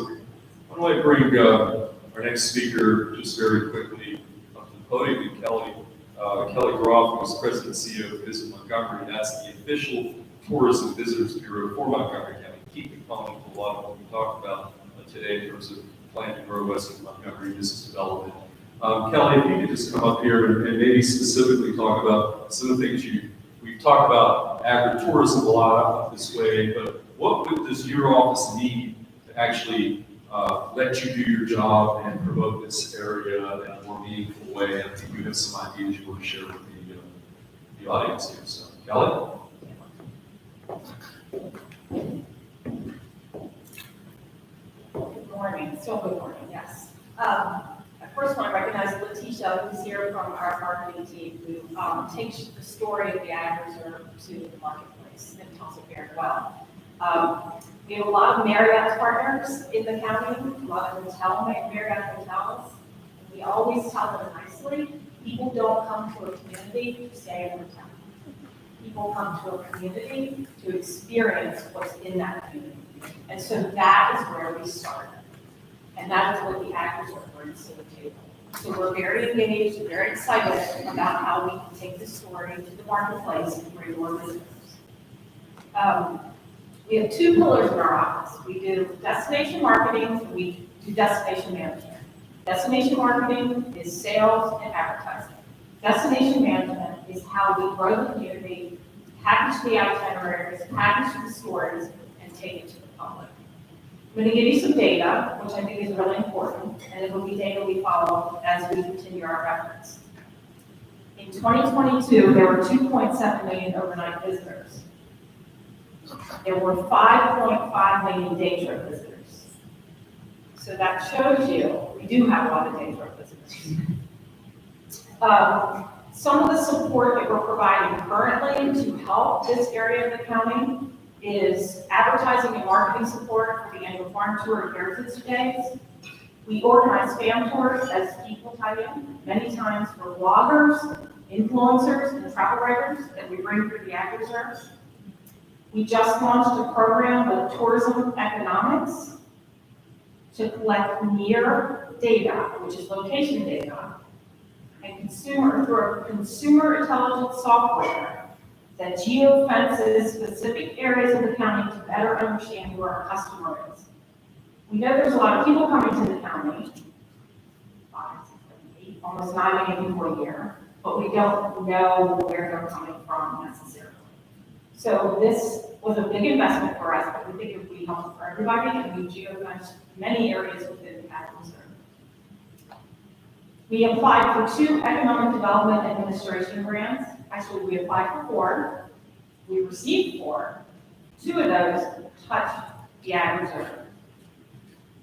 why don't I bring our next speaker just very quickly up to the podium, Kelly Groff, who's President and CEO of Visit Montgomery. That's the official tourism visitors bureau for Montgomery County. Key component to a lot of what we talked about today in terms of plan to grow Western Montgomery business development. Kelly, if you could just come up here and maybe specifically talk about some of the things we've talked about agritourism a lot up this way, but does your office need to actually let you do your job and promote this area in a more meaningful way? I think you have some ideas you want to share with the audience here. So, Kelly? Good morning, still good morning, yes. I first want to recognize Letitia, who's here from our marketing team, who takes the story of the ag reserve to the marketplace and tells it very well. We have a lot of Marriott partners in the county, a lot of Marriott hotels. We always tell them nicely, people don't come to a community to stay in a hotel. People come to a community to experience what's in that community. And so that is where we start. And that is what the ag reserve brings to the table. So we're very engaged, very excited about how we can take this story to the marketplace and bring more visitors. We have two pillars in our office. We do destination marketing, and we do destination management. Destination marketing is sales and advertising. Destination management is how we grow the community, package the itineraries, package the stories, and take it to the public. I'm going to give you some data, which I think is really important, and it will be data we follow as we continue our efforts. In 2022, there were 2.7 million overnight visitors. There were 5.5 million day trip visitors. So that shows you, we do have a lot of day trip visitors. Some of the support that we're providing currently to help this area of the county is advertising and marketing support for the annual farm tour and heritage days. We organize fam tours, as Keith will tell you, many times for bloggers, influencers, and travel writers that we bring through the ag reserves. We just launched a program with tourism economics to collect near data, which is location data, and through consumer intelligence software that geofences specific areas of the county to better understand where our customer is. We know there's a lot of people coming to the county, 5, 6, 7, 8, almost 9 million people a year, but we don't know where they're coming from necessarily. So this was a big investment for us, but we think it would be helpful for everybody, and we geofenced many areas within the ag reserve. We applied for 2 economic development administration grants. Actually, we applied for 4. We received 4. 2 of those touched the ag reserve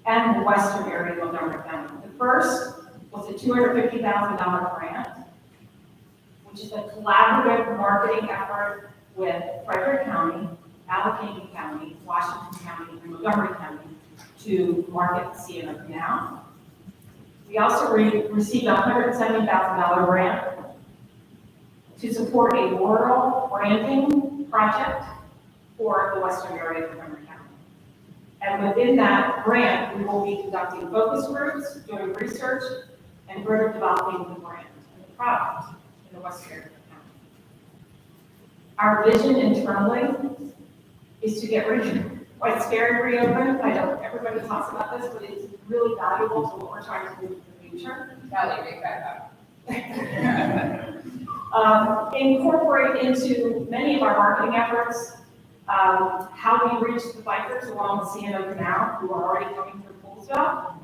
and the western area of Montgomery County. The first was a $250,000 grant, which is a collaborative marketing effort with Frederick County, Allegheny County, Washington County, and Montgomery County to market the C&O Canal. We also received a $170,000 grant to support a rural branding project for the western area of Montgomery County. And within that grant, we will be conducting focus groups, doing research, and further developing the brand and the product in the western area of the county. Our vision internally is to get White Ferry reopened. I know everybody talks about this, but it's really valuable to what we're trying to do in the future. Incorporate into many of our marketing efforts how we reach the bikers along the C&O Canal who are already coming through Poolsville.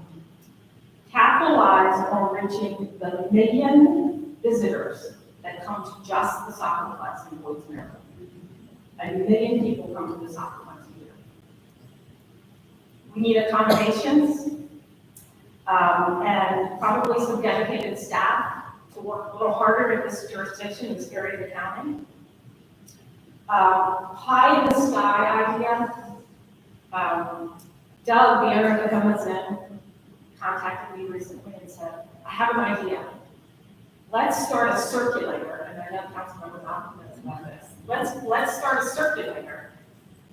Capitalize on reaching the 1 million visitors that come to just the soccerplex in Boyd's, Maryland. 1 million people come to the soccerplex a year. We need accommodations and probably some dedicated staff to work a little harder in this jurisdiction, this area of the county. Pie in the sky idea. Doug, the owner of the Homeless Inn, contacted me recently and said, I have an idea. Let's start a circulator, and I know Councilmember Malcolm knows about this. Let's start a circulator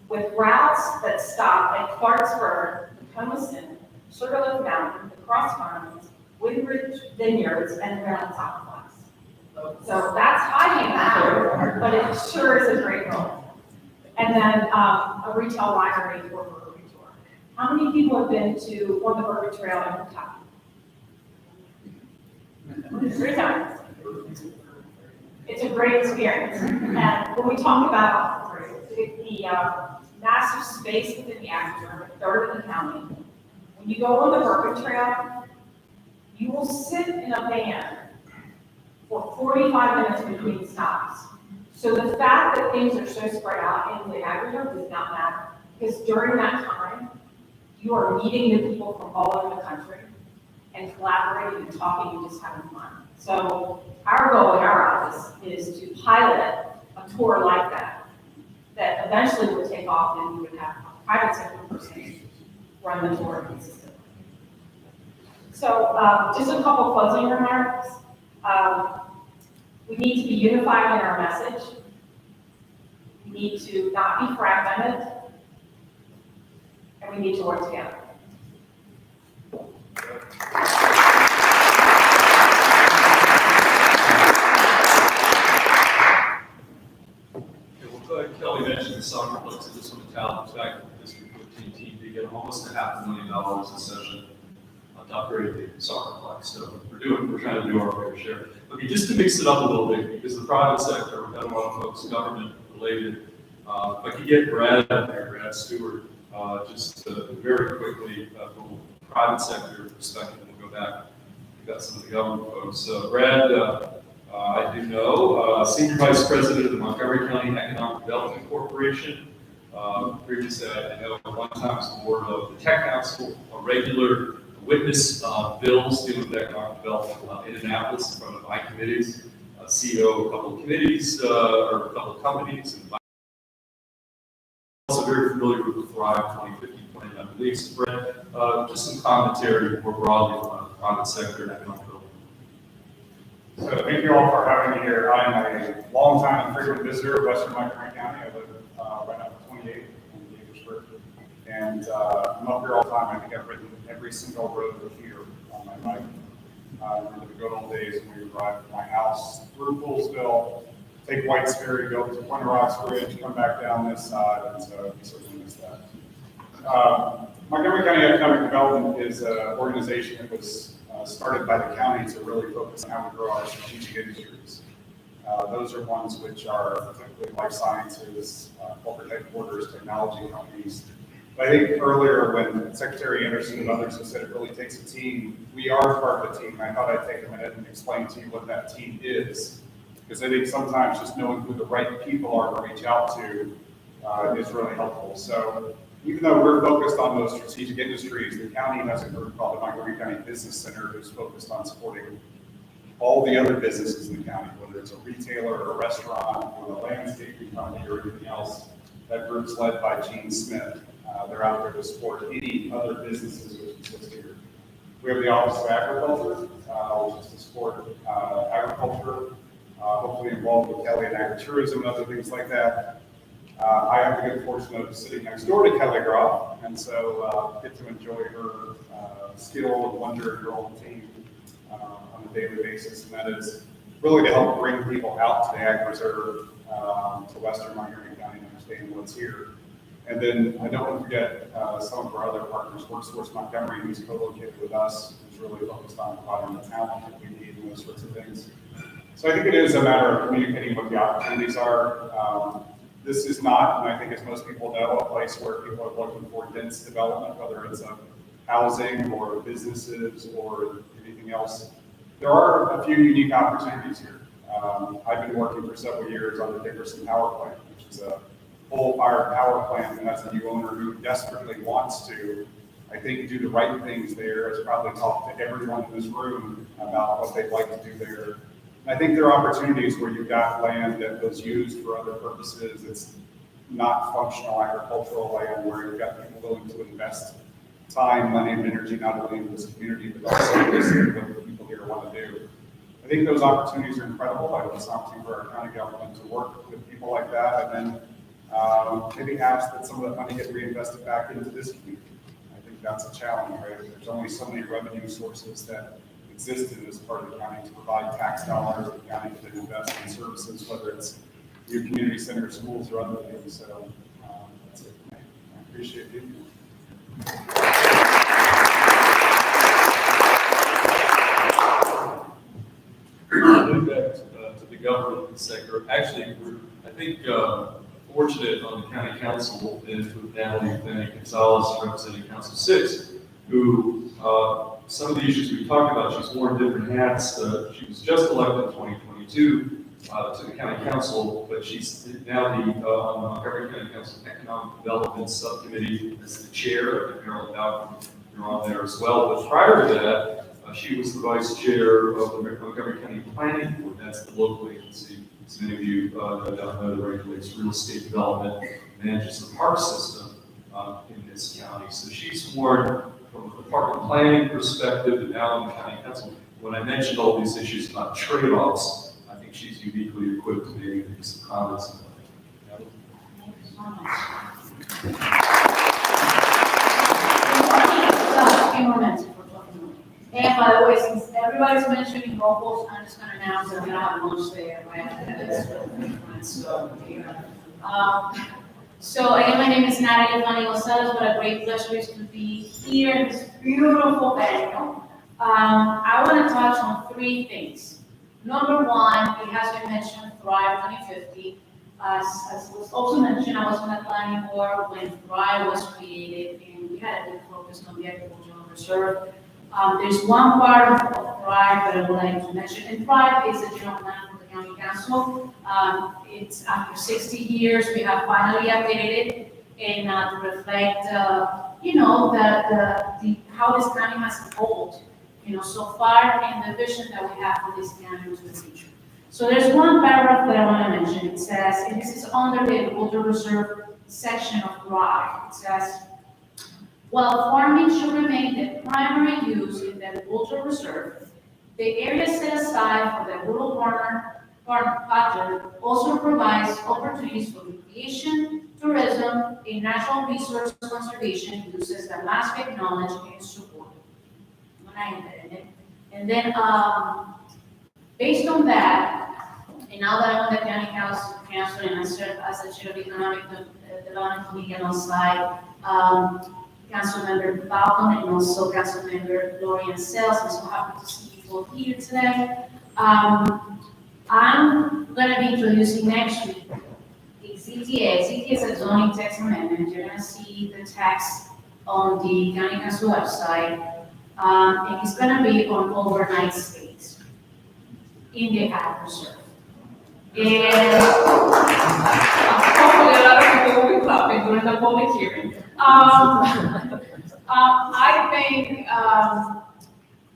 with routes that stop at Clarksburg, the Homeless Inn, Sugarloaf Mountain, the Cross Farms, Woodridge Vineyards, and Maryland Soccerplex. So that's high hanging, but it sure is a great goal. And then a retail winery or brewery tour. How many people have been on the Burger Trail in Kentucky? 3 times. It's a great experience. And when we talk about the massive space within the ag reserve, a third of the county, when you go on the Burger Trail, you will sit in a van for 45 minutes between stops. So the fact that things are so spread out in the ag reserve does not matter, because during that time, you are meeting the people from all over the country and collaborating and talking and just having fun. So our goal in our office is to pilot a tour like that eventually would take off and we would have a private sector person run the tour consistently. So just a couple closing remarks. We need to be unified in our message. We need to not be fragmented. And we need to work together. Kelly mentioned the soccer clubs. I just want to tell back to the District 15 team to get almost $500,000 a session to upgrade the soccer club. So we're trying to do our fair share. Okay, just to mix it up a little bit, because the private sector, we've got a lot of folks government related. If I could get Brad up there, Brad Stewart, just very quickly from a private sector perspective, we'll go back. We've got some of the government folks. Brad I do know, Senior Vice President of the Montgomery County Economic Development Corporation. Previously, I know one time was board of the Tech Council, a regular witness bills dealing with economic development in Annapolis in front of my committees, CEO of a couple of committees, or a couple of companies, and also very familiar with the Thrive 2050 plan, I believe. So, Brett, just some commentary more broadly on the private sector and economic development. So thank you all for having me here. I'm a longtime and frequent visitor of Western Montgomery County. I live right up to 28 in Gaithersburg. And I'm up here all the time. I think I've ridden every single road here on my bike. I remember the good old days when we would drive from my house through Poolsville, take White's Ferry, go to Pointe Rocks Bridge, come back down this side, and so we certainly miss that. Montgomery County Economic Development is an organization that was started by the county to really focus on how we grow our strategic industries. Those are ones which are typically life sciences, corporate headquarters, technology companies. But I think earlier when Secretary Anderson and others have said it really takes a team, we are part of the team. I thought I'd take a minute and explain to you what that team is. Because I think sometimes just knowing who the right people are to reach out to is really helpful. So even though we're focused on those strategic industries, the county has a group called the Montgomery County Business Center who's focused on supporting all the other businesses in the county, whether it's a retailer or a restaurant or a landscaping company or anything else. That group's led by Gene Smith. They're out there to support any other businesses which exist here. We have the Office of Agriculture, which is to support agriculture, hopefully involved with Kelly and agritourism and other things like that. I have the good fortune of sitting next door to Kelly Groff, and so get to enjoy her skill and wonder in her own team on a daily basis, and that is really to help bring people out to the Ag Reserve, to Western Montgomery County and understand what's here. And then I don't want to forget some of our other partners, Workforce Montgomery, who's co-located with us, who's really focused on providing the talent that we need and those sorts of things. So I think it is a matter of communicating what the opportunities are. This is not, and I think as most people know, a place where people are looking for dense development, whether it's housing or businesses or anything else. There are a few unique opportunities here. I've been working for several years on the Dickerson Power Plant, which is a coal-fired power plant, and as a new owner who desperately wants to, I think, do the right things there, has probably talked to everyone in this room about what they'd like to do there. And I think there are opportunities where you've got land that was used for other purposes. It's not functional agricultural land where you've got people willing to invest time, money, and energy, not only in this community, but also listening to what the people here want to do. I think those opportunities are incredible. I would something for our county government to work with people like that, and then maybe ask that some of that money get reinvested back into this community. I think that's a challenge, right? There's only so many revenue sources that exist in this part of the county to provide tax dollars. The county can invest in services, whether it's new community centers, schools, or other things. So that's it for me. I appreciate you. Move back to the government sector. Actually, I think, fortunate on the county council is with Natalie Gonzalez representing Council 6, who some of the issues we talked about, she's worn different hats. She was just elected in 2022 to the county council, but she's now on the Montgomery County Council Economic Development Subcommittee as the chair. And Marilyn Malcolm, you're on there as well. But prior to that, she was the vice chair of the Montgomery County Planning Board. That's the local agency. As many of you know that regulates real estate development, manages the park system in this county. So she's sworn from a department planning perspective and now in the county council. When I mentioned all these issues about trade-offs, I think she's uniquely equipped to maybe make some comments on that. Thank you so much. A few more minutes before talking. And by the way, since everybody's mentioning locals, I'm just going to announce that we're going to have lunch there right after this. So again, my name is Natalie Gonzalez. What a great pleasure it is to be here in this beautiful venue. I want to touch on three things. Number one, it has been mentioned, Thrive 2050. As was also mentioned, I was on the planning board when Thrive was created, and we had a big focus on the agricultural reserve. There's one part of Thrive that I would like to mention. And Thrive is a general plan for the county council. It's after 60 years, we have finally updated it and to reflect, you know, the how this county has evolved, you know, so far and the vision that we have for this county into the future. So there's one paragraph that I want to mention. It says, and this is under the agricultural reserve section of Thrive. It says, while farming should remain the primary use in the agricultural reserve, the area set aside for the rural farm project also provides opportunities for recreation, tourism, and natural resource conservation uses that must be acknowledged and supported. And then, based on that, and now that I'm on the county council and I serve as the chair of the economic development committee alongside Councilmember Falcon and also Councilmember Gloria Sales, I'm so happy to see you all here today. I'm going to be introducing next week the ZTA. ZTA is a zoning text amendment. You're going to see the text on the county council website. And it's going to be on overnight stays in the ag reserve. And hopefully a lot of people will be clapping during the public hearing. I think,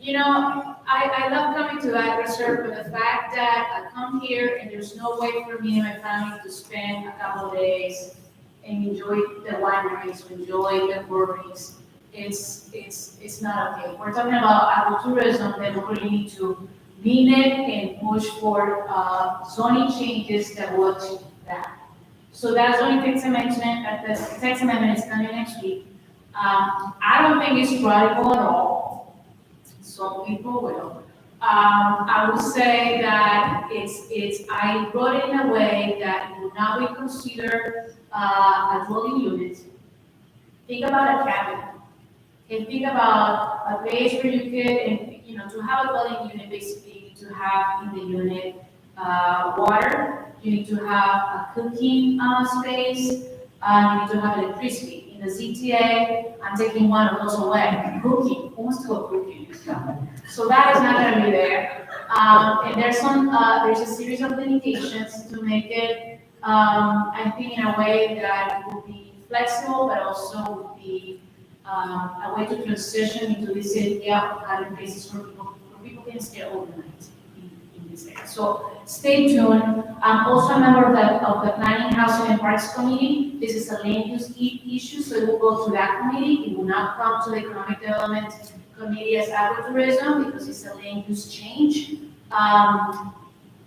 you know, I love coming to ag reserve, but the fact that I come here and there's no way for me and my family to spend a couple of days and enjoy the wineries, enjoy the breweries, it's not okay. We're talking about agritourism, then we really need to mean it and push for zoning changes that will achieve that. So that zoning text amendment, the text amendment is coming next week. I don't think it's radical at all. Some people will. I would say that I wrote it in a way that it would not be considered a dwelling unit. Think about a cabin. And think about a place where you could, you know, to have a dwelling unit, basically, you need to have in the unit water, you need to have a cooking space, you need to have electricity. In the ZTA, I'm taking one of those away. Cooking, who wants to go cooking? So that is not going to be there. And there's a series of limitations to make it, I think, in a way that it will be flexible, but also would be a way to transition into this area of having places where people can stay overnight in this area. So stay tuned. I'm also a member of the Planning, Housing, and Parks Committee. This is a land use issue, so it will go to that committee. It will not come to the Economic Development Committee as agritourism because it's a land use change.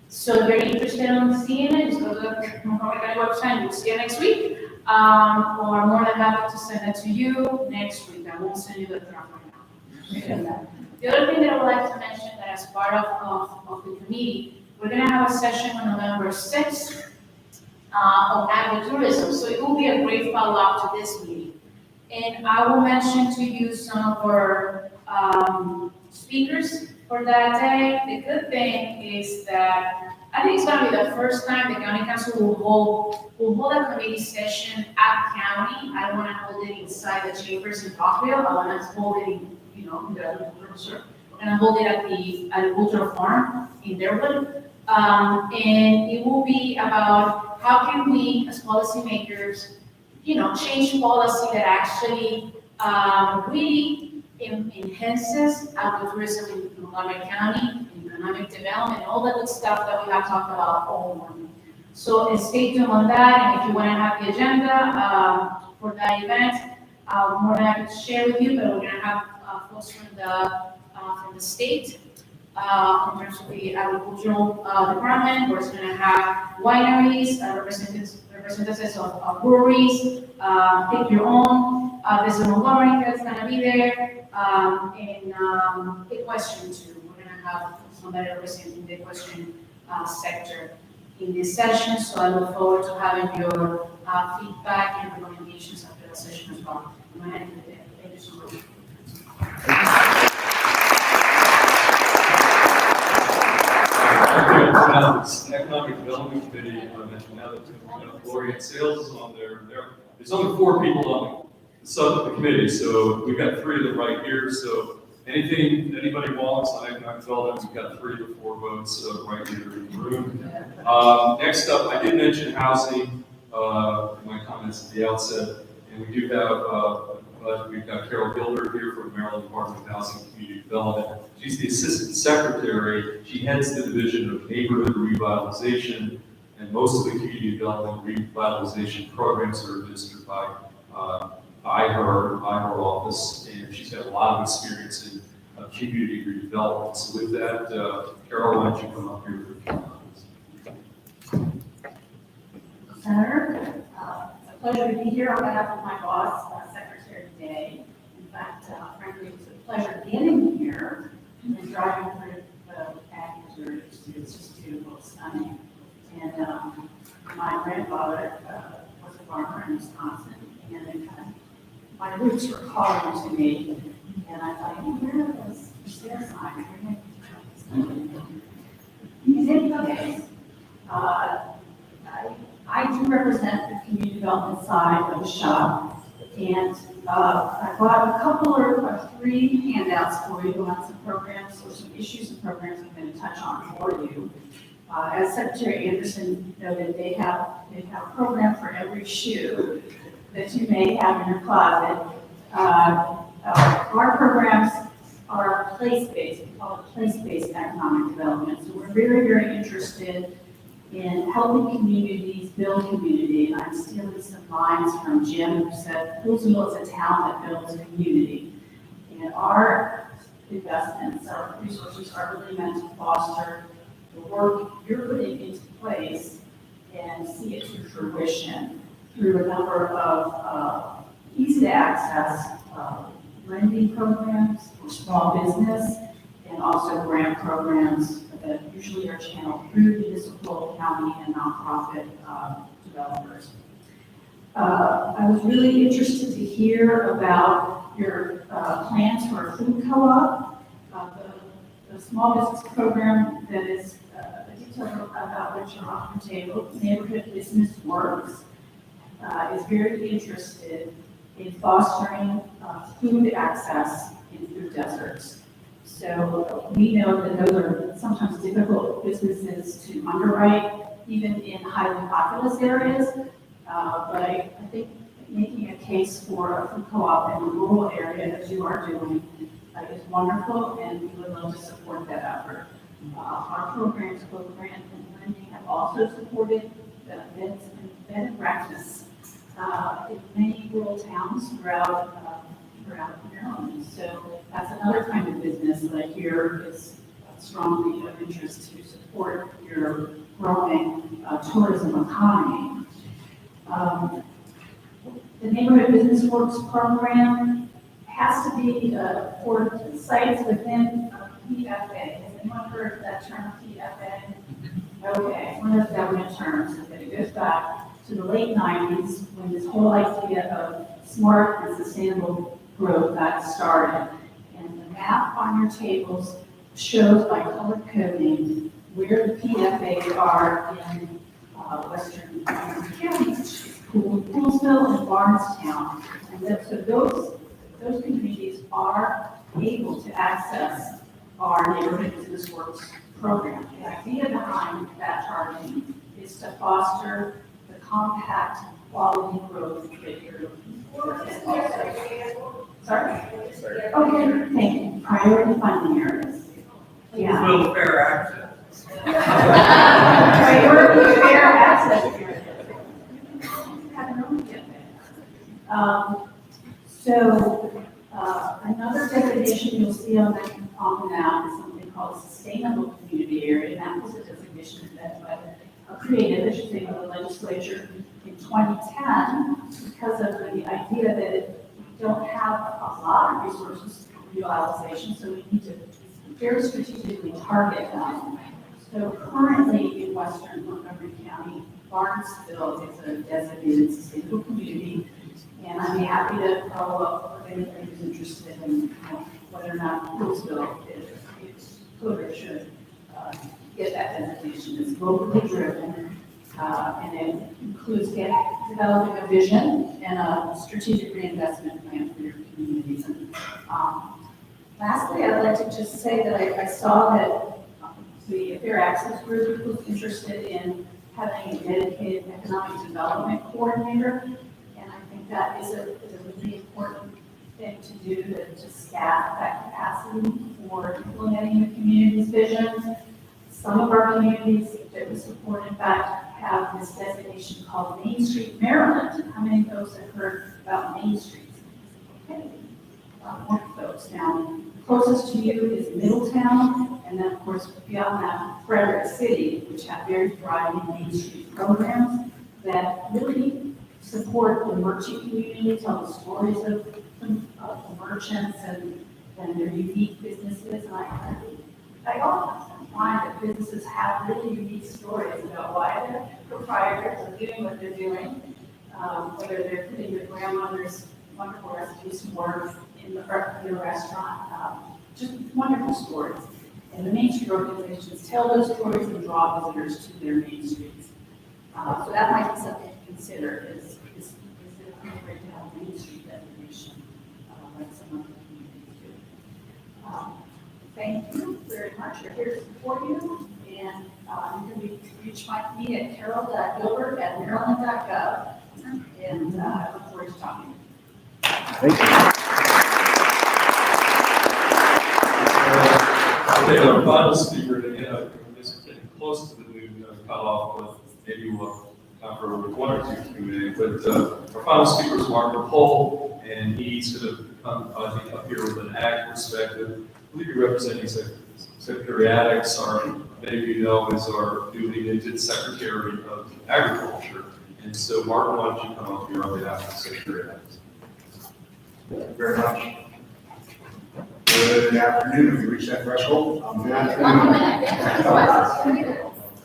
So if you're interested in seeing it, just go to the Montgomery County website. You'll see it next week. Or more than happy to send it to you next week. I won't send you the draft right now. The other thing that I would like to mention that as part of the committee, we're going to have a session on November 6th on agritourism. So it will be a great follow-up to this meeting. And I will mention to you some of our speakers for that day. The good thing is that I think it's going to be the first time the county council will hold a committee session at county. I don't want to hold it inside the chambers in Rockville. I want to hold it in, you know, in the agricultural reserve. We're going to hold it at the agricultural farm in Durban. And it will be about how can we, as policymakers, you know, change policy that actually really enhances agritourism in Montgomery County, economic development, all the good stuff that we have talked about all morning. So stay tuned on that, and if you want to have the agenda for that event, I'm more than happy to share with you, but we're going to have folks from the state in terms of the agricultural department. We're going to have wineries, representatives of breweries, pick your own. There's a Montgomery that's going to be there, and equestrian too. We're going to have somebody representing the equestrian sector in this session. So I look forward to having your feedback and recommendations after the session as well. Thank you so much. Now, this Economic Development Committee, I mentioned now that Gloria Sales is on there. There's only 4 people on the committee, so we've got 3 of them right here. So Anything anybody wants on economic development, we've got 3 or 4 votes right here in the room. Next up, I did mention housing in my comments at the outset, and we do have, we've got Carol Gilbert here from Maryland Department of Housing and Community Development. She's the Assistant Secretary. She heads the Division of Neighborhood Revitalization, and most of the community development revitalization programs are administered by her office, and she's got a lot of experience in community redevelopment. So with that, Carol, why don't you come up here for a few comments? Senator, it's a pleasure to be here on behalf of my boss, Secretary Day. In fact, frankly, it's a pleasure getting here and driving through the ag reserve. It's just beautiful, it's stunning. And my grandfather was a farmer in Wisconsin, and it kind of, my roots were calling to me, and I thought, where was the stair sign? Anyways, I do represent the community development side of the shop, and I brought a couple or 3 handouts for you on some programs or some issues and programs I'm going to touch on for you. As Secretary Anderson noted, they have a program for every shoe that you may have in your closet. Our programs are place-based. We call it place-based economic development. So we're very, very interested in helping communities build community. And I'm stealing some lines from Jim, who said, Poolsville is a town that builds a community. And our investments, our resources are really meant to foster the work you're putting into place and see it to fruition through a number of easy to access lending programs for small business, and also grant programs that usually are channeled through municipal, county, and nonprofit developers. I was really interested to hear about your plans for a food co-op. The small business program that is detailed about which are on the table, Neighborhood Business Works, is very interested in fostering food access in food deserts. So we know that those are sometimes difficult businesses to underwrite, even in highly populous areas. But I think making a case for a food co-op in a rural area, as you are doing, is wonderful, and we would love to support that effort. Our programs, both grant and lending, have also supported beds and breakfasts in many rural towns throughout Maryland. So that's another kind of business that I hear is strongly of interest to support your growing tourism economy. The Neighborhood Business Works program has to be for sites within PFA. Has anyone heard of that term, PFA? Okay, it's one of those government terms, but it goes back to the late 90s when this whole idea of smart and sustainable growth got started. And the map on your tables shows by color coding where the PFAs are in western counties, Poolsville and Barnestown. And so those communities are able to access our Neighborhood Business Works program. The idea behind that targeting is to foster the compact quality growth that you're looking for. Sorry? Okay, thank you. Priority funding areas. Yeah. Full fair access. Priority fair access areas. Another definition you'll see on the map is something called sustainable community area, and that was a designation that created, I should say, by the legislature in 2010 because of the idea that we don't have a lot of resources for realization, so we need to very strategically target them. So currently in western Montgomery County, Barnesville is a designated sustainable community, and I'd be happy to follow up with anybody who's interested in whether or not Poolsville could or should get that designation. It's locally driven, and it includes developing a vision and a strategic reinvestment plan for your communities. And Lastly, I'd like to just say that I saw that the Fair Access Group was interested in having a dedicated economic development coordinator. And I think that is a really important thing to do to staff that capacity for implementing the community's vision. Some of our communities that we support, in fact, have this designation called Main Street Maryland. How many folks have heard about Main Street? Okay, more folks. Now, closest to you is Middletown, and then of course beyond that, Frederick City, which have very thriving Main Street programs that really support the merchant community, tell the stories of the merchants and their unique businesses. And I often find that businesses have really unique stories about why their proprietors are doing what they're doing, whether they're putting their grandmother's wonderful recipes to work in the restaurant, just wonderful stories. And the Main Street organizations tell those stories and draw visitors to their Main Streets. So that might be something to consider, is it appropriate to have a Main Street designation, like some other communities do. Thank you very much. We're here to support you, and you can reach me at carol.gilbert@maryland.gov, and I look forward to talking. Thank you. Okay, our final speaker, and again, this is getting close to the noon cutoff, but maybe we'll have time for one or two Q&A. But our final speaker is Mark Rapole, and he's going to come, I think, up here with an ag perspective. I believe you're representing Secretary Addicks, many of you know, is our newly minted Secretary of Agriculture. And so, Mark, why don't you come up here on behalf of Secretary Addicks? Thank you very much. Good afternoon. Have you reached that threshold? Good afternoon.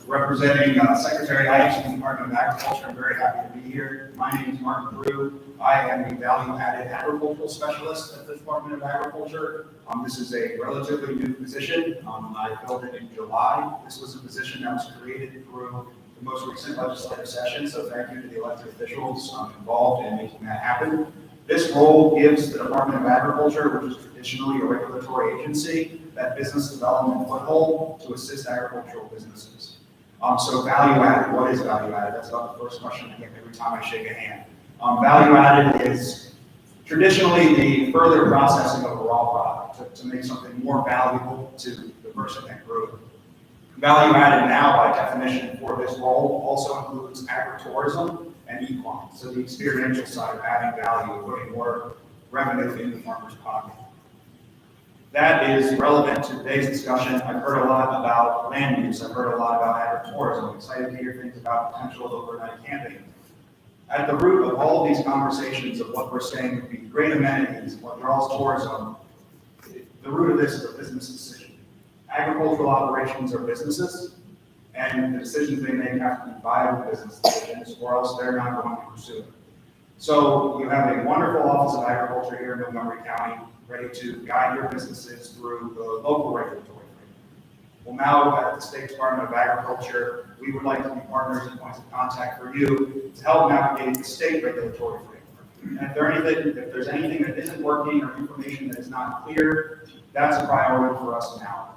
Representing Secretary Addicks of the Department of Agriculture, I'm very happy to be here. My name is Mark Brew. I am a value-added agricultural specialist at the Department of Agriculture. This is a relatively new position. I filled it in July. This was a position that was created through the most recent legislative session, so thank you to the elected officials involved in making that happen. This role gives the Department of Agriculture, which is traditionally a regulatory agency, that business development foothold to assist agricultural businesses. So value added, what is value added? That's about the first question I get every time I shake a hand. Value added is traditionally the further processing of a raw product to make something more valuable to the person that grew it. Value added now, by definition, for this role also includes agritourism and equine, so the experiential side of adding value, putting more revenue in the farmer's pocket. That is relevant to today's discussion. I've heard a lot about land use. I've heard a lot about agritourism. I'm excited to hear things about potential overnight camping. At the root of all of these conversations of what we're saying would be great amenities, what draws tourism, the root of this is a business decision. Agricultural operations are businesses, and the decisions they make have to be viable business decisions, or else they're not going to pursue it. So you have a wonderful Office of Agriculture here in Montgomery County, ready to guide your businesses through the local regulatory framework. Well, now at the State Department of Agriculture, we would like to be partners and points of contact for you to help navigate the state regulatory framework. And if there's anything that isn't working or information that is not clear, that's a priority for us now,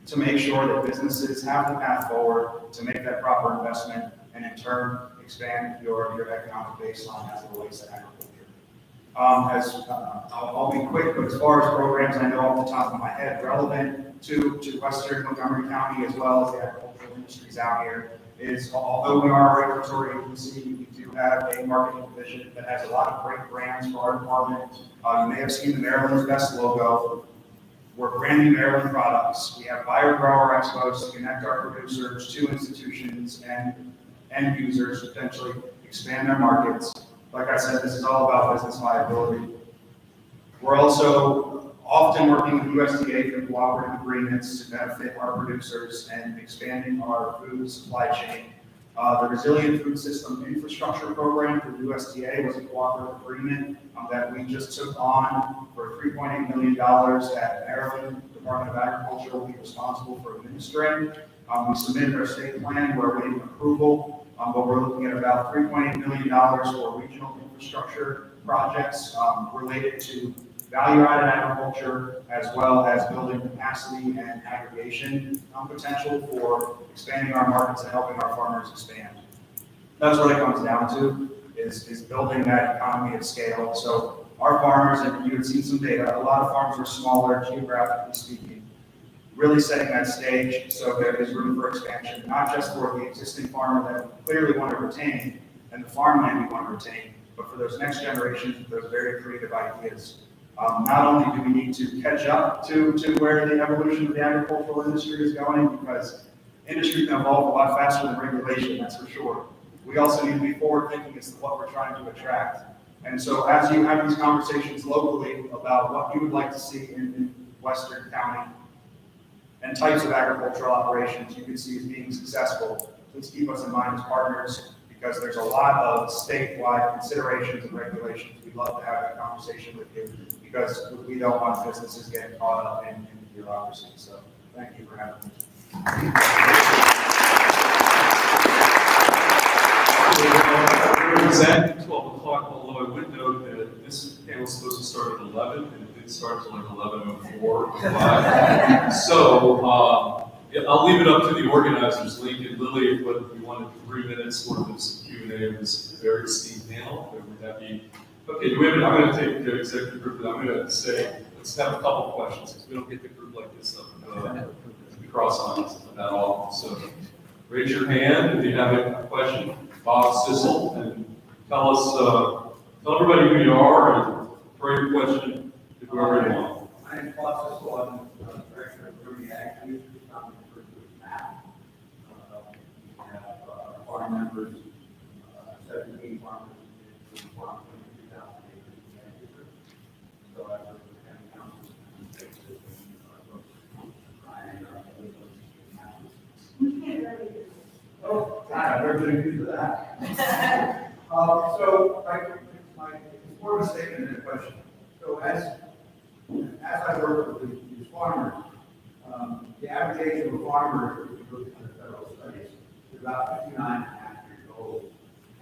to make sure that businesses have the path forward to make that proper investment and in turn expand your economic baseline as it relates to agriculture. I'll be quick, but as far as programs I know off the top of my head relevant to Western Montgomery County as well as the agricultural industries out here is, although we are a regulatory agency, we do have a marketing division that has a lot of great brands for our department. You may have seen the Maryland's Best logo. We're branding Maryland products. We have buyer-grower expos to connect our producers to institutions and end users, potentially expand their markets. Like I said, this is all about business viability. We're also often working with USDA through cooperative agreements to benefit our producers and expanding our food supply chain. The Resilient Food System Infrastructure Program through USDA was a cooperative agreement that we just took on for $3.8 million that Maryland Department of Agriculture will be responsible for administering. We submitted our state plan, we're awaiting approval, but we're looking at about $3.8 million for regional infrastructure projects related to value-added agriculture, as well as building capacity and aggregation potential for expanding our markets and helping our farmers expand. That's what it comes down to, is building that economy of scale. So our farmers, and you have seen some data, a lot of farms are smaller geographically speaking, really setting that stage so there is room for expansion, not just for the existing farmer that we clearly want to retain and the farmland we want to retain, but for those next generations with those very creative ideas. Not only do we need to catch up to where the evolution of the agricultural industry is going, because industry can evolve a lot faster than regulation, that's for sure. We also need to be forward thinking as to what we're trying to attract. And so as you have these conversations locally about what you would like to see in Western County and types of agricultural operations you can see as being successful, please keep us in mind as partners, because there's a lot of statewide considerations and regulations. We'd love to have that conversation with you, because we don't want businesses getting caught up in bureaucracy. So thank you for having me. We're exactly 12 o'clock, although I would note that this panel is supposed to start at 11, and it did start at like 11:04. So yeah, I'll leave it up to the organizers, Link and Lily, but we wanted 3 minutes for this Q&A of this very esteemed panel. Would that be okay? Do we have? I'm going to take the executive group, and I'm going to say let's have a couple questions, because we don't get the group like this up across lines that often. So raise your hand if you have a question. Bob Sissel, and tell us, tell everybody who you are and throw your question to whoever you want. My name is Bob Sissel. I'm the director of Ruby Ag Youth. I'm referred to as MAP. We have farm members, 17 farmers, in farm 22,000 acres in Vancouver. So I work with county councils and state systems, and we can't really do. Oh, God, we're going to do that. So my more of a statement and a question. So as I work with these farmers, the average age of a farmer, if you look at the federal studies, is about 59 and a half years old,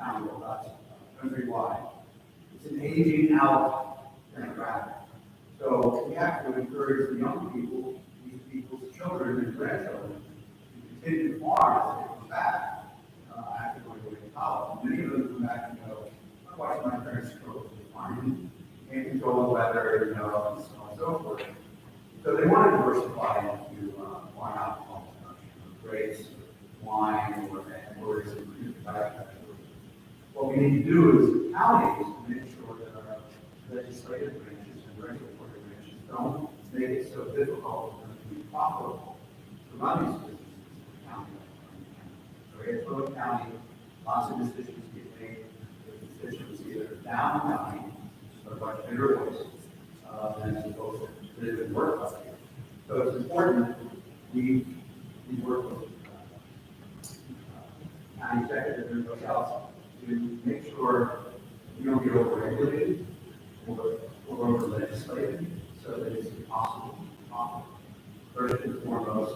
countrywide. It's an aging out demographic. So we have to encourage the young people, these people's children and grandchildren, to continue to farm as they come back after going away to college. Many of them come back and go, I watched my parents grow up farming, can't control the weather, and so on and so forth. So they want to diversify into farm alcohol production, grapes, wine, or what we need to do is counties to make sure that our legislative branches and regulatory branches don't make it so difficult for them to be profitable to run these businesses in the county. So Edgewood County, lots of decisions get made. The decisions either down county or much bigger voices than as opposed to live and work up here. So it's important that we work with county executive and everybody else to make sure you don't get over-regulated or over-legislated so that it's impossible to profit. First and foremost,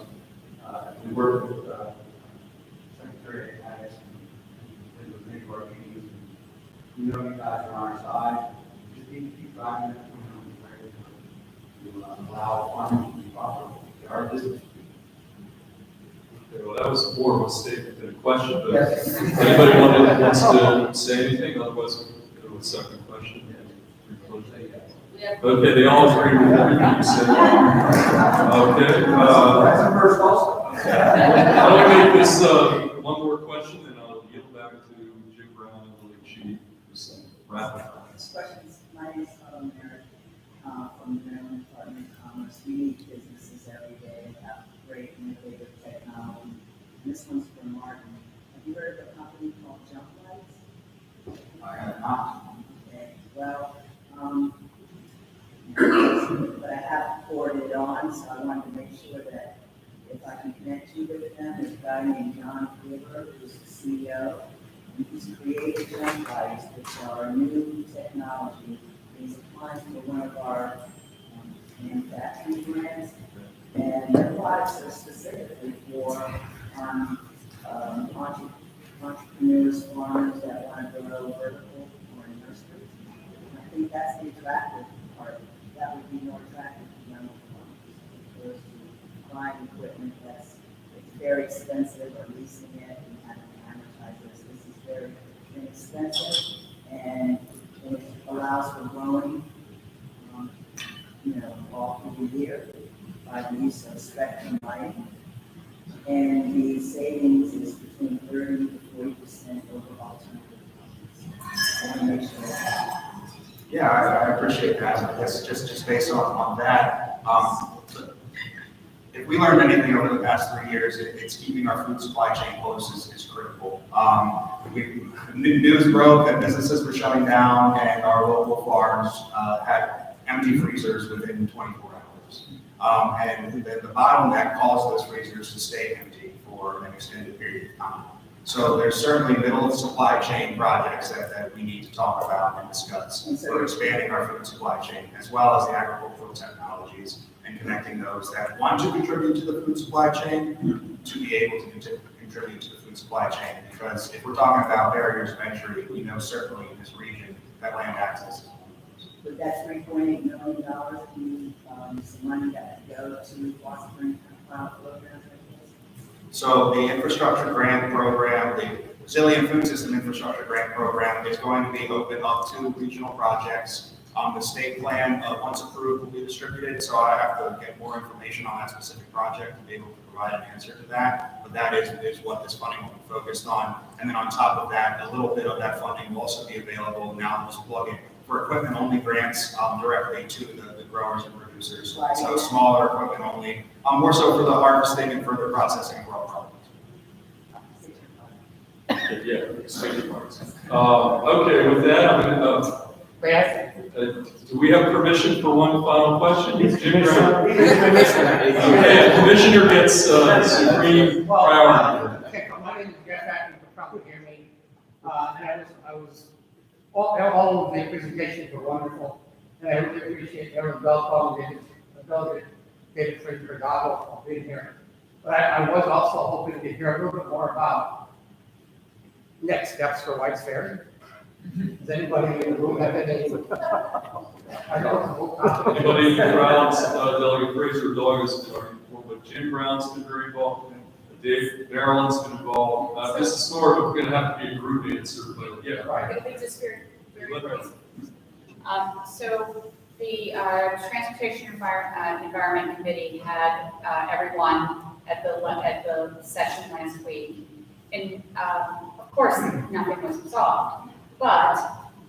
we work with Secretary of Ag and with many of our meetings. You know you guys are on our side. You just need to keep driving it to allow farming to be profitable. Our business. Okay, well, that was more of a statement than a question, but yes. Anybody wants to say anything? Otherwise, we'll go with second question. Okay, they all agree with everything you said. Okay. That's a first also. I'll make this one more question, and I'll yield back to Jim Brown and Lily Chi for some rapid comments. Questions. My name is Merritt from the Maryland Department of Commerce. We meet businesses every day and have great innovative technology. And this one's from Martin. Have you heard of a company called Jump Lights? I have not. Okay. Well, but I have forwarded it on, so I wanted to make sure that if I can connect you with them, there's a guy named John Cleaver, who's the CEO, and he's created jump lights, which are a new technology. He's applying for one of our manufacturing brands, and their products are specifically for entrepreneurs, farmers that want to grow vertical or in nurseries. I think that's the attractive part. That would be more attractive to young people opposed to buying equipment that's very expensive or leasing it and having to amortize this. This is very inexpensive and it allows for growing, all through the year by the use of spectrum lighting. And the savings is between 30 to 40% over alternative options. I want to make sure that. Yeah, I appreciate that. I guess just based on that, if we learned anything over the past 3 years, it's keeping our food supply chain close is critical. News broke that businesses were shutting down and our local farms had empty freezers within 24 hours. And the bottleneck caused those freezers to stay empty for an extended period of time. So there's certainly middle of supply chain projects that we need to talk about and discuss for expanding our food supply chain, as well as the agricultural technologies and connecting those that want to contribute to the food supply chain to be able to contribute to the food supply chain. Because if we're talking about barriers of entry, we know certainly in this region that land access is one of those. With that $3.8 million, be some money that would go to fostering programs like this? So the infrastructure grant program, the Resilient Food System Infrastructure Grant Program is going to be open up to regional projects. The state plan, once approved, will be distributed, so I have to get more information on that specific project to be able to provide an answer to that. But that is what this funding will be focused on. And then on top of that, a little bit of that funding will also be available now just plug-in for equipment-only grants directly to the growers and producers. So smaller equipment only, more so for the harvesting and further processing of raw products. Yeah, okay, with that, I'm gonna, do we have permission for one final question? Jim Brown? Okay, the commissioner gets supreme priority. Okay, my name is Jeff Atkins, you can probably hear me. All of the presentations were wonderful, and I really appreciate Aaron Bell David Fraser for being here. But I was also hoping to hear a little bit more about next steps for White's Ferry. Does anybody in the room have any? Anybody in the grounds, Delegate Fraser, Doug is involved, but Jim Brown's been very involved, Dave Maryland's been involved. This is sort of going to have to be a group answer, but yeah. I think just very brief. So the Transportation Environment Committee had everyone at the session last week. And of course, nothing was resolved, but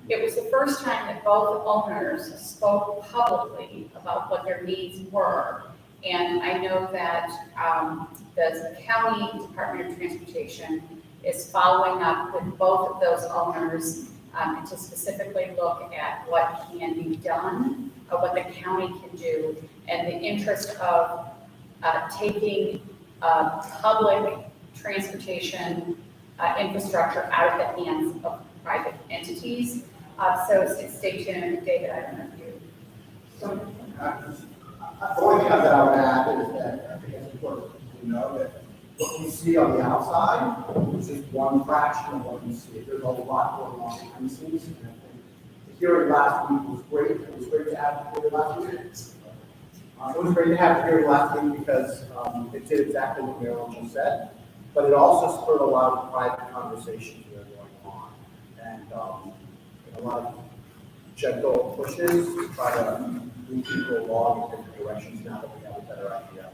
it was the first time that both owners spoke publicly about what their needs were. And I know that the County Department of Transportation is following up with both of those owners to specifically look at what can be done, what the county can do, and the interest of taking public transportation infrastructure out of the hands of private entities. So stay tuned. David, I don't know if you. The only thing that I would add is that I think it's important to know that what we see on the outside is just one fraction of what we see. There's a lot going on behind the scenes. And I think the hearing last week was great. It was great to have the hearing last week. It was great to have the hearing last week because it did exactly what Marilyn just said, but it also spurred a lot of private conversations that are going on, and a lot of gentle pushes to try to move people along in different directions now that we have a better idea.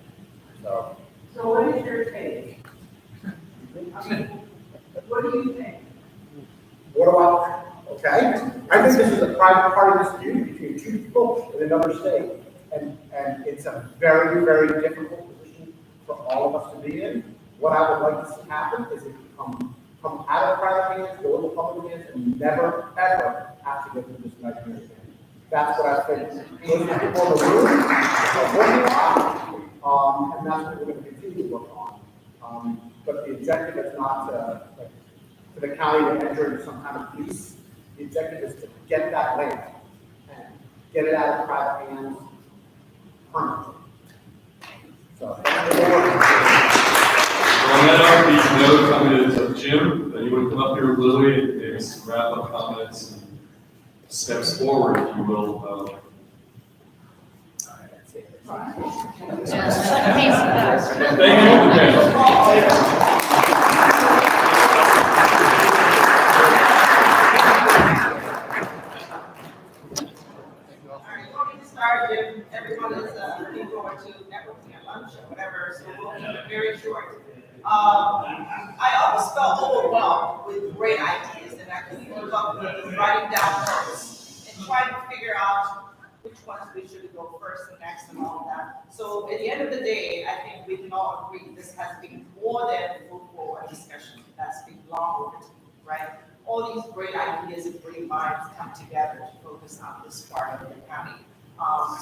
So what is your take? What do you think? what about, okay, I think this is a private party dispute between two people in another state. And it's a very, very difficult position for all of us to be in. What I would like to see happen is it come out of private hands, go into public hands, and never, ever have to go through this nightmare again. That's what I think those people in the room are working on, and that's what we're going to continue to work on. But the objective is not for the county to enter into some kind of lease. The objective is to get that land and get it out of private hands. So, on that note, I'm going to Jim, you would come up here with Lily and maybe some wrap-up comments and steps forward, if you will. Start if everyone is looking forward to networking at lunch or whatever, so we'll keep it very short. I always felt overwhelmed with great ideas, and I couldn't keep up with writing down notes and trying to figure out which ones we should go first and next and all of that. So at the end of the day, I think we can all agree this has been more than fruitful a discussion. That's been long overdue, right? All these great ideas and great minds come together to focus on this part of the county.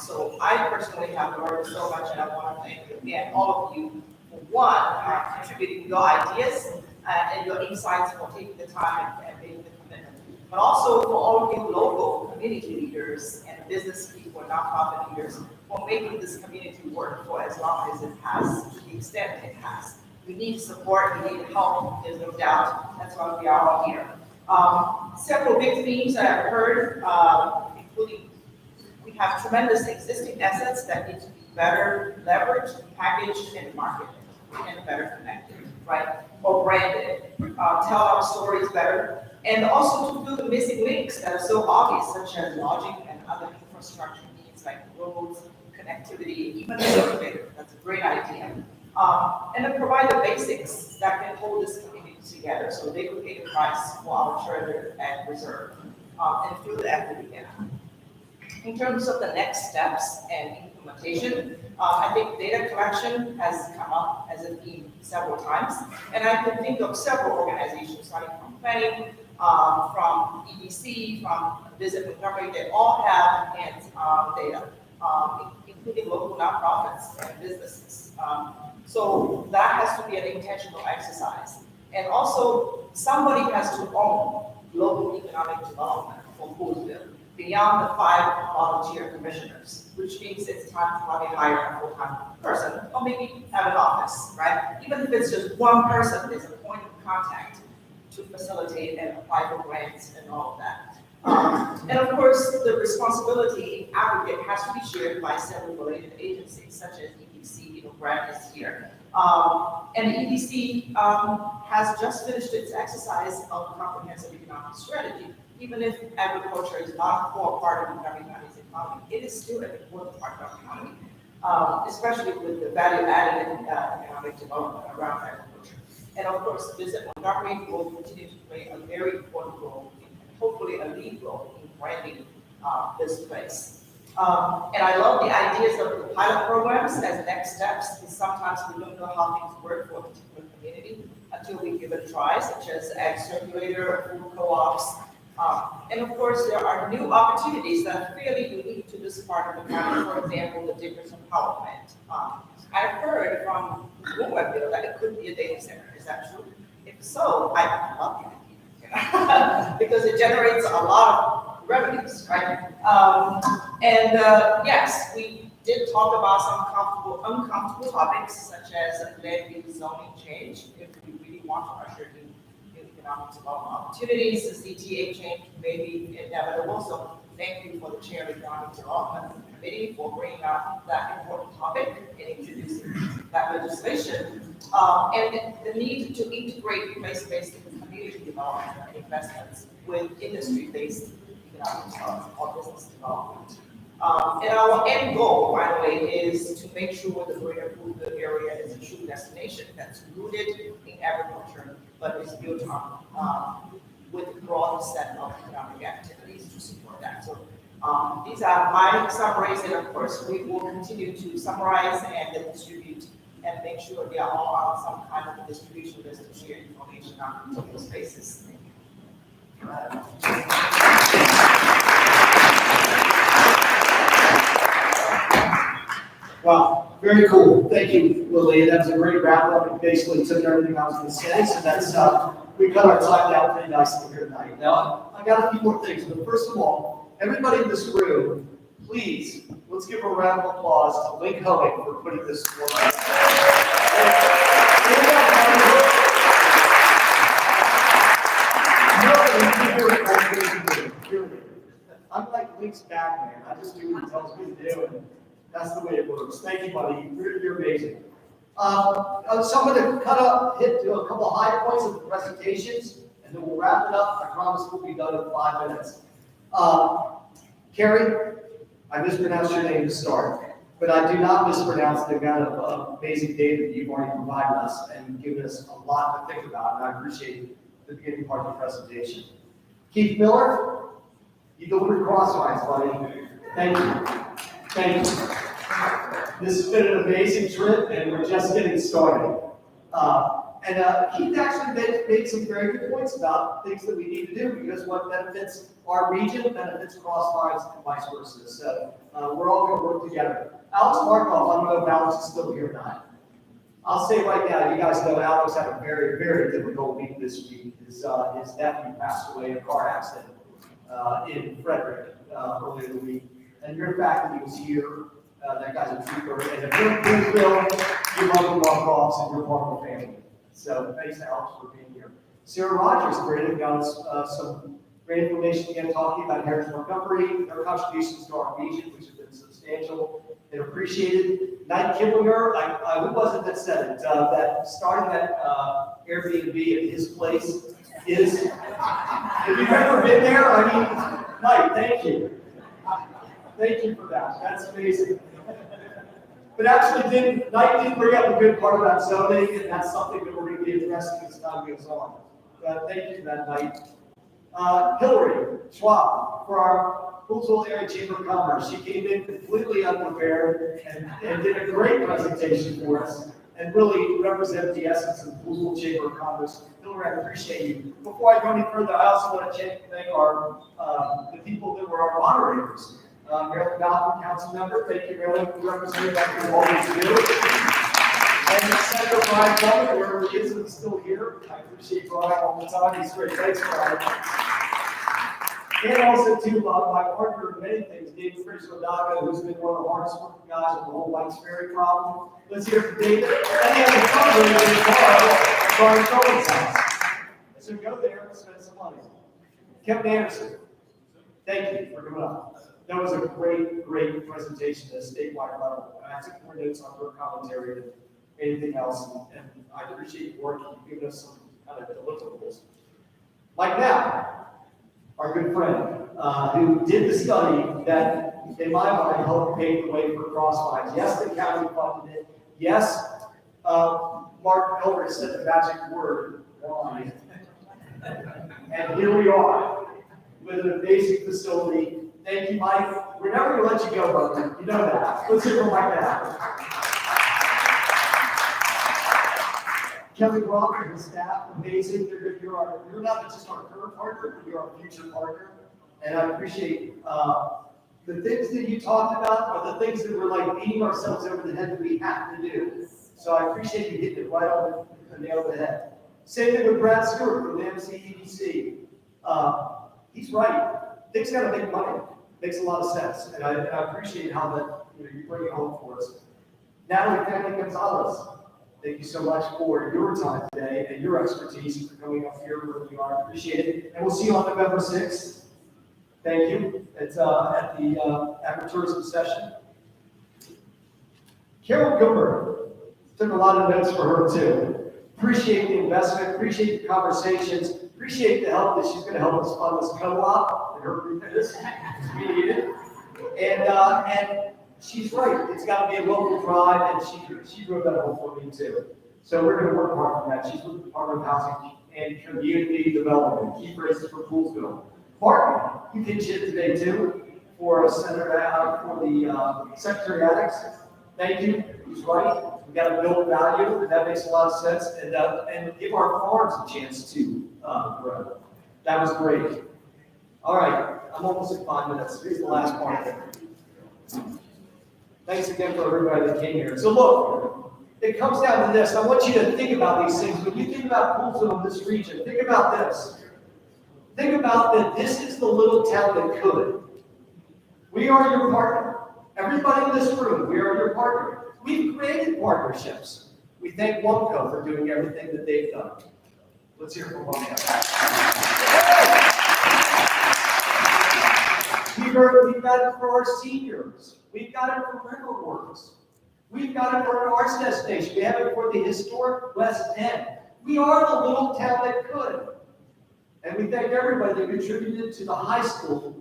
So I personally have learned so much, and I want to thank again all of you for one, contributing your ideas and your insights, for taking the time and making the commitment. But also for all of you local community leaders and business people, nonprofit leaders, for making this community work for as long as it has, to the extent it has. We need support, we need help, there's no doubt. That's why we are all here. Several big themes that I've heard, including we have tremendous existing assets that need to be better leveraged, packaged, and marketed, and better connected, right? Or branded, tell our stories better, and also to fill the missing links that are so obvious, such as lodging and other infrastructure needs like roads, connectivity, even the elevator. That's a great idea. And then provide the basics that can hold this community together, so they could pay the price for our treasure and reserve, and through the equity gap. In terms of the next steps and implementation, I think data collection has come up as a theme several times, and I can think of several organizations, starting from planning, from EDC, from Visit Montgomery, they all have hands-on data, including local nonprofits and businesses. So that has to be an intentional exercise. And also, somebody has to own local economic development for Poolsville, beyond the 5 volunteer commissioners, which means it's time to probably hire a full-time person, or maybe have an office, right? Even if it's just one person, there's a point of contact to facilitate and apply for grants and all of that. And of course, the responsibility in aggregate has to be shared by several related agencies, such as EDC, Brad is here. And the EDC has just finished its exercise of comprehensive economic strategy. Even if agriculture is not a core part of Montgomery County's economy, it is still an important part of our economy, especially with the value-added economic development around agriculture. And of course, Visit Montgomery will continue to play a very important role, and hopefully a lead role in branding this place. And I love the ideas of the pilot programs as next steps, because sometimes we don't know how things work for a particular community until we give it a try, such as Ag Circulator, food co-ops. And of course, there are new opportunities that are fairly unique to this part of the county. For example, the Dickerson Power Plant. I've heard from Montgomery that it could be a data center. Is that true? If so, I love the idea, because it generates a lot of revenues, right? Yes, we did talk about some uncomfortable topics, such as land use zoning change, if we really want to usher in economic development opportunities. The CTA change may be inevitable, so thank you for the chair of the Economic Development Committee for bringing up that important topic and introducing that legislation. And the need to integrate place-based community development and investments with industry-based economic development or business development. And our end goal, by the way, is to make sure the greater Poolsville area is a true destination that's rooted in agriculture, but is built on with a broad set of economic activities to support that. So these are my summaries, and of course, we will continue to summarize and then distribute and make sure they are all on some kind of a distribution list to share information on particular spaces. Wow, very cool. Thank you, Lily. That was a great wrap up. It basically took everything I was going to say. So that's we cut our time down pretty nicely here tonight. Now, I got a few more things. But first of all, everybody in this room, please, let's give a round of applause to Link Hoeing for putting this together. I'm like Link's Batman. I just do what he tells me to do, and That's the way it works. Thank you, buddy. You're amazing. So I'm going to hit a couple of high points of the presentations, and then we'll wrap it up. I promise we'll be done in 5 minutes. Carrie, I mispronounced your name to start, but I do not mispronounce the amount of amazing data that you've already provided us and given us a lot to think about, and I appreciate the beginning part of the presentation. Keith Miller, you delivered crosswise, buddy. Thank you. Thank you. This has been an amazing trip, and we're just getting started. Keith actually made some very good points about things that we need to do, because what benefits our region benefits Crosswise and vice versa. So we're all going to work together. Alex Markov, I don't know if Alex is still here or not. I'll say right now, you guys know Alex had a very, very difficult week this week. His nephew passed away in a car accident in Frederick earlier in the week. And your fact that he was here, that guy's a trooper. And if you're in Bluefield, you love the Markovs and you're part of the family. So thanks to Alex for being here. Sarah Rogers created some great information again, talking about Heritage Montgomery, their contributions to our region, which have been substantial and appreciated. Knight Kiplinger, who was it that said it? That starting that Airbnb at his place is, if you've ever been there, I mean, Knight, thank you. Thank you for that. That's amazing. But actually, Knight did bring up a good part about zoning, and that's something that we're going to be addressing as time goes on. Thank you for that, Knight. Hillary Schwab, for our Poolsville Area Chamber of Commerce. She came in completely unprepared and did a great presentation for us and really represented the essence of the Poolsville Chamber of Commerce. Hillary, I appreciate you. Before I go any further, I also want to thank the people that were our moderators. Marilyn Malcolm, council member, thank you, Marilyn, for representing that you always do. And Senator Brian Bowman, wherever he is, he's still here. I appreciate Brian all the time. He's great. Thanks, Brian. And also to my partner in many things, David Frisco-Dago, who's been one of the hardest working guys on the whole White Ferry problem. Let's hear from David. And he has a company in his car, Brian Cohen's house. So go there and spend some money. Kevin Anderson, thank you for coming up. That was a great, great presentation at a statewide level. I took more notes on her commentary than anything else, and I appreciate your work. You've given us some kind of deliverables. Like now, our good friend, who did the study that, in my mind, helped pave the way for Crosswise. Yes, the county funded it. Yes, Mark Elbert said the magic word, wine. And here we are, with an amazing facility. Thank you, Mike. We're never going to let you go, brother. You know that. Let's hear from Mike now. Kevin Rock and his staff, amazing. You're not just our current partner, but you're our future partner. And I appreciate the things that you talked about are the things that we're like beating ourselves over the head that we have to do. So I appreciate you hitting it right on the nail of the head. Same thing with Brad Stewart from the MCEDC. He's right. Things got to make money. Makes a lot of sense, and I appreciate how that you bring it home for us. Natalie Family Gonzalez, thank you so much for your time today and your expertise for coming up here where you are. Appreciate it, and we'll see you on November 6th. Thank you. It's at the agritourism session. Carol Gilbert, took a lot of notes for her too. Appreciate the investment. Appreciate the conversations. Appreciate the help that she's going to help us fund this co-op and her group is. We need it. And she's right. It's got to be a local drive, and she drove that home for me too. So we're going to work hard on that. She's with the Department of Housing and Community Development. Key phrases for Poolsville. Martin, you did shit today too for Senator for the Secretary Alex. Thank you. He's right. We got to build value, and that makes a lot of sense, and give our farms a chance to grow. That was great. All right, I'm almost at 5 minutes. Here's the last part of it. Thanks again for everybody that came here. So look, it comes down to this. I want you to think about these things. When you think about Poolsville in this region, think about this. Think about that this is the little town that could. We are your partner. Everybody in this room, we are your partner. We've created partnerships. We thank OneCo for doing everything that they've done. Let's hear from OneCo. We've got it for our seniors. We've got it for Riverworks. We've got it for an arts destination. We have it for the historic West End. We are the little town that could. And we thank everybody that contributed to the high school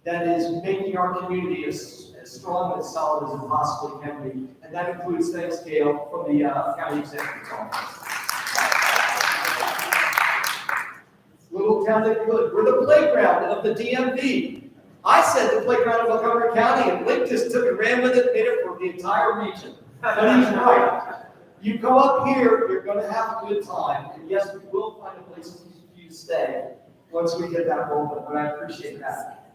that is making our community as strong and as solid as it possibly can be. And that includes thanks, Gail, from the County Executive's Office. Little town that could. We're the playground of the DMV. I said the playground of Montgomery County, and Blake just took and ran with it, made it for the entire region. But he's right. You come up here, you're going to have a good time. And yes, we will find a place for you to stay once we get that rolling, but I appreciate that.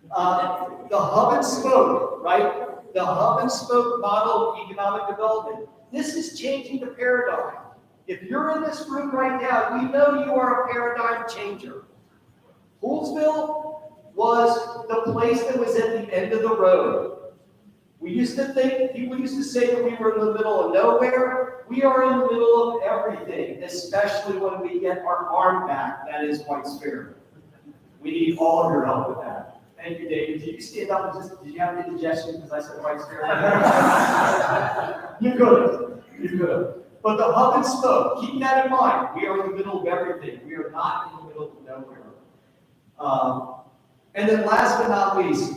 The hub and spoke, right? The hub and spoke model of economic development. This is changing the paradigm. If you're in this room right now, we know you are a paradigm changer. Poolsville was the place that was at the end of the road. People used to say that we were in the middle of nowhere. We are in the middle of everything, especially when we get our arm back, that is White Spirit. We need all of your help with that. Thank you, David. Did you stand up and did you have any indigestion because I said White Spirit? You could. But the hub and spoke, keep that in mind. We are in the middle of everything. We are not in the middle of nowhere. And then last but not least,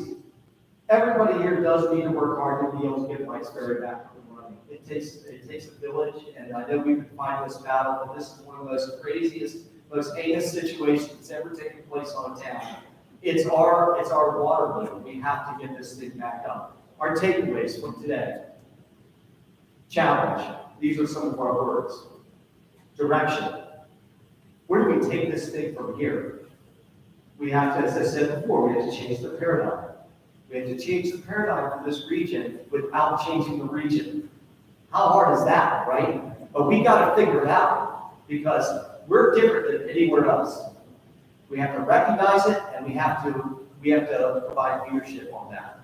everybody here does need to work hard to be able to get White Spirit back up and running. It takes a village, and I know we've been fighting this battle, but this is one of the most craziest, most heinous situations that's ever taken place on a town. It's our water bill. We have to get this thing back up. Our takeaways from today. Challenge. These are some of our words. Direction. Where do we take this thing from here? We have to, as I said before, we have to change the paradigm. We have to change the paradigm for this region without changing the region. How hard is that, right? But we got to figure it out because we're different than anywhere else. We have to recognize it, and we have to provide leadership on that.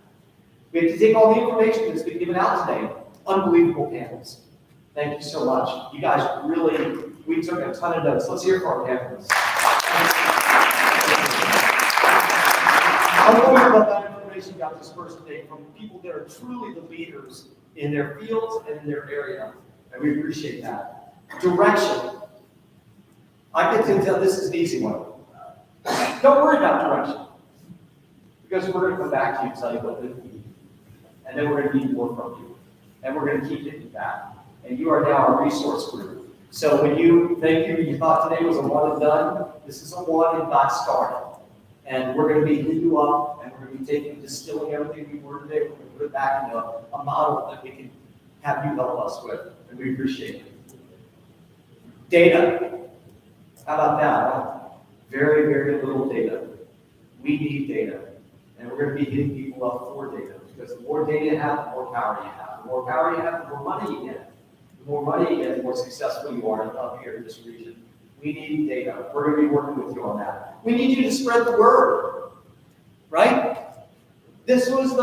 We have to take all the information that's been given out today. Unbelievable panels. Thank you so much. You guys we took a ton of notes. Let's hear for our panelists. Unbelievable that information got dispersed today from people that are truly the leaders in their fields and in their area. And we appreciate that. Direction. I get to tell this is an easy one. Don't worry about direction. Because we're going to come back to you and tell you what we need. And then we're going to need more from you. And we're going to keep getting back. And you are now our resource group. So thank you thought today was a one and done. This is a one and got started. And we're going to be hitting you up, and we're going to be distilling everything we learned today. We're going to put it back into a model that we can have you help us with. And we appreciate it. Data. How about that? Huh? Very, very little data. We need data. And we're going to be hitting people up for data. Because the more data you have, the more power you have. The more power you have, the more money you get. The more money you get, the more successful you are up here in this region. We need data. We're going to be working with you on that. We need you to spread the word. Right? This was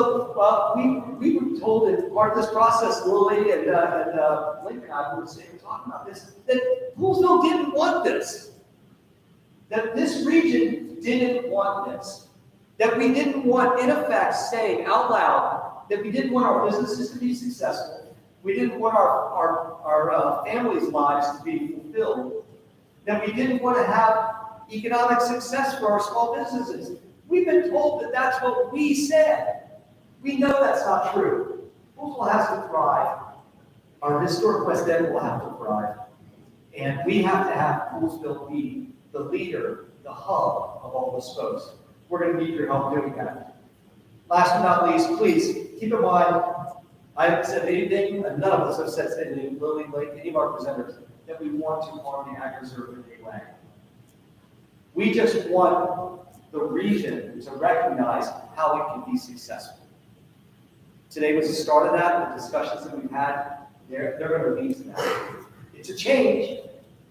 we were told that part of this process, Lily and Blake and I were talking about this, that Poolsville didn't want this. That this region didn't want this. That we didn't want, in effect, saying out loud that we didn't want our businesses to be successful. We didn't want our families' lives to be fulfilled. That we didn't want to have economic success for our small businesses. We've been told that that's what we said. We know that's not true. Poolsville has to thrive. Our historic West End will have to thrive. And we have to have Poolsville be the leader, the hub of all those folks. We're going to need your help doing that. Last but not least, please keep in mind, I haven't said anything, and none of us have said anything, Lily, Blake, any of our presenters, that we want to harm the ag reserve in any way. We just want the region to recognize how it can be successful. Today was the start of that. The discussions that we've had, they're going to lead to that. It's a change,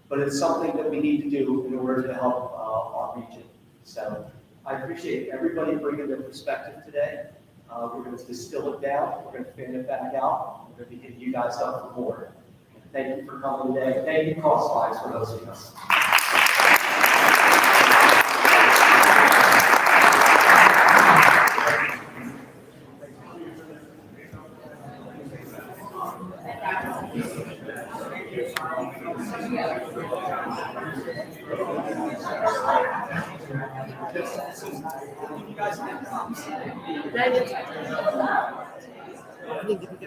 but it's something that we need to do in order to help our region. So I appreciate everybody bringing their perspective today. We're going to distill it down. We're going to fan it back out. We're going to be hitting you guys up for more. Thank you for coming today. Thank you, Crosswise, for hosting us. You guys did.